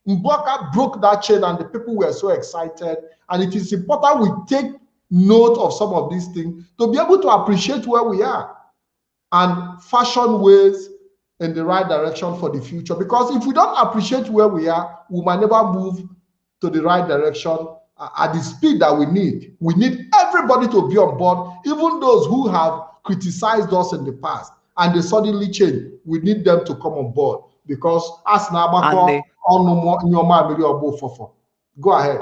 Mbaka broke that chain, and the people were so excited. And it is important we take note of some of these things to be able to appreciate where we are and fashion ways in the right direction for the future. Because if we don't appreciate where we are, we might never move to the right direction at the speed that we need. We need everybody to be on board, even those who have criticized us in the past and they suddenly change. We need them to come on board, because as Nabako, go ahead.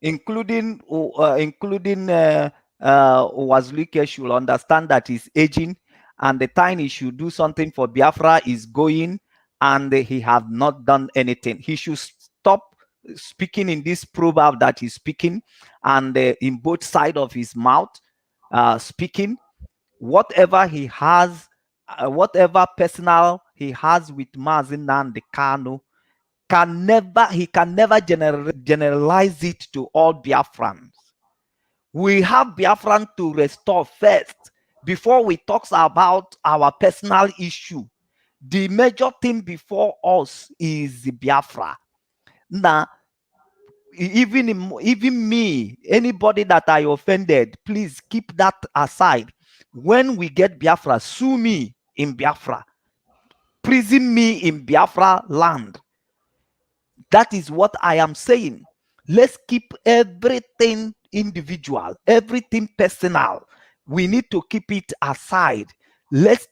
Including Wazulike should understand that he's aging, and the time he should do something for Biafra is going, and he have not done anything. He should stop speaking in this proverb that he's speaking, and in both sides of his mouth, speaking whatever he has, whatever personal he has with Mazin and the Kanu, he can never generalize it to all Biafrans. We have Biafran to restore first before we talk about our personal issue. The major thing before us is the Biafra. Now, even me, anybody that I offended, please keep that aside. When we get Biafra, sue me in Biafra, prison me in Biafra land. That is what I am saying. Let's keep everything individual, everything personal. We need to keep it aside. Let's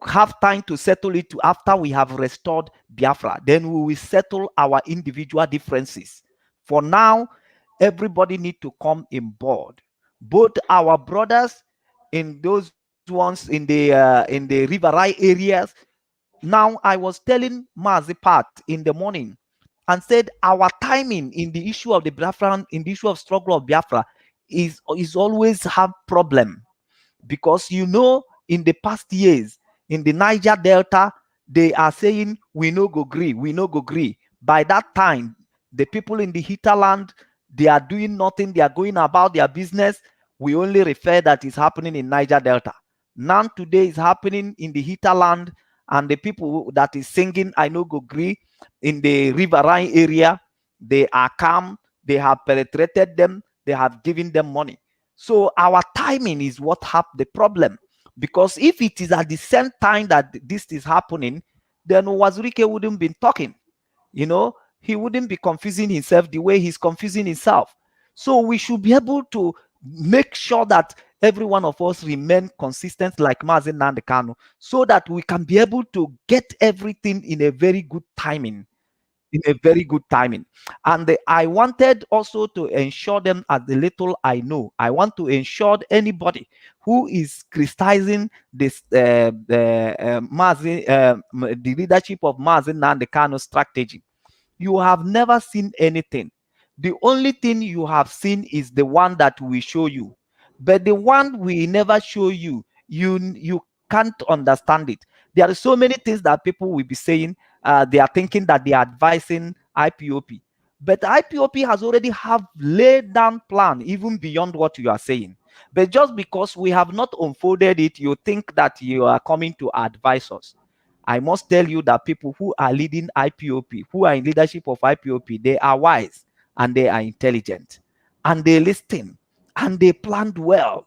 have time to settle it after we have restored Biafra. Then we will settle our individual differences. For now, everybody need to come in board. Both our brothers in those ones in the Riverine areas. Now, I was telling Mazi Pat in the morning and said our timing in the issue of the Biafran, in the issue of struggle of Biafra, is always have problem, because in the past years in the Niger Delta, they are saying we no go gree, we no go gree. By that time, the people in the hinterland, they are doing nothing, they are going about their business. We only refer that is happening in Niger Delta. Now today is happening in the hinterland, and the people that is singing I no go gree in the Riverine area, they are calm, they have penetrated them, they have given them money. So our timing is what have the problem. Because if it is at the same time that this is happening, then Wazurike wouldn't be talking. He wouldn't be confusing himself the way he's confusing himself. So we should be able to make sure that every one of us remain consistent like Mazi Nnamdi Kanu, so that we can be able to get everything in a very good timing. And I wanted also to ensure them, as the little I know, I want to ensure anybody who is criticizing this the leadership of Mazi Nnamdi Kanu strategy. You have never seen anything. The only thing you have seen is the one that we show you. But the one we never show you, you can't understand it. There are so many things that people will be saying. They are thinking that they are advising IPOP. But IPOP has already have laid down plan even beyond what you are saying. But just because we have not unfolded it, you think that you are coming to advise us. I must tell you that people who are leading IPOP, who are in leadership of IPOP, they are wise and they are intelligent and they listen and they planned well,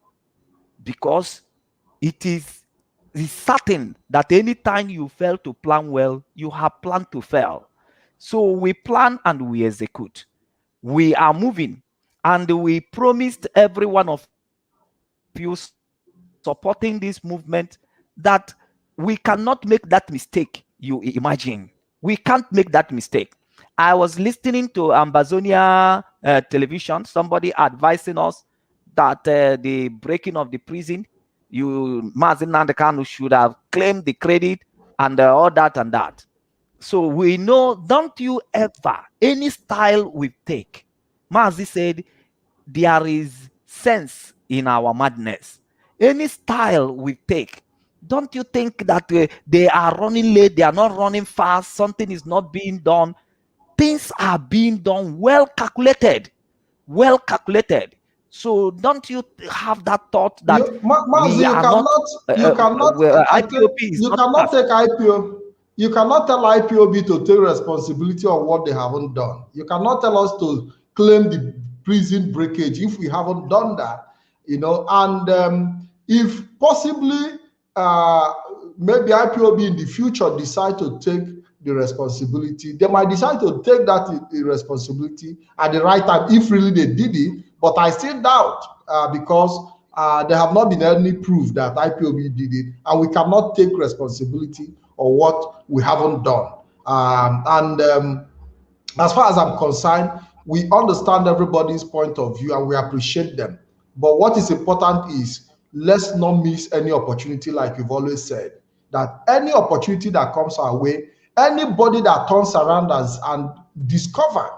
because it is certain that anytime you fail to plan well, you have planned to fail. So we plan and we execute. We are moving, and we promised every one of you supporting this movement that we cannot make that mistake you imagine. We can't make that mistake. I was listening to Ambazonia television, somebody advising us that the breaking of the prison, Mazi Nnamdi Kanu should have claimed the credit and all that and that. So we know, don't you ever, any style we take, Mazi said, there is sense in our madness. Any style we take, don't you think that they are running late, they are not running fast, something is not being done? Things are being done well calculated, well calculated. So don't you have that thought that Mazi, you cannot IPOP is you not cannot fast. take IPO. You cannot tell IPOB to take responsibility of what they haven't done. You cannot tell us to claim the prison breakage if we haven't done that, you know. And if possibly maybe IPOB in the future decide to take the responsibility, they might decide to take that responsibility at the right time if really they did it. But I still doubt because there have not been any proof that IPOB did it, and we cannot take responsibility or what we haven't done. As far as I'm concerned, we understand everybody's point of view and we appreciate them. But what is important is, let's not miss any opportunity, like you've always said, that any opportunity that comes our way, anybody that turns around us and discover.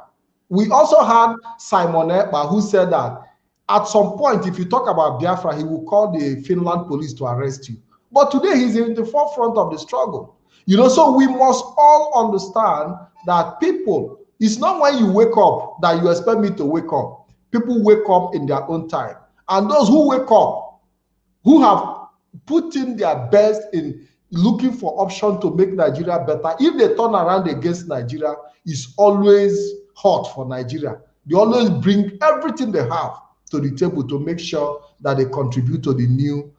We also had Simon Ekpa, who said that at some point, if you talk about Biafra, he will call the Finland police to arrest you. But today he's in the forefront of the struggle. You know, so we must all understand that people, it's not when you wake up that you expect me to wake up. People wake up in their own time. And those who wake up, who have put in their best in looking for options to make Nigeria better, if they turn around against Nigeria, it's always hot for Nigeria. They always bring everything they have to the table to make sure that they contribute to the new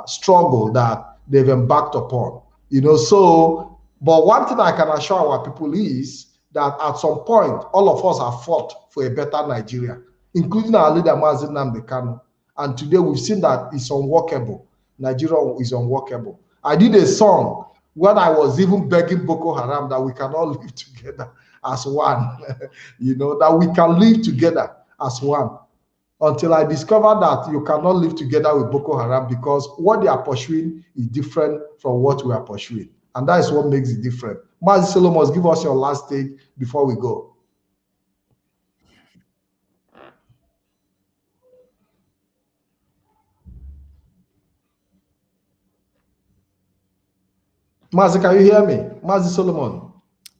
struggle that they've embarked upon. You know, so, but one thing I can assure our people is that at some point, all of us have fought for a better Nigeria, including our leader, Mazi Nnamdi Kanu. And today we've seen that it's unworkable. Nigeria is unworkable. I did a song when I was even begging Boko Haram that we can all live together as one, you know, that we can live together as one, until I discovered that you cannot live together with Boko Haram because what they are pursuing is different from what we are pursuing. And that is what makes it different. Mazi Solomon, give us your last take before we go. Mazi, can you hear me? Mazi Solomon.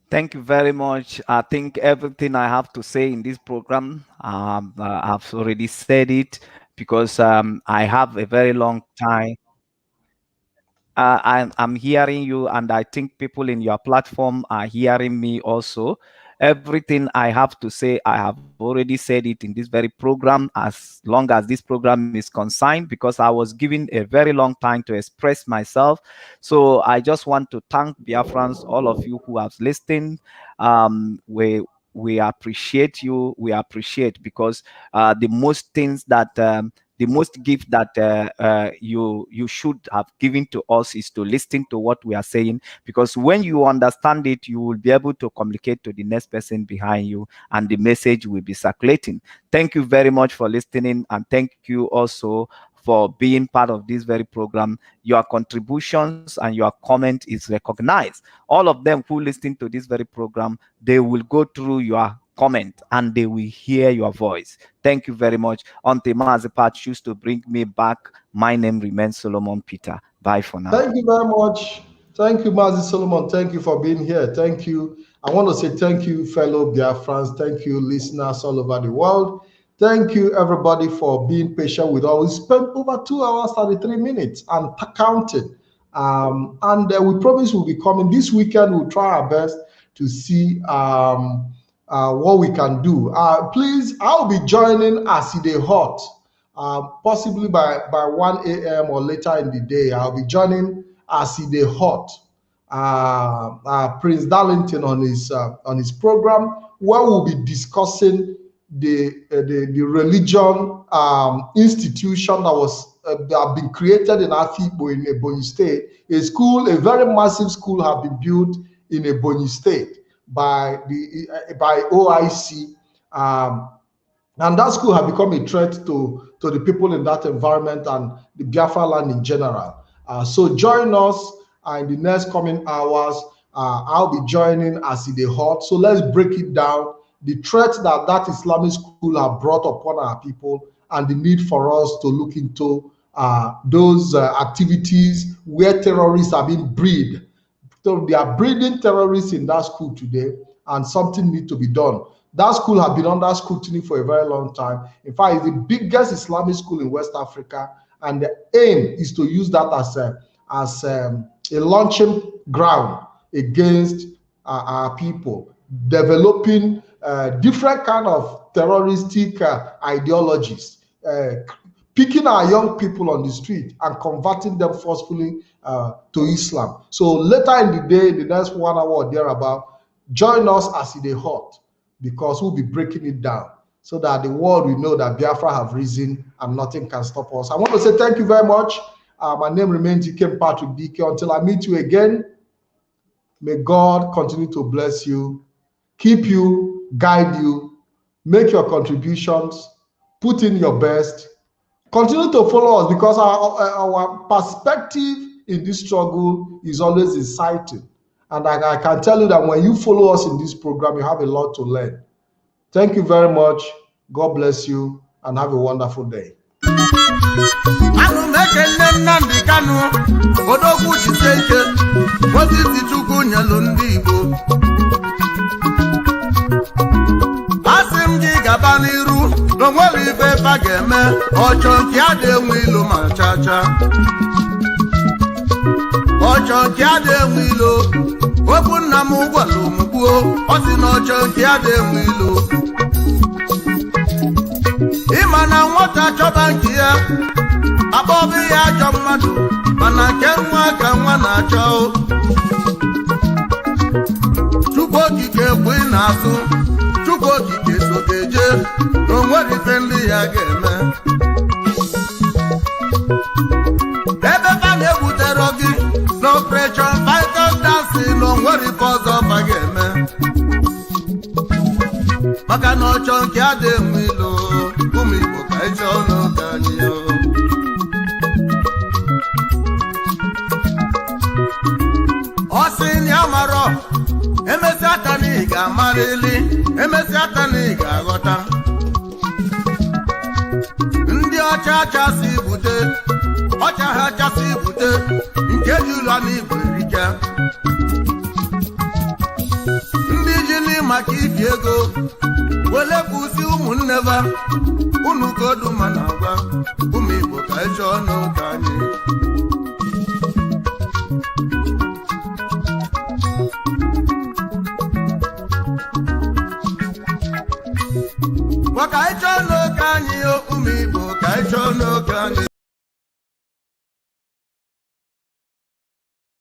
Thank you very much. I think everything I have to say in this program, I've already said it, because I have a very long time. I'm hearing you, and I think people in your platform are hearing me also. Everything I have to say, I have already said it in this very program, as long as this program is concerned, because I was given a very long time to express myself. So I just want to thank Biafrans, all of you who have listened. We appreciate you. We appreciate, because the most things that the most gift that you should have given to us is to listen to what we are saying, because when you understand it, you will be able to communicate to the next person behind you, and the message will be circulating. Thank you very much for listening, and thank you also for being part of this very program. Your contributions and your comment is recognized. All of them who listen to this very program, they will go through your comment and they will hear your voice. Thank you very much. Until Mazipa choose to bring me back, my name remains Solomon Peter. Bye for now. Thank you very much. Thank you, Mazi Solomon. Thank you for being here. Thank you. I want to say thank you, fellow Biafrans. Thank you, listeners all over the world. Thank you, everybody, for being patient with us. We spent over 2 hours, 33 minutes and counting. And we promise we'll be coming this weekend. We'll try our best to see what we can do. Please, I'll be joining Aside Hot, possibly by 1 a.m. or later in the day. I'll be joining Aside Hot, Prince Darlington on his program, where we'll be discussing the religion institution that have been created in Afikpo in Ebonyi State. A very massive school have been built in Ebonyi State by OIC, and that school have become a threat to the people in that environment and the Biafra land in general. So join us in the next coming hours. I'll be joining Aside Hot. So let's break it down, the threat that Islamic school have brought upon our people, and the need for us to look into those activities where terrorists are being bred. So they are breeding terrorists in that school today, and something needs to be done. That school has been under scrutiny for a very long time. In fact, it's the biggest Islamic school in West Africa, and the aim is to use that as a launching ground against our people, developing different kind of terroristic ideologies, picking our young people on the street and converting them forcefully to Islam. So later in the day, in the next 1 hour or thereabout, join us Aside Hot, because we'll be breaking it down so that the world will know that Biafra have risen and nothing can stop us. I want to say thank you very much. My name remains Ikem Patrick DK. Until I meet you again, may God continue to bless you, keep you, guide you, make your contributions, put in your best, continue to follow us, because our perspective in this struggle is always exciting. And I can tell you that when you follow us in this program, you have a lot to learn. Thank you very much. God bless you and have a wonderful day. Imana nwata chọba nke ya abọbụ ya ajọ mmadụ mana nke nwa ka nwa na-achọ Chukwu okike bụ ị na-asụ Chukwu okike so ga-eje na onwere ife ndị ya ga-eme ebe fa na-ebutere gị na Operation Vital Dancing na onwere ife ọzọ fa ga-eme maka na ọchọ nke adị enwe ilo ụmụ Igbo ka ịchọ ọnụ ka anyị ọ sị na ya marọ emesi aka na ị ga-amarịli emesi aka na ị ga-aghọta ndị ọcha achasị bute ọcha ha achasị bute nke ji ụlọ na Igbo erika ndị ji ni maka ibi ego wele kwụsị ụmụnne ba unu godu ma na agwa ụmụ Igbo ka ịchọ ọnụ ka anyị waka ịchọ